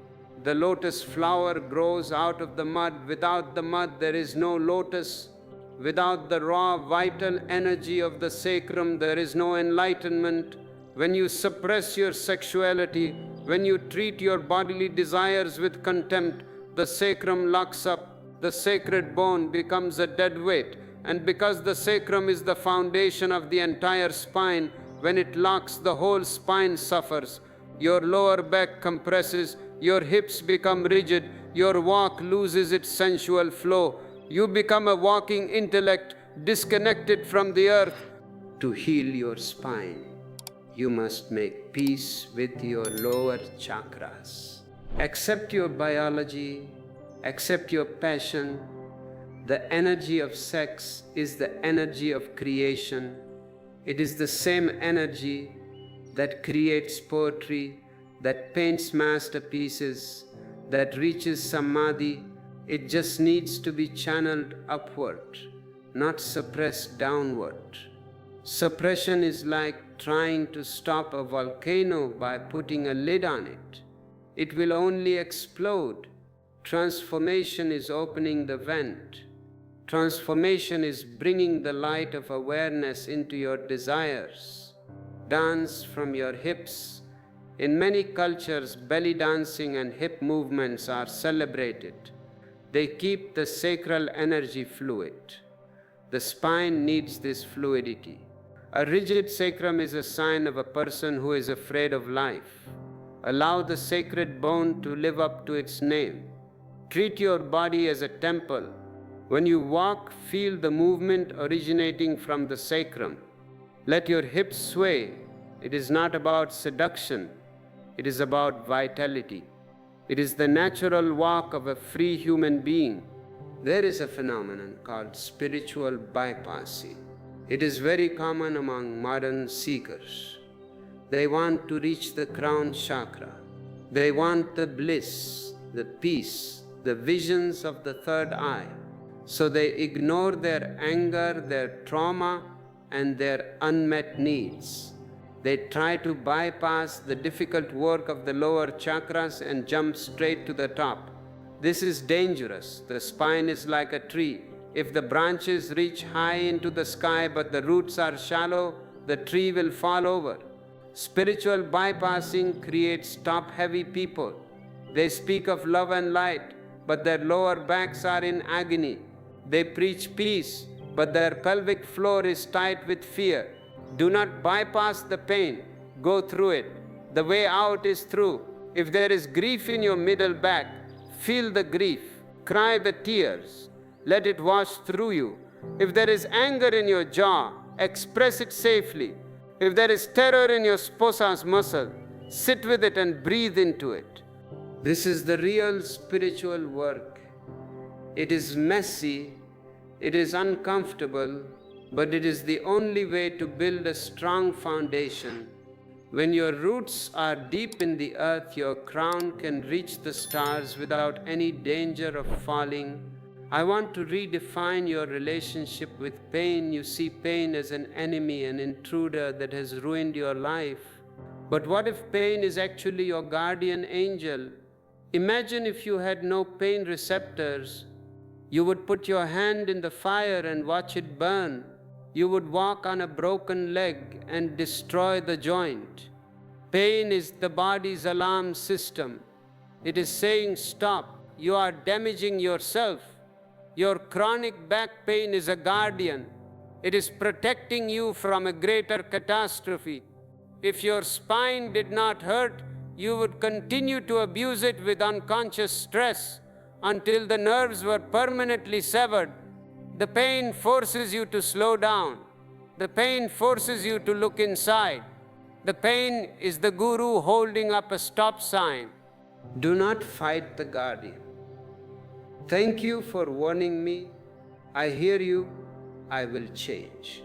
The lotus flower grows out of the mud. Without the mud, there is no lotus. Without the raw, vital energy of the sacrum, there is no enlightenment. When you suppress your sexuality, when you treat your bodily desires with contempt, the sacrum locks up, the sacred bone becomes a dead weight. And because the sacrum is the foundation of the entire spine, when it locks, the whole spine suffers. Your lower back compresses, your hips become rigid, your walk loses its sensual flow. You become a walking intellect disconnected from the earth. To heal your spine, you must make peace with your lower chakras. Accept your biology, accept your passion. The energy of sex is the energy of creation. It is the same energy that creates poetry, that paints masterpieces, that reaches samadhi. It just needs to be channeled upward, not suppressed downward. Suppression is like trying to stop a volcano by putting a lid on it. It will only explode. Transformation is opening the vent. Transformation is bringing the light of awareness into your desires. Dance from your hips. In many cultures, belly dancing and hip movements are celebrated. They keep the sacral energy fluid. The spine needs this fluidity. A rigid sacrum is a sign of a person who is afraid of life. Allow the sacred bone to live up to its name. Treat your body as a temple. When you walk, feel the movement originating from the sacrum. Let your hips sway. It is not about seduction. It is about vitality. It is the natural walk of a free human being. There is a phenomenon called spiritual bypassing. It is very common among modern seekers. They want to reach the crown chakra. They want the bliss, the peace, the visions of the third eye. So they ignore their anger, their trauma, and their unmet needs. They try to bypass the difficult work of the lower chakras and jump straight to the top. This is dangerous. The spine is like a tree. If the branches reach high into the sky but the roots are shallow, the tree will fall over. Spiritual bypassing creates top-heavy people. They speak of love and light, but their lower backs are in agony. They preach peace, but their pelvic floor is tight with fear. Do not bypass the pain. Go through it. The way out is through. If there is grief in your middle back, feel the grief. Cry the tears. Let it wash through you. If there is anger in your jaw, express it safely. If there is terror in your sposa's muscle, sit with it and breathe into it. This is the real spiritual work. It is messy, it is uncomfortable, but it is the only way to build a strong foundation. When your roots are deep in the earth, your crown can reach the stars without any danger of falling. I want to redefine your relationship with pain. You see pain as an enemy, an intruder that has ruined your life. But what if pain is actually your guardian angel? Imagine if you had no pain receptors. You would put your hand in the fire and watch it burn. You would walk on a broken leg and destroy the joint. Pain is the body's alarm system. It is saying, stop, you are damaging yourself. Your chronic back pain is a guardian. It is protecting you from a greater catastrophe. If your spine did not hurt, you would continue to abuse it with unconscious stress until the nerves were permanently severed. The pain forces you to slow down. The pain forces you to look inside. The pain is the guru holding up a stop sign. Do not fight the guardian. Thank you for warning me. I hear you. I will change.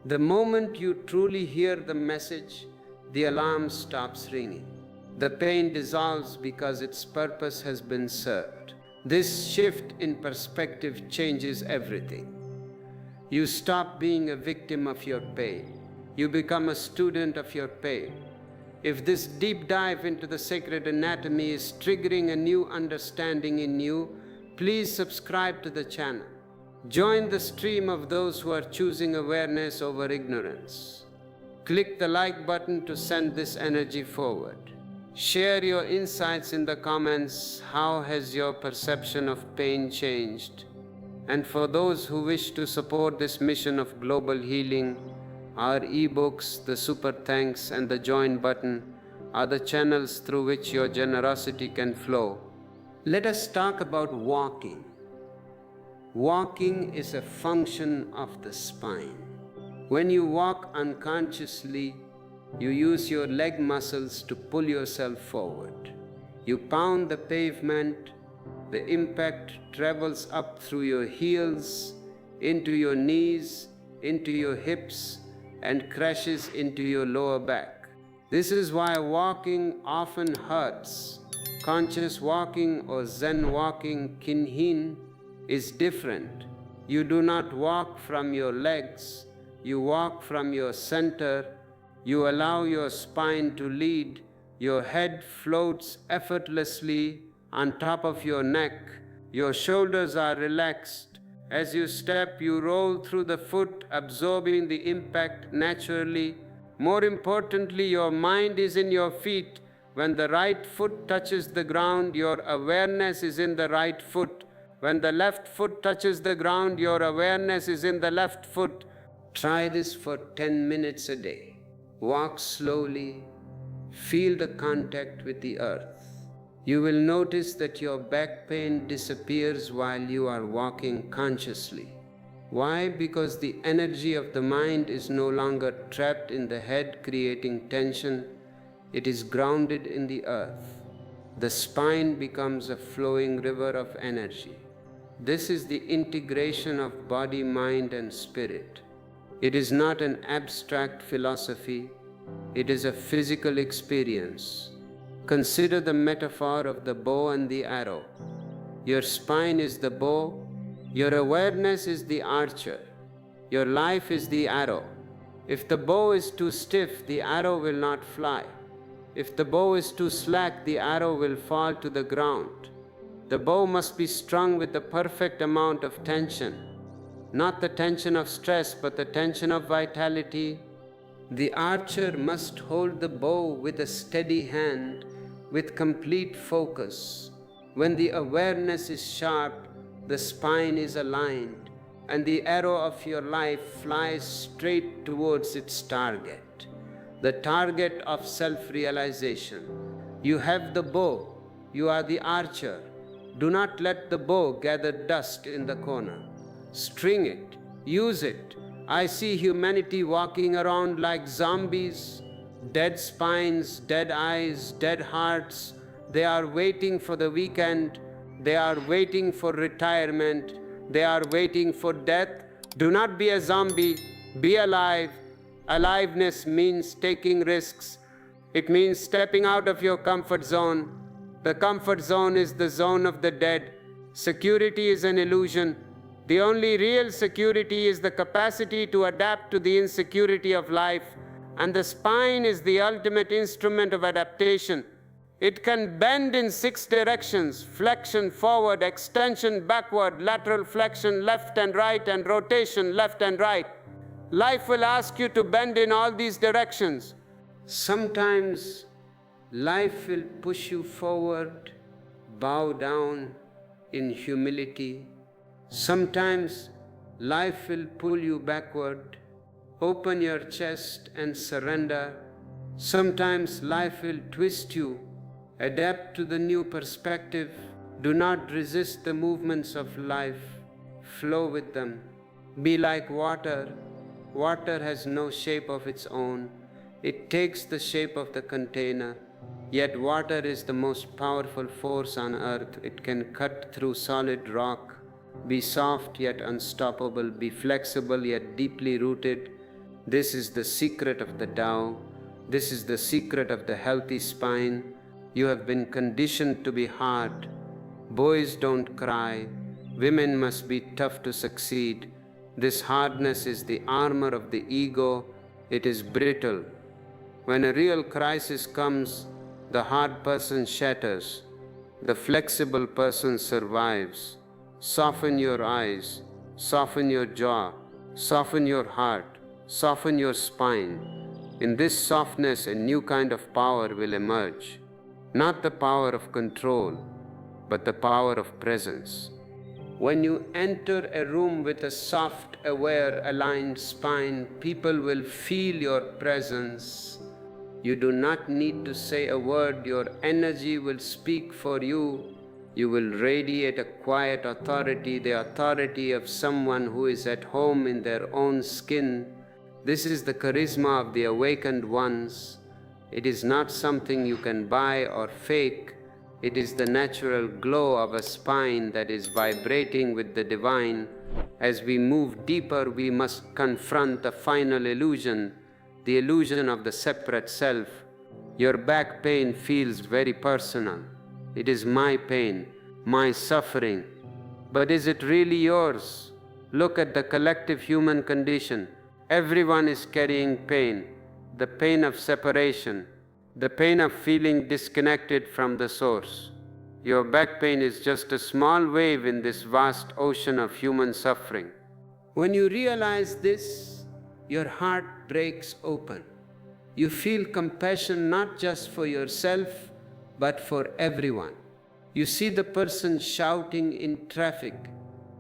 The moment you truly hear the message, the alarm stops ringing. The pain dissolves because its purpose has been served. This shift in perspective changes everything. You stop being a victim of your pain. You become a student of your pain. If this deep dive into the sacred anatomy is triggering a new understanding in you, please subscribe to the channel. Join the stream of those who are choosing awareness over ignorance. Click the like button to send this energy forward. Share your insights in the comments. How has your perception of pain changed? And for those who wish to support this mission of global healing, our ebooks, the super thanks, and the join button are the channels through which your generosity can flow. Let us talk about walking. Walking is a function of the spine. When you walk unconsciously, you use your leg muscles to pull yourself forward. You pound the pavement, the impact travels up through your heels, into your knees, into your hips, and crashes into your lower back. This is why walking often hurts. Conscious walking or Zen walking, kinhin, is different. You do not walk from your legs, you walk from your center. You allow your spine to lead. Your head floats effortlessly on top of your neck. Your shoulders are relaxed. As you step, you roll through the foot, absorbing the impact naturally. More importantly, your mind is in your feet. When the right foot touches the ground, your awareness is in the right foot. When the left foot touches the ground, your awareness is in the left foot. Try this for 10 minutes a day. Walk slowly, Feel the contact with the earth. You will notice that your back pain disappears while you are walking consciously. Why? Because the energy of the mind is no longer trapped in the head creating tension. It is grounded in the earth. The spine becomes a flowing river of energy. This is the integration of body, mind, and spirit. It is not an abstract philosophy. It is a physical experience. Consider the metaphor of the bow and the arrow. Your spine is the bow. Your awareness is the archer. Your life is the arrow. If the bow is too stiff, the arrow will not fly. If the bow is too slack, the arrow will fall to the ground. The bow must be strung with the perfect amount of tension. Not the tension of stress, but the tension of vitality. The archer must hold the bow with a steady hand, with complete focus. When the awareness is sharp, the spine is aligned, and the arrow of your life flies straight towards its target, the target of self-realization. You have the bow, you are the archer. Do not let the bow gather dust in the corner. String it, use it. I see humanity walking around like zombies, dead spines, dead eyes, dead hearts. They are waiting for the weekend. They are waiting for retirement. They are waiting for death. Do not be a zombie. Be alive. Aliveness means taking risks. It means stepping out of your comfort zone. The comfort zone is the zone of the dead. Security is an illusion. The only real security is the capacity to adapt to the insecurity of life, and the spine is the ultimate instrument of adaptation. It can bend in 6 directions: flexion forward, extension backward, lateral flexion left and right, and rotation left and right. Life will ask you to bend in all these directions. Sometimes life will push you forward, bow down in humility. Sometimes life will pull you backward. Open your chest and surrender. Sometimes life will twist you. Adapt to the new perspective. Do not resist the movements of life. Flow with them. Be like water. Water has no shape of its own. It takes the shape of the container. Yet water is the most powerful force on earth. It can cut through solid rock. Be soft yet unstoppable. Be flexible yet deeply rooted. This is the secret of the Tao. This is the secret of the healthy spine. You have been conditioned to be hard. Boys don't cry. Women must be tough to succeed. This hardness is the armor of the ego. It is brittle. When a real crisis comes, the hard person shatters. The flexible person survives. Soften your eyes, soften your jaw, soften your heart, soften your spine. In this softness, a new kind of power will emerge. Not the power of control, but the power of presence. When you enter a room with a soft, aware, aligned spine, people will feel your presence. You do not need to say a word. Your energy will speak for you. You will radiate a quiet authority, the authority of someone who is at home in their own skin. This is the charisma of the awakened ones. It is not something you can buy or fake. It is the natural glow of a spine that is vibrating with the divine. As we move deeper, we must confront the final illusion, the illusion of the separate self. Your back pain feels very personal. It is my pain, my suffering. But is it really yours? Look at the collective human condition. Everyone is carrying pain. The pain of separation, the pain of feeling disconnected from the source. Your back pain is just a small wave in this vast ocean of human suffering. When you realize this, your heart breaks open. You feel compassion not just for yourself, but for everyone. You see the person shouting in traffic,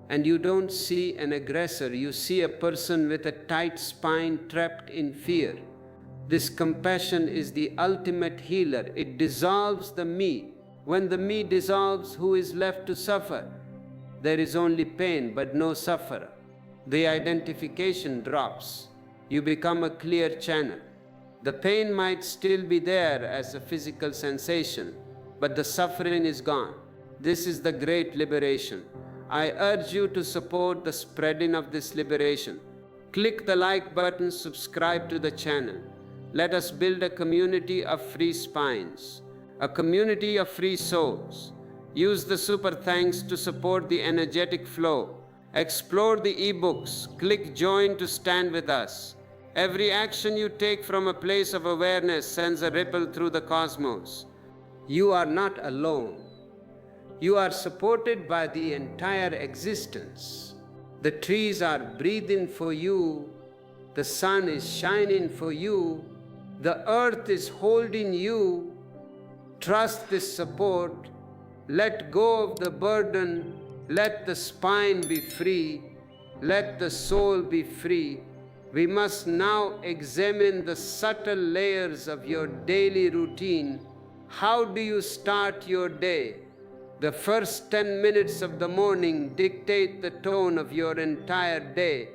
and you don't see an aggressor. You see a person with a tight spine trapped in fear. This compassion is the ultimate healer. It dissolves the me. When the me dissolves, who is left to suffer? There is only pain, but no sufferer. The identification drops. You become a clear channel. The pain might still be there as a physical sensation, but the suffering is gone. This is the great liberation. I urge you to support the spreading of this liberation. Click the like button, subscribe to the channel. Let us build a community of free spines, a community of free souls. Use the super thanks to support the energetic flow. Explore the ebooks. Click join to stand with us. Every action you take from a place of awareness sends a ripple through the cosmos. You are not alone. You are supported by the entire existence. The trees are breathing for you. The sun is shining for you. The earth is holding you. Trust this support. Let go of the burden. Let the spine be free. Let the soul be free. We must now examine the subtle layers of your daily routine. How do you start your day? The first 10 minutes of the morning dictate the tone of your entire day.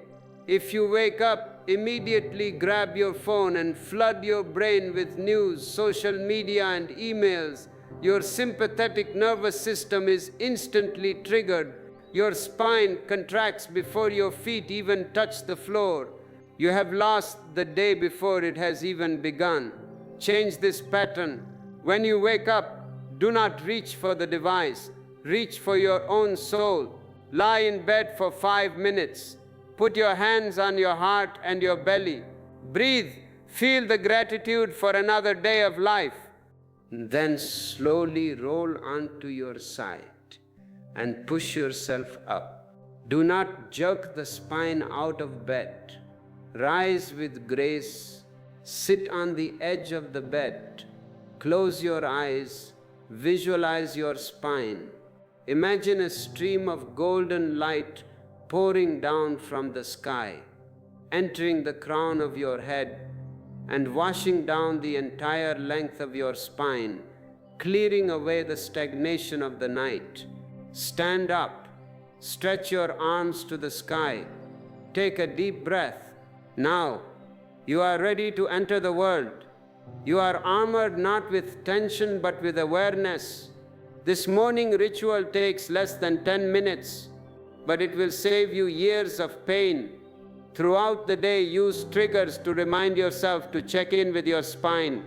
If you wake up, immediately grab your phone and flood your brain with news, social media, and emails. Your sympathetic nervous system is instantly triggered. Your spine contracts before your feet even touch the floor. You have lost the day before it has even begun. Change this pattern. When you wake up, do not reach for the device. Reach for your own soul. Lie in bed for 5 minutes. Put your hands on your heart and your belly. Breathe. Feel the gratitude for another day of life. Then slowly roll onto your side and push yourself up. Do not jerk the spine out of bed. Rise with grace. Sit on the edge of the bed. Close your eyes. Visualize your spine. Imagine a stream of golden light pouring down from the sky, entering the crown of your head and washing down the entire length of your spine, clearing away the stagnation of the night. Stand up. Stretch your arms to the sky. Take a deep breath. Now, you are ready to enter the world. You are armored not with tension but with awareness. This morning ritual takes less than 10 minutes, but it will save you years of pain. Throughout the day, use triggers to remind yourself to check in with your spine.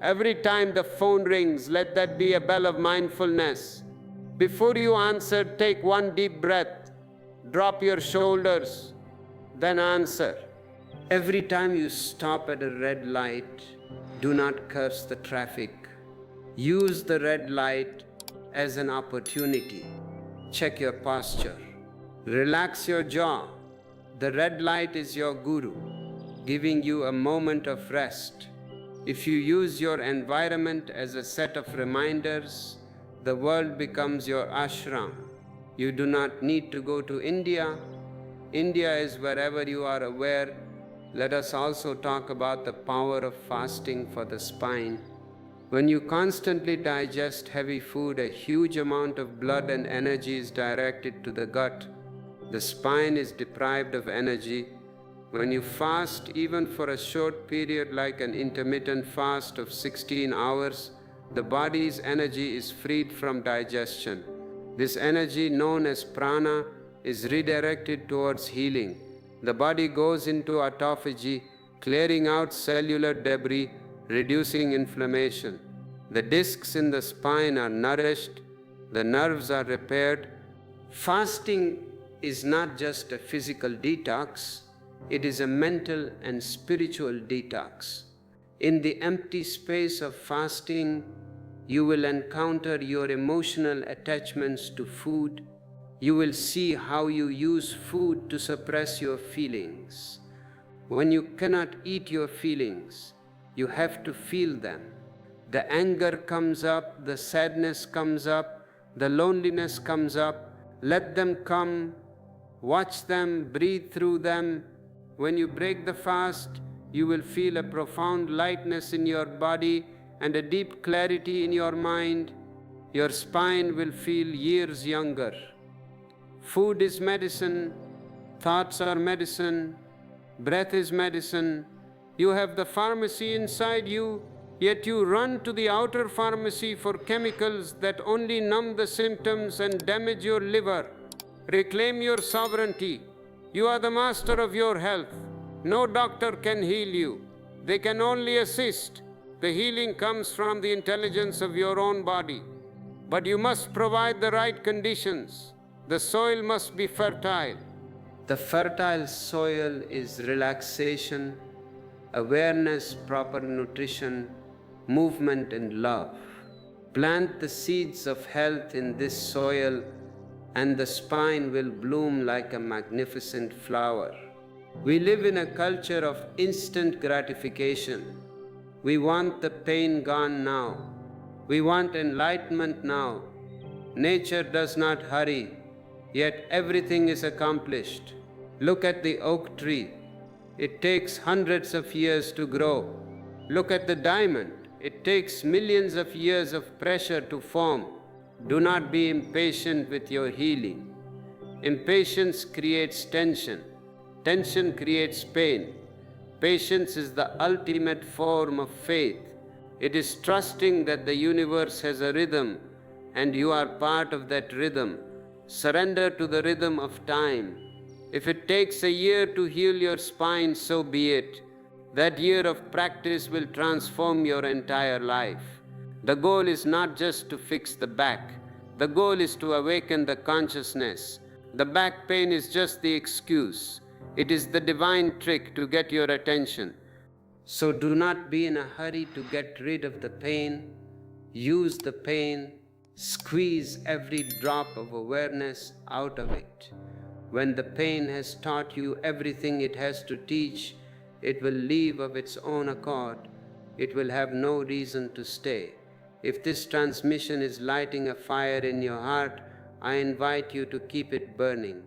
Every time the phone rings, let that be a bell of mindfulness. Before you answer, take one deep breath. Drop your shoulders, then answer. Every time you stop at a red light, do not curse the traffic. Use the red light as an opportunity. Check your posture. Relax your jaw. The red light is your guru, giving you a moment of rest. If you use your environment as a set of reminders, the world becomes your ashram. You do not need to go to India. India is wherever you are aware. Let us also talk about the power of fasting for the spine. When you constantly digest heavy food, a huge amount of blood and energy is directed to the gut. The spine is deprived of energy. When you fast, even for a short period like an intermittent fast of 16 hours, the body's energy is freed from digestion. This energy, known as prana, is redirected towards healing. The body goes into autophagy, clearing out cellular debris, reducing inflammation. The discs in the spine are nourished, the nerves are repaired. Fasting is not just a physical detox, it is a mental and spiritual detox. In the empty space of fasting, you will encounter your emotional attachments to food. You will see how you use food to suppress your feelings. When you cannot eat your feelings, you have to feel them. The anger comes up, the sadness comes up, the loneliness comes up. Let them come. Watch them, breathe through them. When you break the fast, You will feel a profound lightness in your body and a deep clarity in your mind. Your spine will feel years younger. Food is medicine, thoughts are medicine, breath is medicine. You have the pharmacy inside you, yet you run to the outer pharmacy for chemicals that only numb the symptoms and damage your liver. Reclaim your sovereignty. You are the master of your health. No doctor can heal you. They can only assist. The healing comes from the intelligence of your own body. But you must provide the right conditions. The soil must be fertile. The fertile soil is relaxation, awareness, proper nutrition, movement, and love. Plant the seeds of health in this soil, and the spine will bloom like a magnificent flower. We live in a culture of instant gratification. We want the pain gone now. We want enlightenment now. Nature does not hurry, yet everything is accomplished. Look at the oak tree. It takes hundreds of years to grow. Look at the diamond. It takes millions of years of pressure to form. Do not be impatient with your healing. Impatience creates tension. Tension creates pain. Patience is the ultimate form of faith. It is trusting that the universe has a rhythm and you are part of that rhythm. Surrender to the rhythm of time. If it takes a year to heal your spine, so be it. That year of practice will transform your entire life. The goal is not just to fix the back. The goal is to awaken the consciousness. The back pain is just the excuse. It is the divine trick to get your attention. So do not be in a hurry to get rid of the pain. Use the pain. Squeeze every drop of awareness out of it. When the pain has taught you everything it has to teach, it will leave of its own accord. It will have no reason to stay. If this transmission is lighting a fire in your heart, I invite you to keep it burning.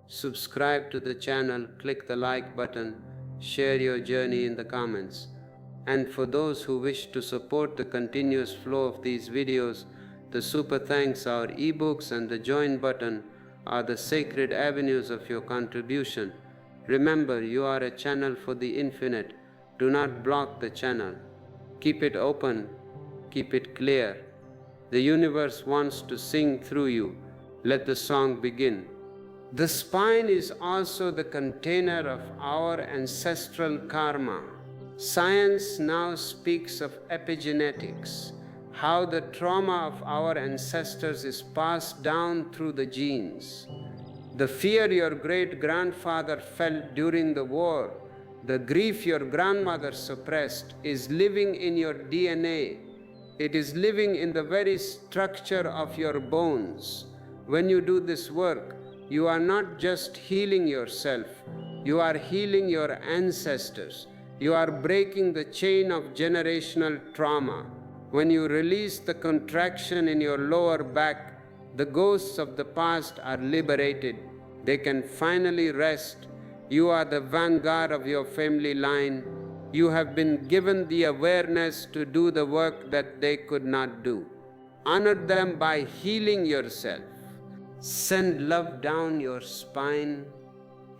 Subscribe to the channel, click the like button, share your journey in the comments. And for those who wish to support the continuous flow of these videos, the super thanks, our ebooks, and the join button are the sacred avenues of your contribution. Remember, you are a channel for the infinite. Do not block the channel. Keep it open. Keep it clear. The universe wants to sing through you. Let the song begin. The spine is also the container of our ancestral karma. Science now speaks of epigenetics, how the trauma of our ancestors is passed down through the genes. The fear your great-grandfather felt during the war, the grief your grandmother suppressed, is living in your DNA. It is living in the very structure of your bones. When you do this work, you are not just healing yourself, you are healing your ancestors. You are breaking the chain of generational trauma. When you release the contraction in your lower back, the ghosts of the past are liberated. They can finally rest. You are the vanguard of your family line. You have been given the awareness to do the work that they could not do. Honor them by healing yourself. Send love down your spine,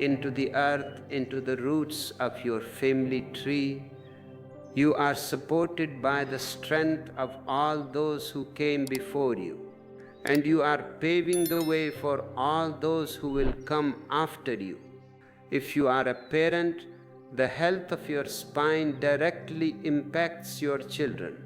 into the earth, into the roots of your family tree. You are supported by the strength of all those who came before you, and you are paving the way for all those who will come after you. If you are a parent, the health of your spine directly impacts your children.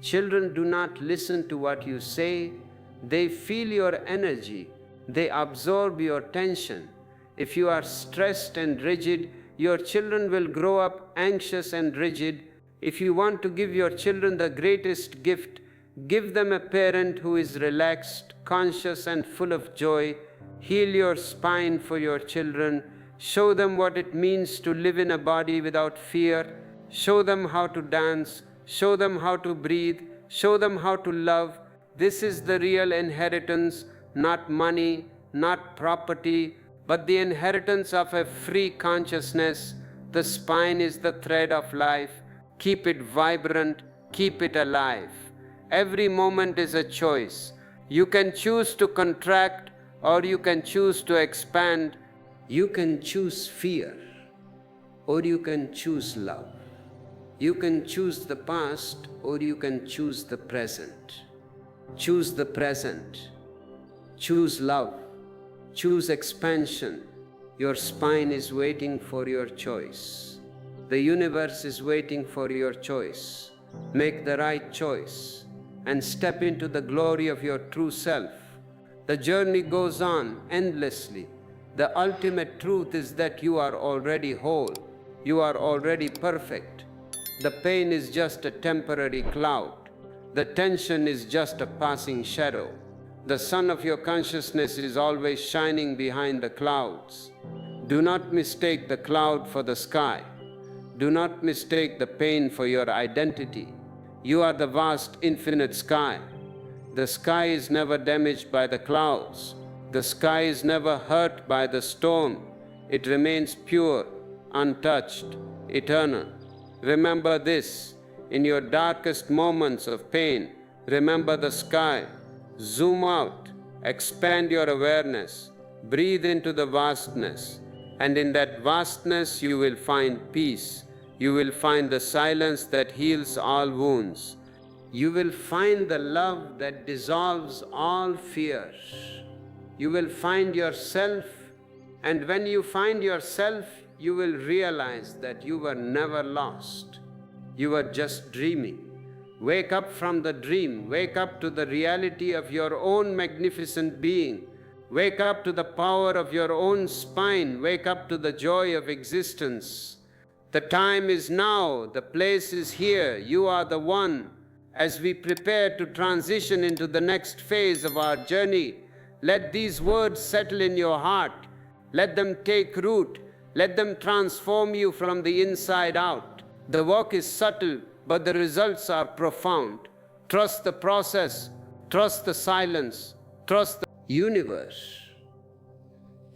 Children do not listen to what you say. They feel your energy. They absorb your tension. If you are stressed and rigid, your children will grow up anxious and rigid. If you want to give your children the greatest gift, give them a parent who is relaxed, conscious, and full of joy. Heal your spine for your children. Show them what it means to live in a body without fear. Show them how to dance. Show them how to breathe. Show them how to love. This is the real inheritance, not money, not property, but the inheritance of a free consciousness. The spine is the thread of life. Keep it vibrant, keep it alive. Every moment is a choice. You can choose to contract or you can choose to expand. You can choose fear or you can choose love. You can choose the past or you can choose the present. Choose the present. Choose love. Choose expansion. Your spine is waiting for your choice. The universe is waiting for your choice. Make the right choice and step into the glory of your true self. The journey goes on endlessly. The ultimate truth is that you are already whole. You are already perfect. The pain is just a temporary cloud. The tension is just a passing shadow. The sun of your consciousness is always shining behind the clouds. Do not mistake the cloud for the sky. Do not mistake the pain for your identity. You are the vast infinite sky. The sky is never damaged by the clouds. The sky is never hurt by the storm. It remains pure, untouched, eternal. Remember this. In your darkest moments of pain, remember the sky. Zoom out, expand your awareness, breathe into the vastness, and in that vastness you will find peace. You will find the silence that heals all wounds. You will find the love that dissolves all fears. You will find yourself, and when you find yourself, you will realize that you were never lost. You were just dreaming. Wake up from the dream. Wake up to the reality of your own magnificent being. Wake up to the power of your own spine. Wake up to the joy of existence. The time is now. The place is here. You are the one. As we prepare to transition into the next phase of our journey, let these words settle in your heart. Let them take root. Let them transform you from the inside out. The work is subtle, but the results are profound. Trust the process. Trust the silence. Trust the universe.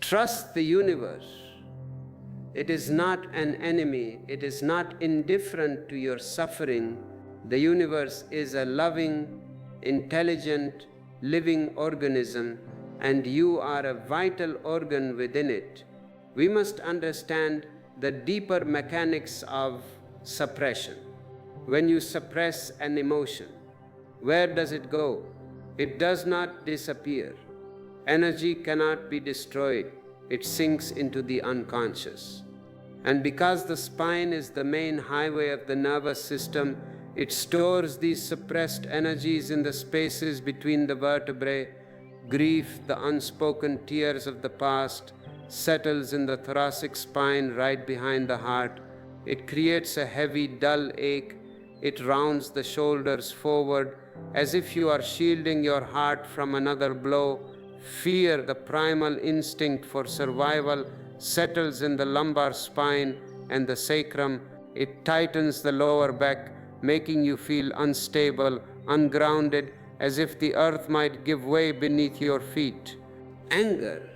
Trust the universe. It is not an enemy. It is not indifferent to your suffering. The universe is a loving, intelligent, living organism, and you are a vital organ within it. We must understand the deeper mechanics of suppression. When you suppress an emotion, where does it go? It does not disappear. Energy cannot be destroyed. It sinks into the unconscious. And because the spine is the main highway of the nervous system, it stores these suppressed energies in the spaces between the vertebrae. Grief, the unspoken tears of the past, settles in the thoracic spine right behind the heart. It creates a heavy, dull ache. It rounds the shoulders forward as if you are shielding your heart from another blow. Fear, the primal instinct for survival, settles in the lumbar spine and the sacrum. It tightens the lower back, making you feel unstable, ungrounded, as if the earth might give way beneath your feet. Anger,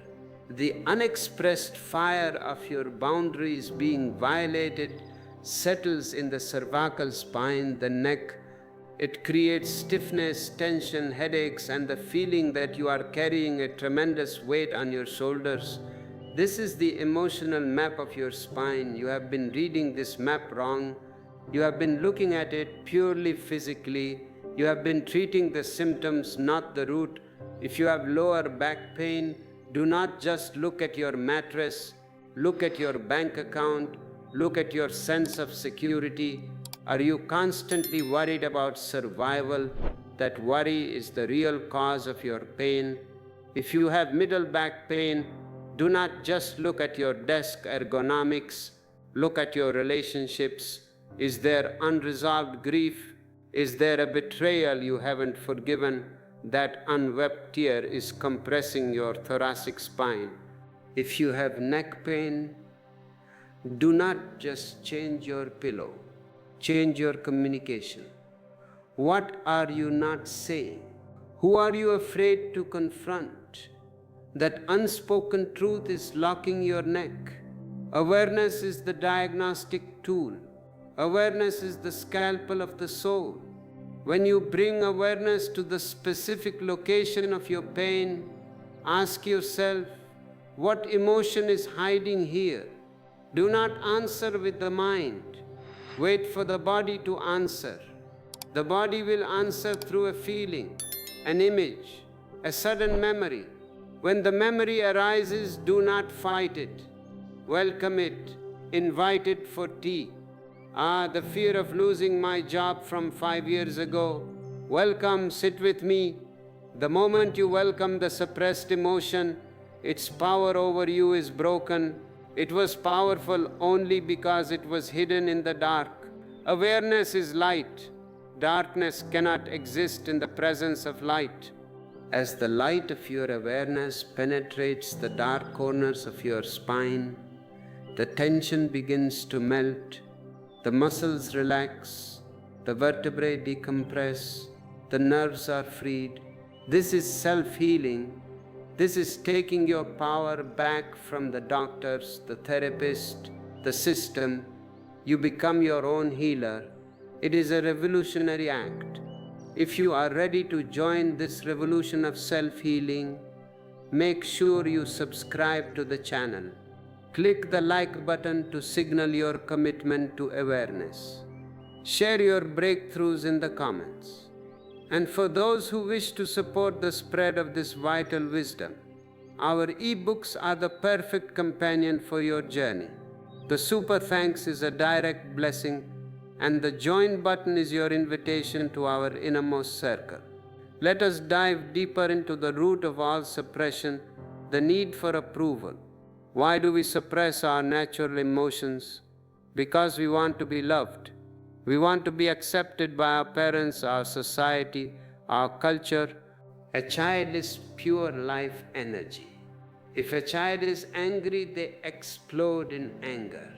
the unexpressed fire of your boundaries being violated, settles in the cervical spine, the neck. It creates stiffness, tension, headaches, and the feeling that you are carrying a tremendous weight on your shoulders. This is the emotional map of your spine. You have been reading this map wrong. You have been looking at it purely physically. You have been treating the symptoms, not the root. If you have lower back pain, do not just look at your mattress. Look at your bank account. Look at your sense of security. Are you constantly worried about survival? That worry is the real cause of your pain. If you have middle back pain, do not just look at your desk ergonomics. Look at your relationships. Is there unresolved grief? Is there a betrayal you haven't forgiven? That unwept tear is compressing your thoracic spine. If you have neck pain, do not just change your pillow. Change your communication. What are you not saying? Who are you afraid to confront? That unspoken truth is locking your neck. Awareness is the diagnostic tool. Awareness is the scalpel of the soul. When you bring awareness to the specific location of your pain, ask yourself, what emotion is hiding here? Do not answer with the mind. Wait for the body to answer. The body will answer through a feeling, an image, a sudden memory. When the memory arises, do not fight it. Welcome it. Invite it for tea. The fear of losing my job from 5 years ago. Welcome, sit with me. The moment you welcome the suppressed emotion, its power over you is broken. It was powerful only because it was hidden in the dark. Awareness is light. Darkness cannot exist in the presence of light. As the light of your awareness penetrates the dark corners of your spine, the tension begins to melt, the muscles relax, the vertebrae decompress, the nerves are freed. This is self-healing. This is taking your power back from the doctors, the therapist, the system. You become your own healer. It is a revolutionary act. If you are ready to join this revolution of self-healing, make sure you subscribe to the channel. Click the like button to signal your commitment to awareness. Share your breakthroughs in the comments. And for those who wish to support the spread of this vital wisdom, our ebooks are the perfect companion for your journey. The super thanks is a direct blessing, and the join button is your invitation to our innermost circle. Let us dive deeper into the root of all suppression, the need for approval. Why do we suppress our natural emotions? Because we want to be loved. We want to be accepted by our parents, our society, our culture. A child is pure life energy. If a child is angry, they explode in anger.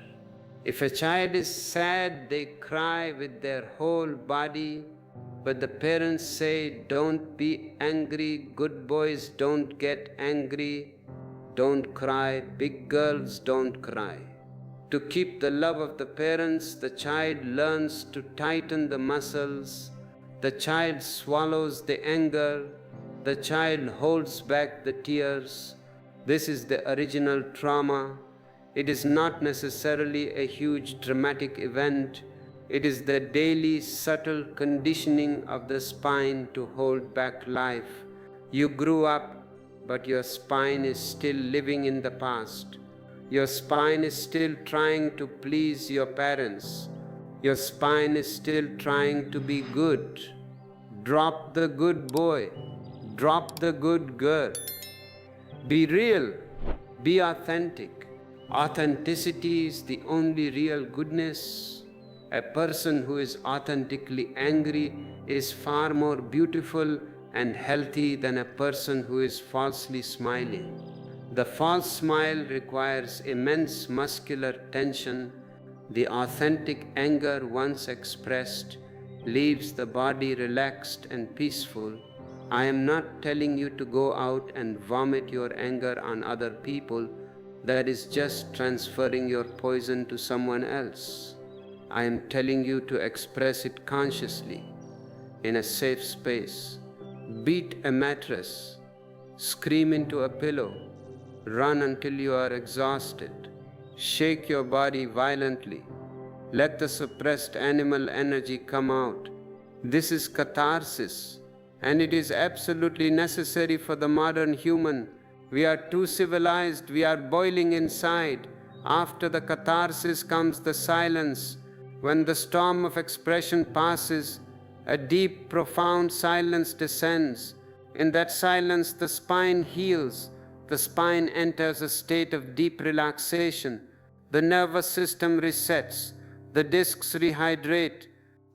If a child is sad, they cry with their whole body. But the parents say, don't be angry, good boys don't get angry, don't cry, big girls don't cry. To keep the love of the parents, the child learns to tighten the muscles. The child swallows the anger. The child holds back the tears. This is the original trauma. It is not necessarily a huge dramatic event. It is the daily subtle conditioning of the spine to hold back life. You grew up, but your spine is still living in the past. Your spine is still trying to please your parents. Your spine is still trying to be good. Drop the good boy. Drop the good girl. Be real. Be authentic. Authenticity is the only real goodness. A person who is authentically angry is far more beautiful and healthy than a person who is falsely smiling. The false smile requires immense muscular tension. The authentic anger, once expressed, leaves the body relaxed and peaceful. I am not telling you to go out and vomit your anger on other people. That is just transferring your poison to someone else. I am telling you to express it consciously, in a safe space. Beat a mattress. Scream into a pillow. Run until you are exhausted. Shake your body violently. Let the suppressed animal energy come out. This is catharsis, and it is absolutely necessary for the modern human. We are too civilized, we are boiling inside. After the catharsis comes the silence. When the storm of expression passes, a deep, profound silence descends. In that silence, the spine heals. The spine enters a state of deep relaxation. The nervous system resets. The discs rehydrate.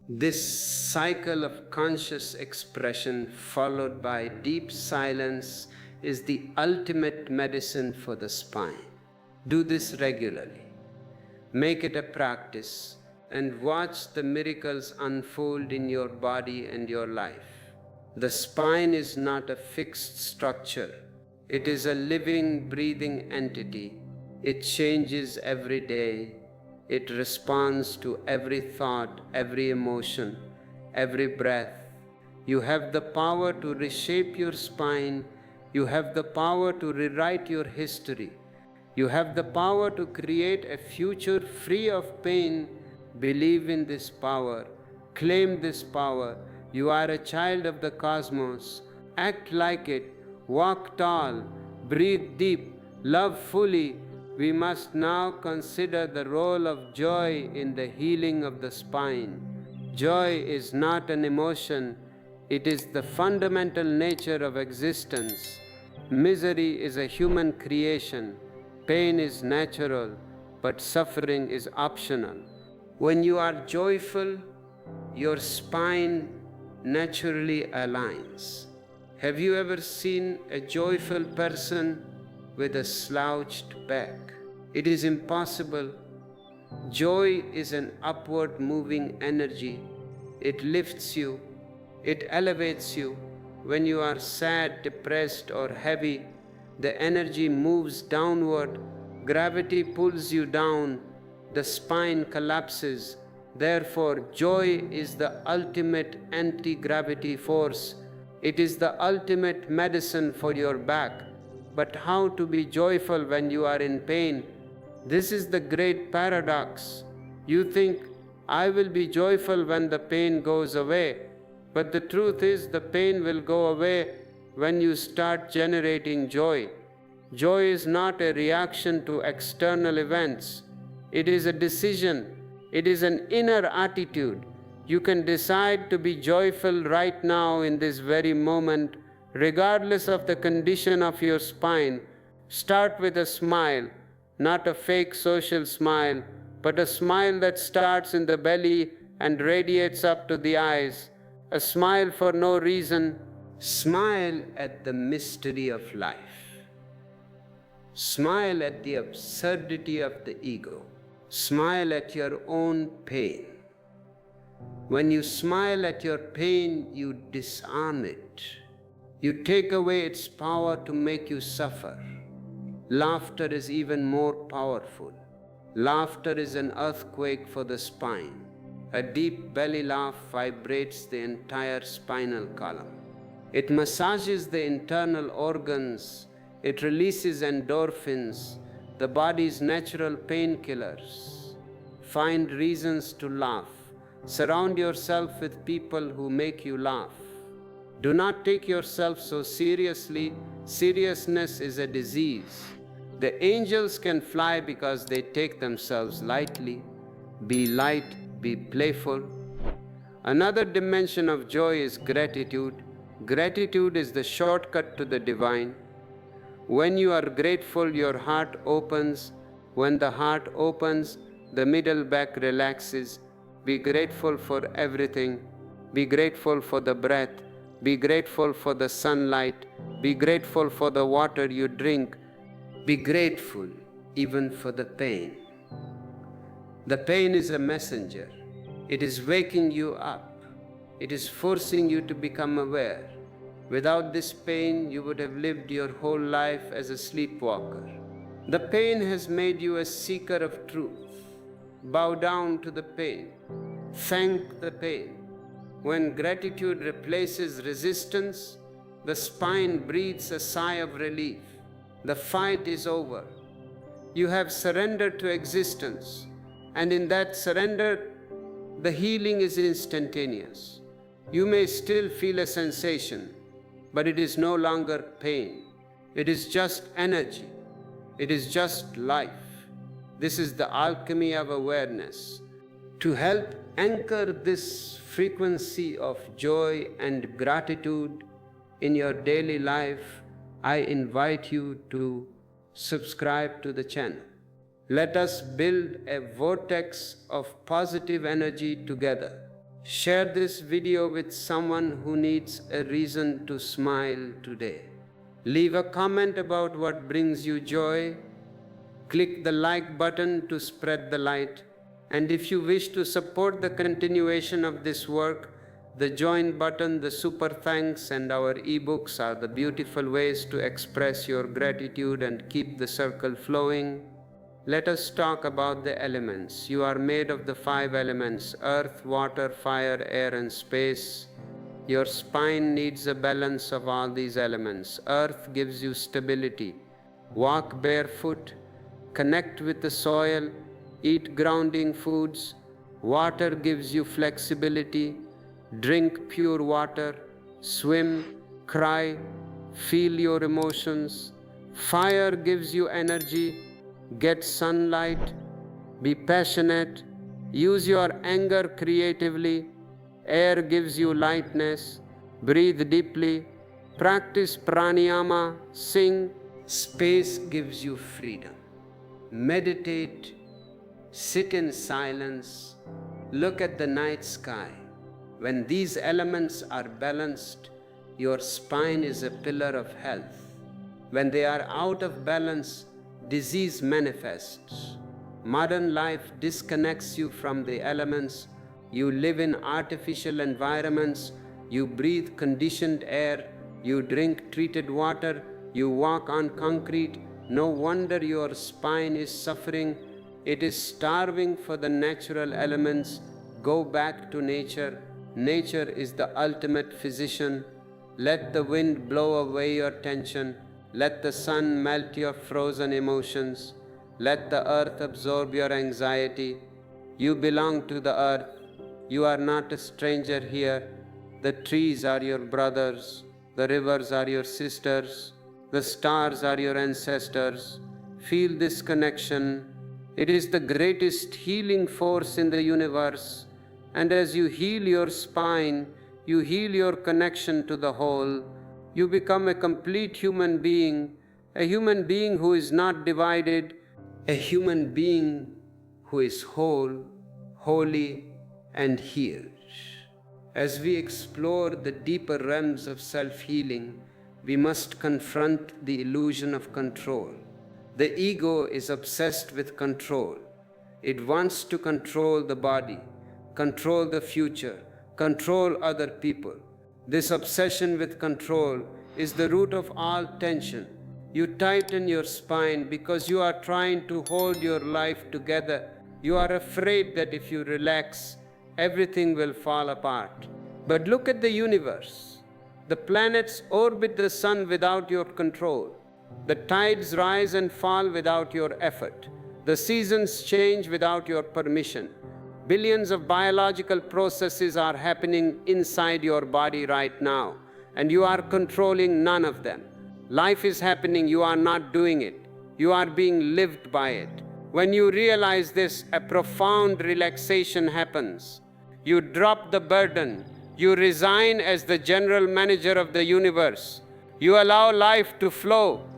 This cycle of conscious expression followed by deep silence is the ultimate medicine for the spine. Do this regularly. Make it a practice and watch the miracles unfold in your body and your life. The spine is not a fixed structure. It is a living, breathing entity. It changes every day. It responds to every thought, every emotion, every breath. You have the power to reshape your spine. You have the power to rewrite your history. You have the power to create a future free of pain. Believe in this power. Claim this power. You are a child of the cosmos. Act like it. Walk tall. Breathe deep. Love fully. We must now consider the role of joy in the healing of the spine. Joy is not an emotion. It is the fundamental nature of existence. Misery is a human creation. Pain is natural, but suffering is optional. When you are joyful, your spine naturally aligns. Have you ever seen a joyful person with a slouched back? It is impossible. Joy is an upward moving energy. It lifts you. It elevates you. When you are sad, depressed, or heavy, the energy moves downward. Gravity pulls you down. The spine collapses. Therefore, joy is the ultimate anti-gravity force. It is the ultimate medicine for your back. But how to be joyful when you are in pain? This is the great paradox. You think, I will be joyful when the pain goes away. But the truth is, the pain will go away when you start generating joy. Joy is not a reaction to external events. It is a decision. It is an inner attitude. You can decide to be joyful right now in this very moment, regardless of the condition of your spine. Start with a smile, not a fake social smile, but a smile that starts in the belly and radiates up to the eyes. A smile for no reason. Smile at the mystery of life. Smile at the absurdity of the ego. Smile at your own pain. When you smile at your pain, you disarm it. You take away its power to make you suffer. Laughter is even more powerful. Laughter is an earthquake for the spine. A deep belly laugh vibrates the entire spinal column. It massages the internal organs. It releases endorphins, the body's natural painkillers. Find reasons to laugh. Surround yourself with people who make you laugh. Do not take yourself so seriously. Seriousness is a disease. The angels can fly because they take themselves lightly. Be light, be playful. Another dimension of joy is gratitude. Gratitude is the shortcut to the divine. When you are grateful, your heart opens. When the heart opens, the middle back relaxes. Be grateful for everything. Be grateful for the breath. Be grateful for the sunlight. Be grateful for the water you drink. Be grateful even for the pain. The pain is a messenger. It is waking you up. It is forcing you to become aware. Without this pain, you would have lived your whole life as a sleepwalker. The pain has made you a seeker of truth. Bow down to the pain. Thank the pain. When gratitude replaces resistance, the spine breathes a sigh of relief. The fight is over. You have surrendered to existence, and in that surrender, the healing is instantaneous. You may still feel a sensation, but it is no longer pain. It is just energy. It is just life. This is the alchemy of awareness. To help anchor this frequency of joy and gratitude in your daily life, I invite you to subscribe to the channel. Let us build a vortex of positive energy together. Share this video with someone who needs a reason to smile today. Leave a comment about what brings you joy. Click the like button to spread the light. And if you wish to support the continuation of this work, the join button, the super thanks, and our ebooks are the beautiful ways to express your gratitude and keep the circle flowing. Let us talk about the elements. You are made of the 5 elements: earth, water, fire, air, and space. Your spine needs a balance of all these elements. Earth gives you stability. Walk barefoot, connect with the soil, eat grounding foods. Water gives you flexibility. Drink pure water, swim, cry, feel your emotions. Fire gives you energy. Get sunlight, be passionate, use your anger creatively. Air gives you lightness, breathe deeply, practice pranayama, sing. Space gives you freedom. Meditate, sit in silence, look at the night sky. When these elements are balanced, your spine is a pillar of health. When they are out of balance, disease manifests. Modern life disconnects you from the elements. You live in artificial environments. You breathe conditioned air. You drink treated water. You walk on concrete. No wonder your spine is suffering. It is starving for the natural elements. Go back to nature. Nature is the ultimate physician. Let the wind blow away your tension. Let the sun melt your frozen emotions. Let the earth absorb your anxiety. You belong to the earth. You are not a stranger here. The trees are your brothers. The rivers are your sisters. The stars are your ancestors. Feel this connection. It is the greatest healing force in the universe. And as you heal your spine, you heal your connection to the whole. You become a complete human being who is not divided, a human being who is whole, holy, and healed. As we explore the deeper realms of self-healing, we must confront the illusion of control. The ego is obsessed with control. It wants to control the body, control the future, control other people. This obsession with control is the root of all tension. You tighten your spine because you are trying to hold your life together. You are afraid that if you relax, everything will fall apart. But look at the universe. The planets orbit the sun without your control. The tides rise and fall without your effort. The seasons change without your permission. Billions of biological processes are happening inside your body right now, and you are controlling none of them. Life is happening, you are not doing it. You are being lived by it. When you realize this, a profound relaxation happens. You drop the burden. You resign as the general manager of the universe. You allow life to flow.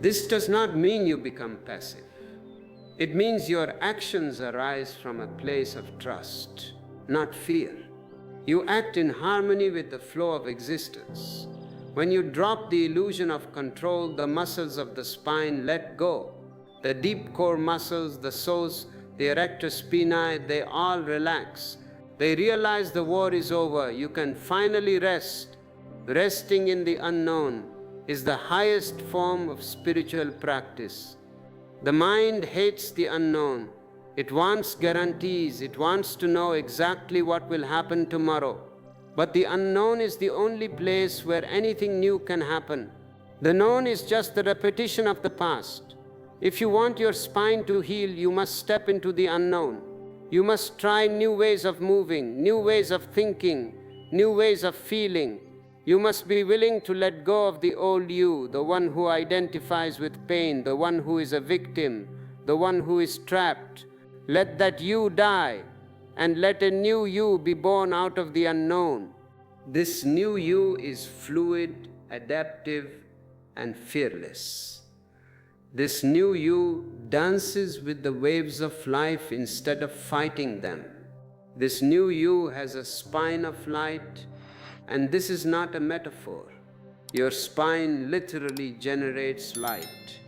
This does not mean you become passive. It means your actions arise from a place of trust, not fear. You act in harmony with the flow of existence. When you drop the illusion of control, the muscles of the spine let go. The deep core muscles, the psoas, the erector spinae, they all relax. They realize the war is over. You can finally rest. Resting in the unknown is the highest form of spiritual practice. The mind hates the unknown. It wants guarantees. It wants to know exactly what will happen tomorrow. But the unknown is the only place where anything new can happen. The known is just the repetition of the past. If you want your spine to heal, you must step into the unknown. You must try new ways of moving, new ways of thinking, new ways of feeling. You must be willing to let go of the old you, the one who identifies with pain, the one who is a victim, the one who is trapped. Let that you die, and let a new you be born out of the unknown. This new you is fluid, adaptive, and fearless. This new you dances with the waves of life instead of fighting them. This new you has a spine of light, and this is not a metaphor. Your spine literally generates light.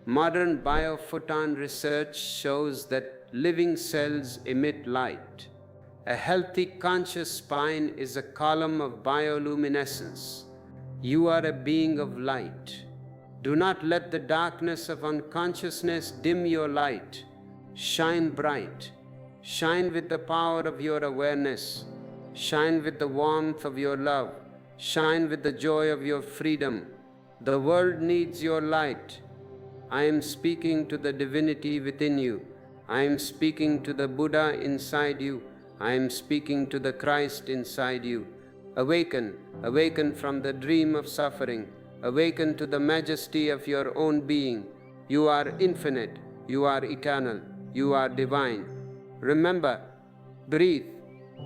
Modern biophoton research shows that living cells emit light. A healthy, conscious spine is a column of bioluminescence. You are a being of light. Do not let the darkness of unconsciousness dim your light. Shine bright. Shine with the power of your awareness. Shine with the warmth of your love. Shine with the joy of your freedom. The world needs your light. I am speaking to the divinity within you. I am speaking to the Buddha inside you. I am speaking to the Christ inside you. Awaken, awaken from the dream of suffering. Awaken to the majesty of your own being. You are infinite. You are eternal. You are divine. Remember, breathe,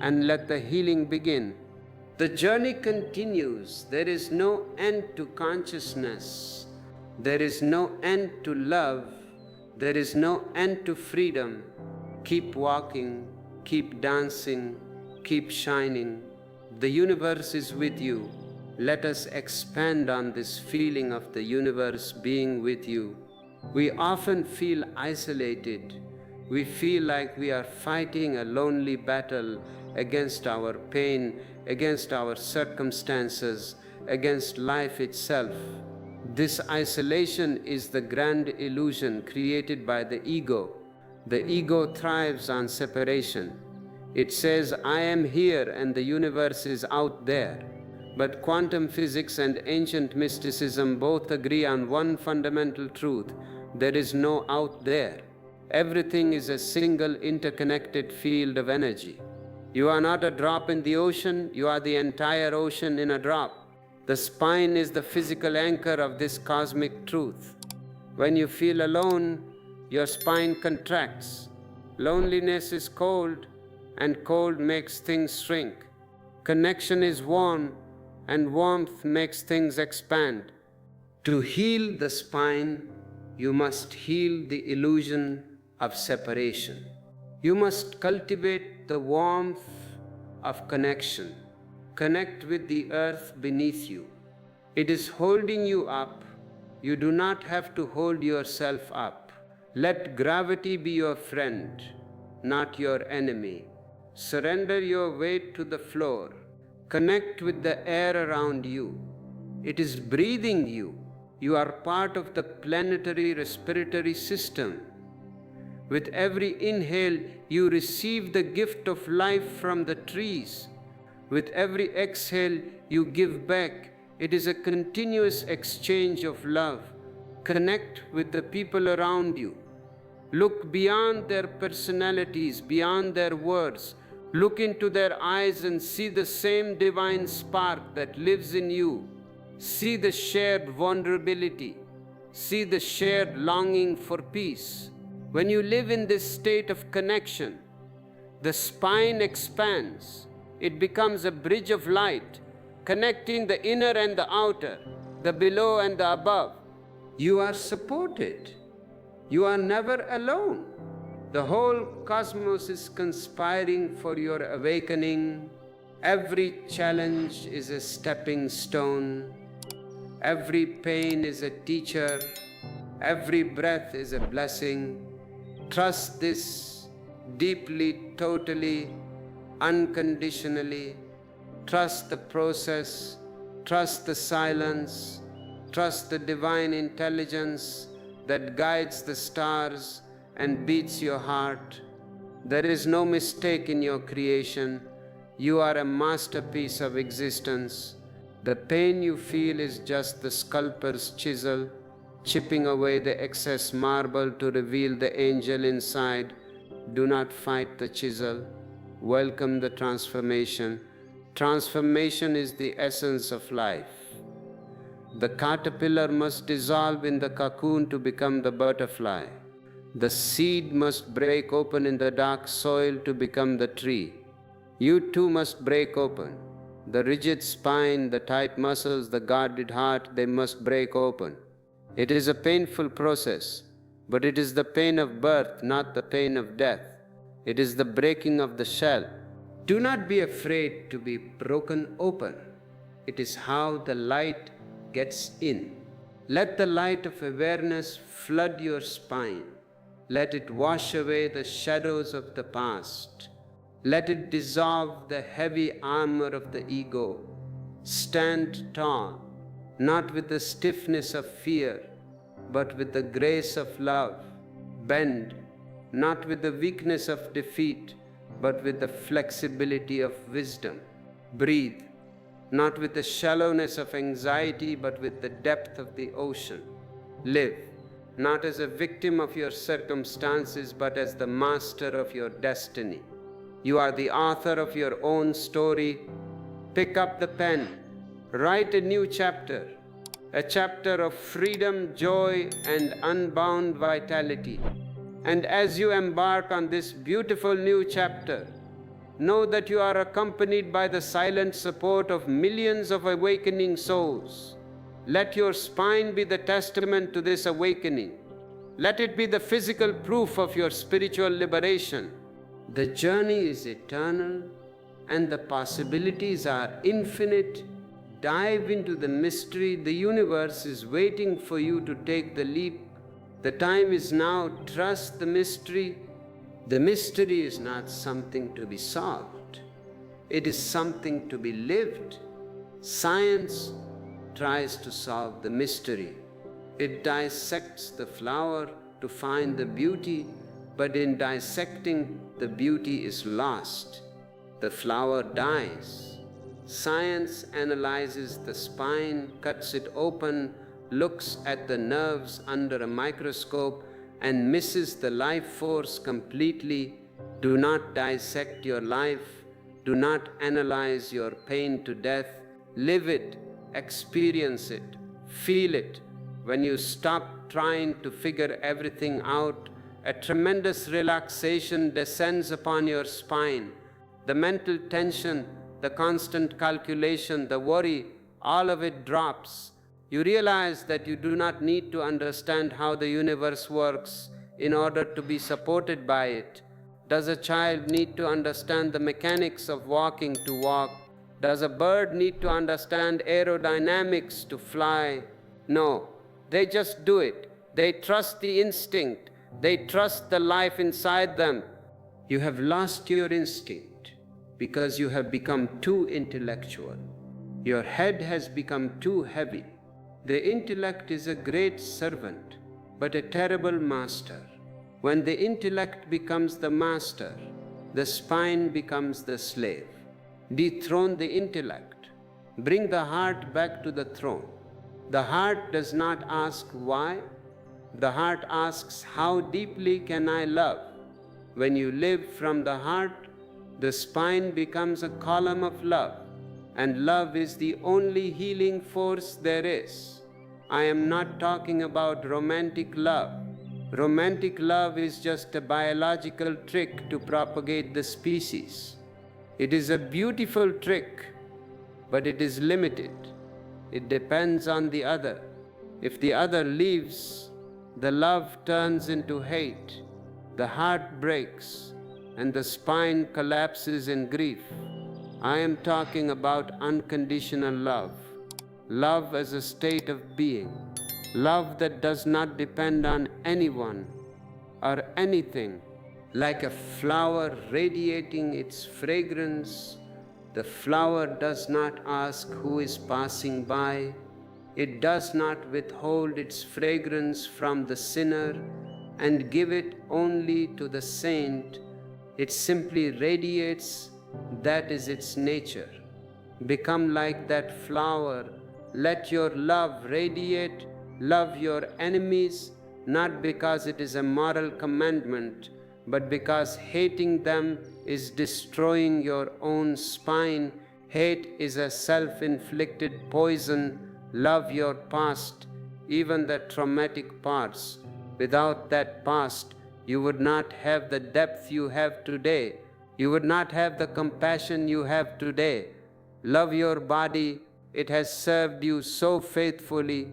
and let the healing begin. The journey continues. There is no end to consciousness. There is no end to love. There is no end to freedom. Keep walking, keep dancing, keep shining. The universe is with you. Let us expand on this feeling of the universe being with you. We often feel isolated. We feel like we are fighting a lonely battle against our pain, against our circumstances, against life itself. This isolation is the grand illusion created by the ego. The ego thrives on separation. It says, I am here and the universe is out there. But quantum physics and ancient mysticism both agree on one fundamental truth. There is no out there. Everything is a single interconnected field of energy. You are not a drop in the ocean, you are the entire ocean in a drop. The spine is the physical anchor of this cosmic truth. When you feel alone, your spine contracts. Loneliness is cold, and cold makes things shrink. Connection is warm, and warmth makes things expand. To heal the spine, you must heal the illusion of separation. You must cultivate the warmth of connection. Connect with the earth beneath you. It is holding you up. You do not have to hold yourself up. Let gravity be your friend, not your enemy. Surrender your weight to the floor. Connect with the air around you. It is breathing you. You are part of the planetary respiratory system. With every inhale, you receive the gift of life from the trees. With every exhale, you give back. It is a continuous exchange of love. Connect with the people around you. Look beyond their personalities, beyond their words. Look into their eyes and see the same divine spark that lives in you. See the shared vulnerability. See the shared longing for peace. When you live in this state of connection, the spine expands. It becomes a bridge of light, connecting the inner and the outer, the below and the above. You are supported. You are never alone. The whole cosmos is conspiring for your awakening. Every challenge is a stepping stone. Every pain is a teacher. Every breath is a blessing. Trust this deeply, totally, unconditionally. Trust the process. Trust the silence. Trust the divine intelligence that guides the stars and beats your heart. There is no mistake in your creation. You are a masterpiece of existence. The pain you feel is just the sculptor's chisel, chipping away the excess marble to reveal the angel inside. Do not fight the chisel. Welcome the transformation. Transformation is the essence of life. The caterpillar must dissolve in the cocoon to become the butterfly. The seed must break open in the dark soil to become the tree. You too must break open. The rigid spine, the tight muscles, the guarded heart, they must break open. It is a painful process, but it is the pain of birth, not the pain of death. It is the breaking of the shell. Do not be afraid to be broken open. It is how the light gets in. Let the light of awareness flood your spine. Let it wash away the shadows of the past. Let it dissolve the heavy armor of the ego. Stand tall. not with the stiffness of fear, but with the grace of love. Bend, not with the weakness of defeat, but with the flexibility of wisdom. Breathe, not with the shallowness of anxiety, but with the depth of the ocean. Live, not as a victim of your circumstances, but as the master of your destiny. You are the author of your own story. Pick up the pen, write a new chapter, a chapter of freedom, joy, and unbound vitality. And as you embark on this beautiful new chapter, know that you are accompanied by the silent support of millions of awakening souls. Let your spine be the testament to this awakening. Let it be the physical proof of your spiritual liberation. The journey is eternal and the possibilities are infinite. Dive into the mystery. The universe is waiting for you to take the leap. The time is now. Trust the mystery. The mystery is not something to be solved. It is something to be lived. Science tries to solve the mystery. It dissects the flower to find the beauty, but in dissecting, the beauty is lost. The flower dies. Science analyzes the spine, cuts it open, looks at the nerves under a microscope, and misses the life force completely. Do not dissect your life. Do not analyze your pain to death. Live it, experience it, feel it. When you stop trying to figure everything out, a tremendous relaxation descends upon your spine. The mental tension, the constant calculation, the worry, all of it drops. You realize that you do not need to understand how the universe works in order to be supported by it. Does a child need to understand the mechanics of walking to walk? Does a bird need to understand aerodynamics to fly? No, they just do it. They trust the instinct. They trust the life inside them. You have lost your instinct because you have become too intellectual. Your head has become too heavy. The intellect is a great servant, but a terrible master. When the intellect becomes the master, the spine becomes the slave. Dethrone the intellect. Bring the heart back to the throne. The heart does not ask why. The heart asks, how deeply can I love? When you live from the heart, the spine becomes a column of love, and love is the only healing force there is. I am not talking about romantic love. Romantic love is just a biological trick to propagate the species. It is a beautiful trick, but it is limited. It depends on the other. If the other leaves, the love turns into hate, the heart breaks, and the spine collapses in grief. I am talking about unconditional love. Love as a state of being. Love that does not depend on anyone or anything. Like a flower radiating its fragrance, the flower does not ask who is passing by. It does not withhold its fragrance from the sinner and give it only to the saint. It simply radiates. That is its nature. Become like that flower. Let your love radiate. Love your enemies, not because it is a moral commandment, but because hating them is destroying your own spine. Hate is a self-inflicted poison. Love your past, even the traumatic parts. Without that past, you would not have the depth you have today. You would not have the compassion you have today. Love your body. It has served you so faithfully.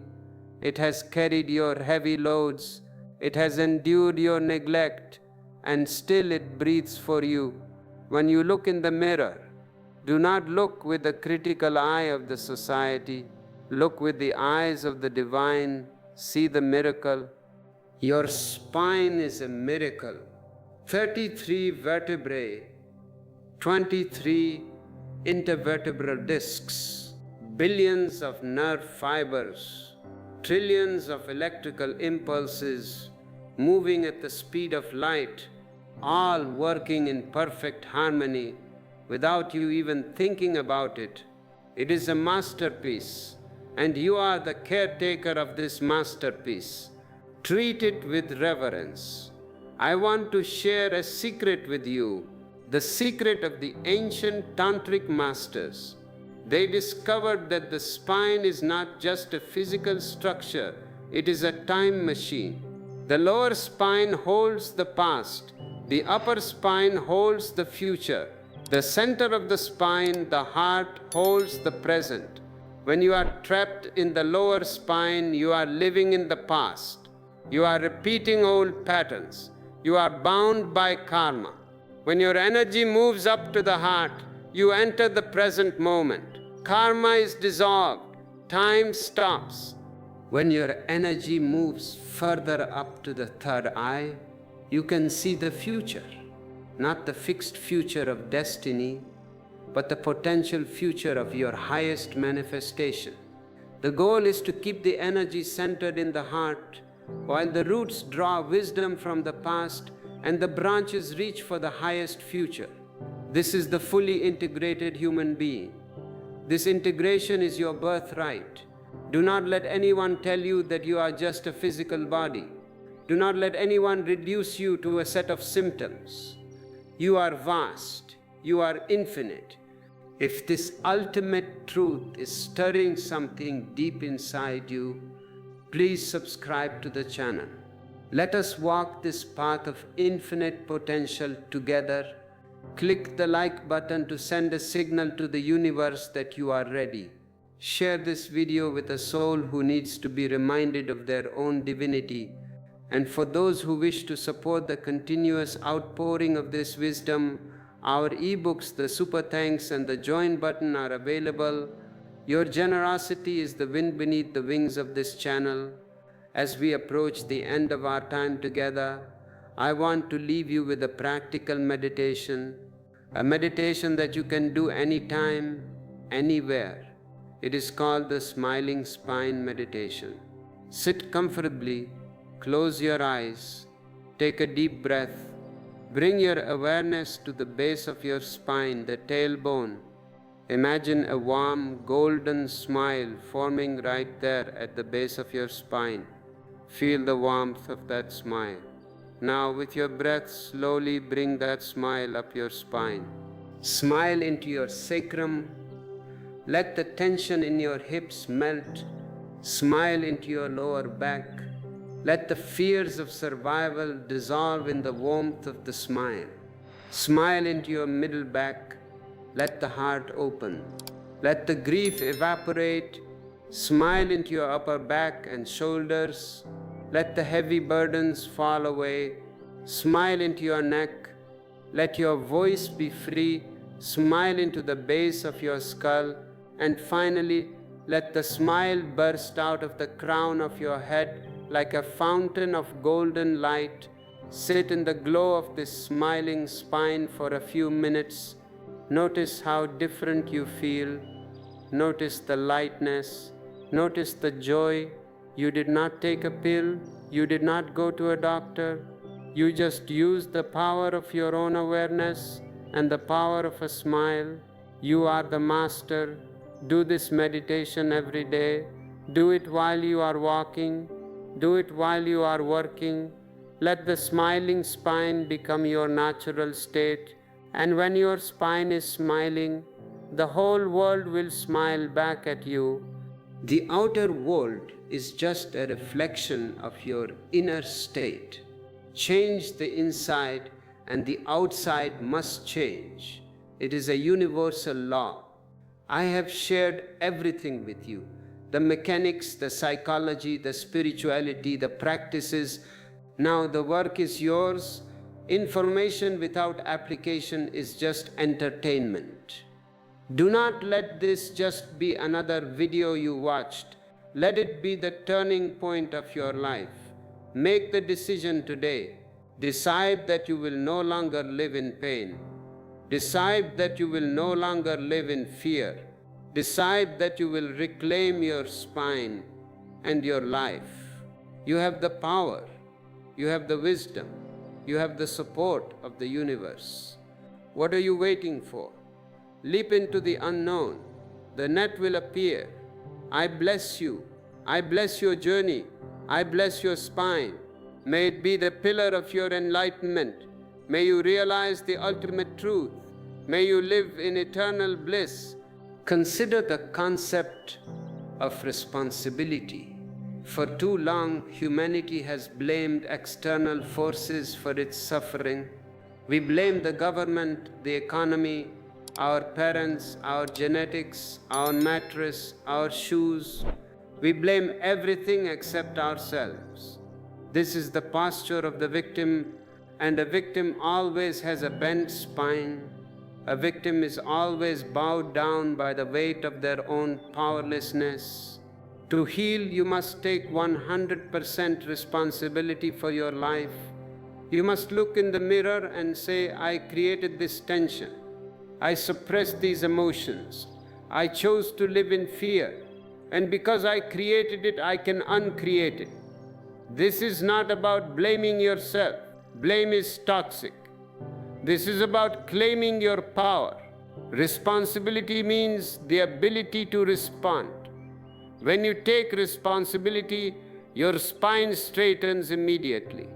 It has carried your heavy loads. It has endured your neglect, and still it breathes for you. When you look in the mirror, do not look with the critical eye of the society. Look with the eyes of the divine. See the miracle. Your spine is a miracle. 33 vertebrae, 23 intervertebral discs, billions of nerve fibers, trillions of electrical impulses moving at the speed of light, all working in perfect harmony without you even thinking about it. It is a masterpiece, and you are the caretaker of this masterpiece. Treat it with reverence. I want to share a secret with you, the secret of the ancient tantric masters. They discovered that the spine is not just a physical structure, it is a time machine. The lower spine holds the past, the upper spine holds the future. The center of the spine, the heart, holds the present. When you are trapped in the lower spine, you are living in the past. You are repeating old patterns. You are bound by karma. When your energy moves up to the heart, you enter the present moment. Karma is dissolved. Time stops. When your energy moves further up to the third eye, you can see the future. Not the fixed future of destiny, but the potential future of your highest manifestation. The goal is to keep the energy centered in the heart, while the roots draw wisdom from the past and the branches reach for the highest future. This is the fully integrated human being. This integration is your birthright. Do not let anyone tell you that you are just a physical body. Do not let anyone reduce you to a set of symptoms. You are vast. You are infinite. If this ultimate truth is stirring something deep inside you, please subscribe to the channel. Let us walk this path of infinite potential together. Click the like button to send a signal to the universe that you are ready. Share this video with a soul who needs to be reminded of their own divinity. And for those who wish to support the continuous outpouring of this wisdom, our ebooks, the Super Thanks and the Join button are available. Your generosity is the wind beneath the wings of this channel. As we approach the end of our time together, I want to leave you with a practical meditation, a meditation that you can do anytime, anywhere. It is called the Smiling Spine Meditation. Sit comfortably, close your eyes, take a deep breath. Bring your awareness to the base of your spine, the tailbone. Imagine a warm, golden smile forming right there at the base of your spine. Feel the warmth of that smile. Now, with your breath, slowly bring that smile up your spine. Smile into your sacrum. Let the tension in your hips melt. Smile into your lower back. Let the fears of survival dissolve in the warmth of the smile. Smile into your middle back. Let the heart open. Let the grief evaporate. Smile into your upper back and shoulders. Let the heavy burdens fall away. Smile into your neck. Let your voice be free. Smile into the base of your skull. And finally, let the smile burst out of the crown of your head like a fountain of golden light. Sit in the glow of this smiling spine for a few minutes. Notice how different you feel. Notice the lightness. Notice the joy. You did not take a pill. You did not go to a doctor. You just used the power of your own awareness and the power of a smile. You are the master. Do this meditation every day. Do it while you are walking. Do it while you are working. Let the smiling spine become your natural state. And when your spine is smiling, the whole world will smile back at you. The outer world is just a reflection of your inner state. Change the inside, and the outside must change. It is a universal law. I have shared everything with you. The mechanics, the psychology, the spirituality, the practices. Now the work is yours. Information without application is just entertainment. Do not let this just be another video you watched. Let it be the turning point of your life. Make the decision today. Decide that you will no longer live in pain. Decide that you will no longer live in fear. Decide that you will reclaim your spine and your life. You have the power, you have the wisdom, you have the support of the universe. What are you waiting for? Leap into the unknown. The net will appear. I bless you. I bless your journey. I bless your spine. May it be the pillar of your enlightenment. May you realize the ultimate truth. May you live in eternal bliss. Consider the concept of responsibility. For too long, humanity has blamed external forces for its suffering. We blame the government, the economy, our parents, our genetics, our mattress, our shoes. We blame everything except ourselves. This is the posture of the victim, and a victim always has a bent spine. A victim is always bowed down by the weight of their own powerlessness. To heal, you must take 100% responsibility for your life. You must look in the mirror and say, I created this tension. I suppressed these emotions. I chose to live in fear. And because I created it, I can uncreate it. This is not about blaming yourself. Blame is toxic. This is about claiming your power. Responsibility means the ability to respond. When you take responsibility, your spine straightens immediately.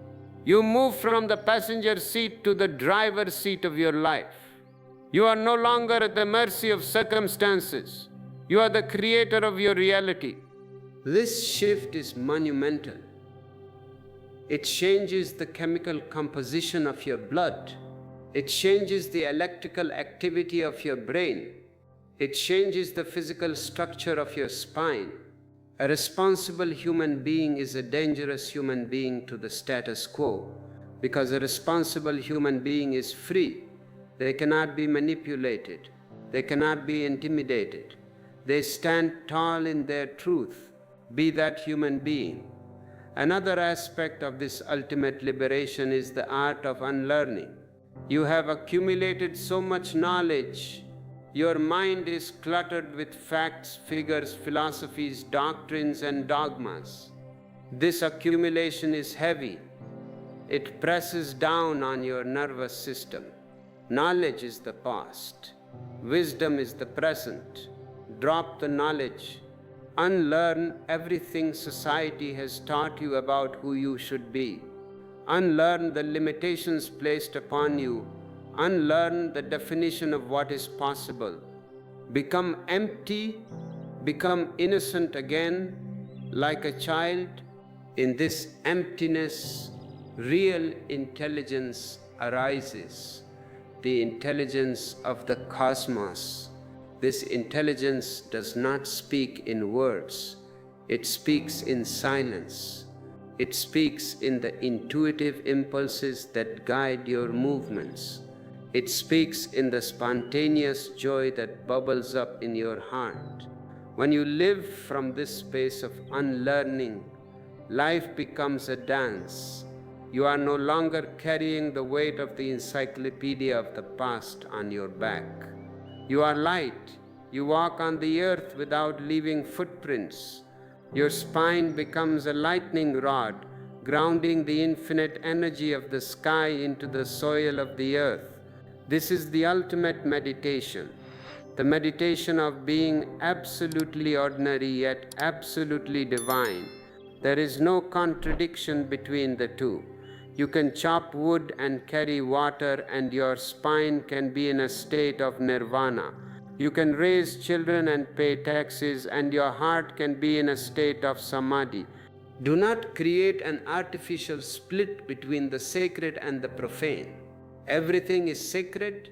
You move from the passenger seat to the driver's seat of your life. You are no longer at the mercy of circumstances. You are the creator of your reality. This shift is monumental. It changes the chemical composition of your blood. It changes the electrical activity of your brain. It changes the physical structure of your spine. A responsible human being is a dangerous human being to the status quo, because a responsible human being is free. They cannot be manipulated. They cannot be intimidated. They stand tall in their truth, be that human being. Another aspect of this ultimate liberation is the art of unlearning. You have accumulated so much knowledge. Your mind is cluttered with facts, figures, philosophies, doctrines, and dogmas. This accumulation is heavy. It presses down on your nervous system. Knowledge is the past. Wisdom is the present. Drop the knowledge. Unlearn everything society has taught you about who you should be. Unlearn the limitations placed upon you. Unlearn the definition of what is possible. Become empty, become innocent again, like a child. In this emptiness, real intelligence arises, the intelligence of the cosmos. This intelligence does not speak in words, it speaks in silence. It speaks in the intuitive impulses that guide your movements. It speaks in the spontaneous joy that bubbles up in your heart. When you live from this space of unlearning, life becomes a dance. You are no longer carrying the weight of the encyclopedia of the past on your back. You are light. You walk on the earth without leaving footprints. Your spine becomes a lightning rod, grounding the infinite energy of the sky into the soil of the earth. This is the ultimate meditation, the meditation of being absolutely ordinary yet absolutely divine. There is no contradiction between the two. You can chop wood and carry water, and your spine can be in a state of nirvana. You can raise children and pay taxes, and your heart can be in a state of samadhi. Do not create an artificial split between the sacred and the profane. Everything is sacred.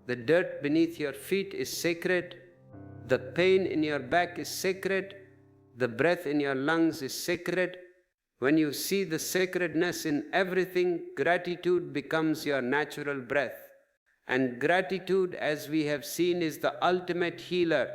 The dirt beneath your feet is sacred. The pain in your back is sacred. The breath in your lungs is sacred. When you see the sacredness in everything, gratitude becomes your natural breath. And gratitude, as we have seen, is the ultimate healer.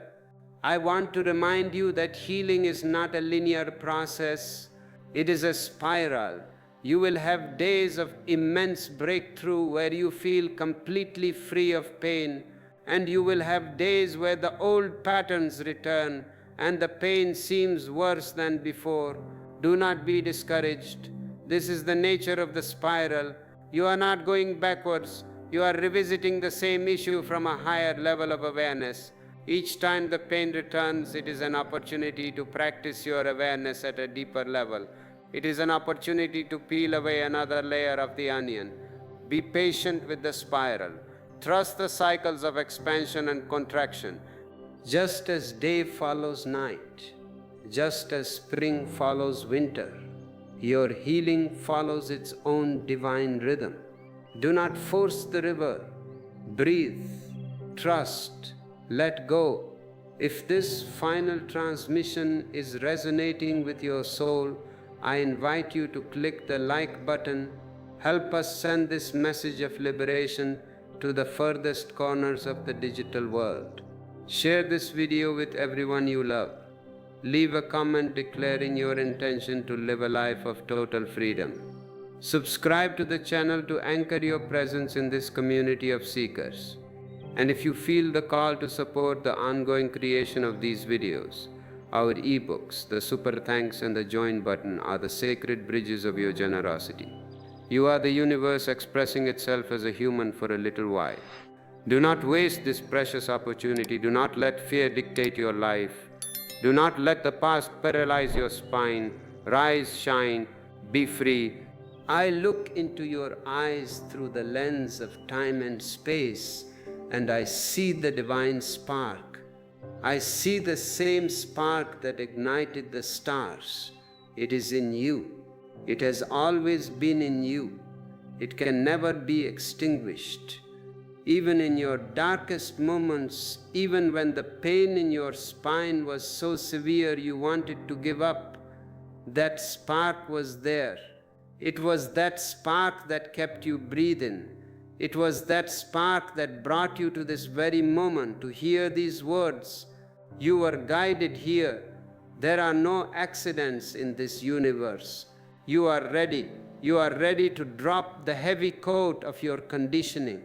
I want to remind you that healing is not a linear process. It is a spiral. You will have days of immense breakthrough where you feel completely free of pain, and you will have days where the old patterns return and the pain seems worse than before. Do not be discouraged. This is the nature of the spiral. You are not going backwards. You are revisiting the same issue from a higher level of awareness. Each time the pain returns, it is an opportunity to practice your awareness at a deeper level. It is an opportunity to peel away another layer of the onion. Be patient with the spiral. Trust the cycles of expansion and contraction. Just as day follows night, just as spring follows winter, your healing follows its own divine rhythm. Do not force the river. Breathe, trust, let go. If this final transmission is resonating with your soul, I invite you to click the like button. Help us send this message of liberation to the furthest corners of the digital world. Share this video with everyone you love. Leave a comment declaring your intention to live a life of total freedom. Subscribe to the channel to anchor your presence in this community of seekers. And if you feel the call to support the ongoing creation of these videos, our ebooks, the super thanks and the join button are the sacred bridges of your generosity. You are the universe expressing itself as a human for a little while. Do not waste this precious opportunity. Do not let fear dictate your life. Do not let the past paralyze your spine. Rise, shine, be free. I look into your eyes through the lens of time and space, and I see the divine spark. I see the same spark that ignited the stars. It is in you. It has always been in you. It can never be extinguished. Even in your darkest moments, even when the pain in your spine was so severe you wanted to give up, that spark was there. It was that spark that kept you breathing. It was that spark that brought you to this very moment to hear these words. You were guided here. There are no accidents in this universe. You are ready. You are ready to drop the heavy coat of your conditioning.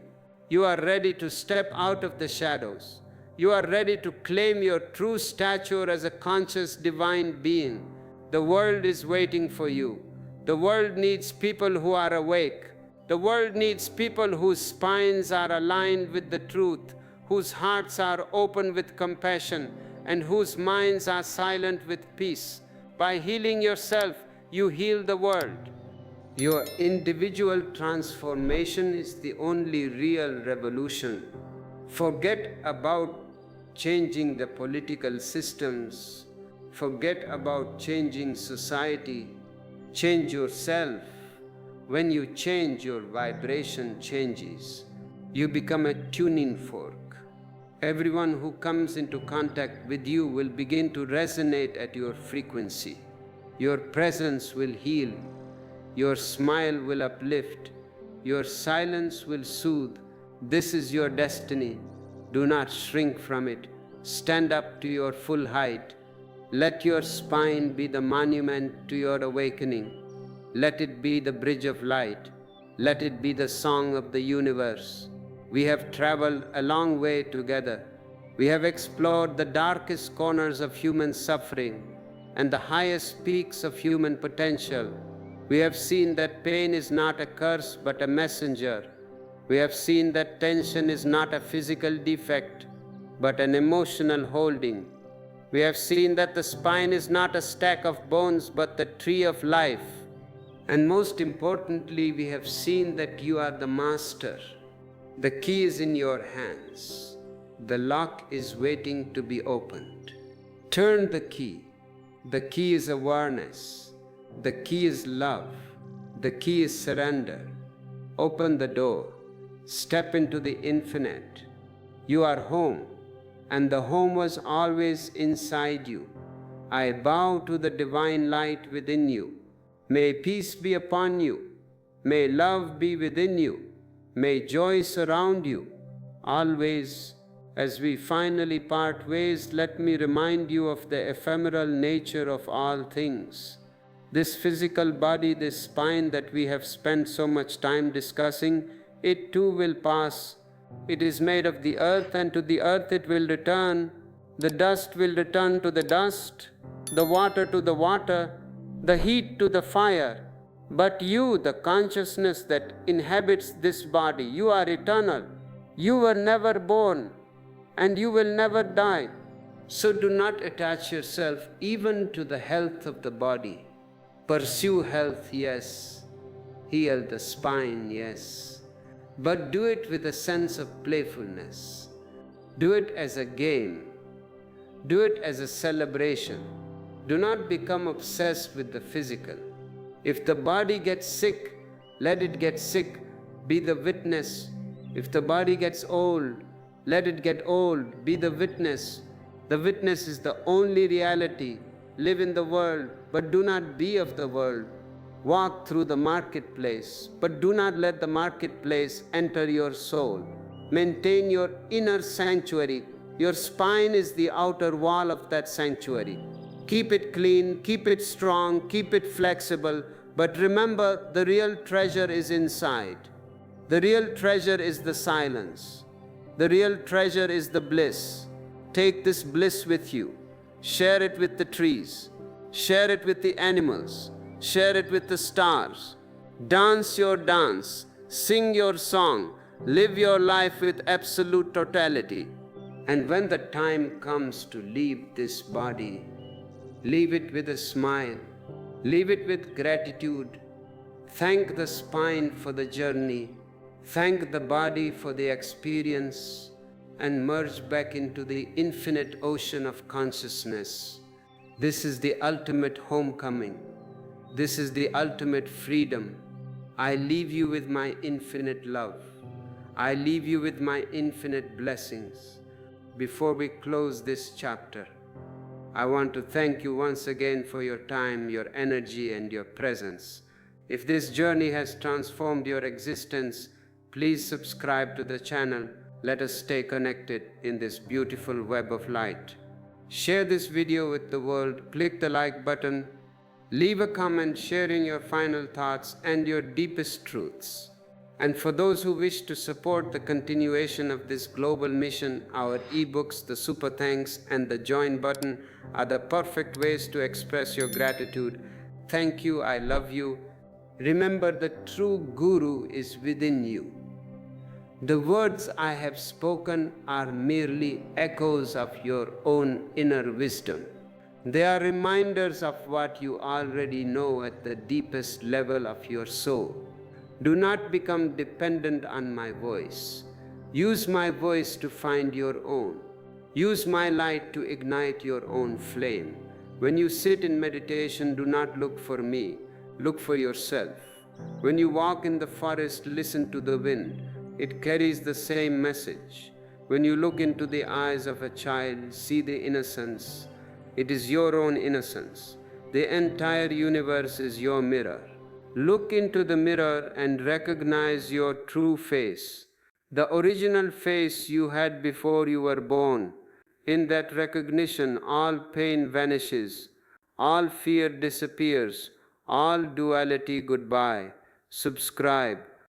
You are ready to step out of the shadows. You are ready to claim your true stature as a conscious divine being. The world is waiting for you. The world needs people who are awake. The world needs people whose spines are aligned with the truth, whose hearts are open with compassion, and whose minds are silent with peace. By healing yourself, you heal the world. Your individual transformation is the only real revolution. Forget about changing the political systems. Forget about changing society. Change yourself. When you change, your vibration changes. You become a tuning fork. Everyone who comes into contact with you will begin to resonate at your frequency. Your presence will heal. Your smile will uplift. Your silence will soothe. This is your destiny. Do not shrink from it. Stand up to your full height. Let your spine be the monument to your awakening. Let it be the bridge of light. Let it be the song of the universe. We have traveled a long way together. We have explored the darkest corners of human suffering and the highest peaks of human potential. We have seen that pain is not a curse but a messenger. We have seen that tension is not a physical defect but an emotional holding. We have seen that the spine is not a stack of bones but the tree of life. And most importantly, we have seen that you are the master. The key is in your hands. The lock is waiting to be opened. Turn the key. The key is awareness. The key is love. The key is surrender. Open the door. Step into the infinite. You are home, and the home was always inside you. I bow to the divine light within you. May peace be upon you. May love be within you. May joy surround you. Always, as we finally part ways, let me remind you of the ephemeral nature of all things. This physical body, this spine that we have spent so much time discussing, it too will pass. It is made of the earth, and to the earth it will return. The dust will return to the dust, the water to the water, the heat to the fire. But you, the consciousness that inhabits this body, you are eternal. You were never born, and you will never die. So do not attach yourself even to the health of the body. Pursue health, yes. Heal the spine, yes. But do it with a sense of playfulness. Do it as a game. Do it as a celebration. Do not become obsessed with the physical. If the body gets sick, let it get sick. Be the witness. If the body gets old, let it get old. Be the witness. The witness is the only reality. Live in the world, but do not be of the world. Walk through the marketplace, but do not let the marketplace enter your soul. Maintain your inner sanctuary. Your spine is the outer wall of that sanctuary. Keep it clean, keep it strong, keep it flexible, but remember the real treasure is inside. The real treasure is the silence. The real treasure is the bliss. Take this bliss with you. Share it with the trees. Share it with the animals. Share it with the stars. Dance your dance. Sing your song. Live your life with absolute totality. And when the time comes to leave this body, leave it with a smile. Leave it with gratitude. Thank the spine for the journey. Thank the body for the experience, and merge back into the infinite ocean of consciousness. This is the ultimate homecoming. This is the ultimate freedom. I leave you with my infinite love. I leave you with my infinite blessings. Before we close this chapter, I want to thank you once again for your time, your energy, and your presence. If this journey has transformed your existence, please subscribe to the channel. Let us stay connected in this beautiful web of light. Share this video with the world. Click the like button. Leave a comment sharing your final thoughts and your deepest truths. And for those who wish to support the continuation of this global mission, our ebooks, the super thanks, and the join button are the perfect ways to express your gratitude. Thank you. I love you. Remember, the true guru is within you. The words I have spoken are merely echoes of your own inner wisdom. They are reminders of what you already know at the deepest level of your soul. Do not become dependent on my voice. Use my voice to find your own. Use my light to ignite your own flame. When you sit in meditation, do not look for me. Look for yourself. When you walk in the forest, listen to the wind. It carries the same message. When you look into the eyes of a child, see the innocence. It is your own innocence. The entire universe is your mirror. Look into the mirror and recognize your true face, the original face you had before you were born. In that recognition, all pain vanishes, all fear disappears, all duality goodbye. Subscribe.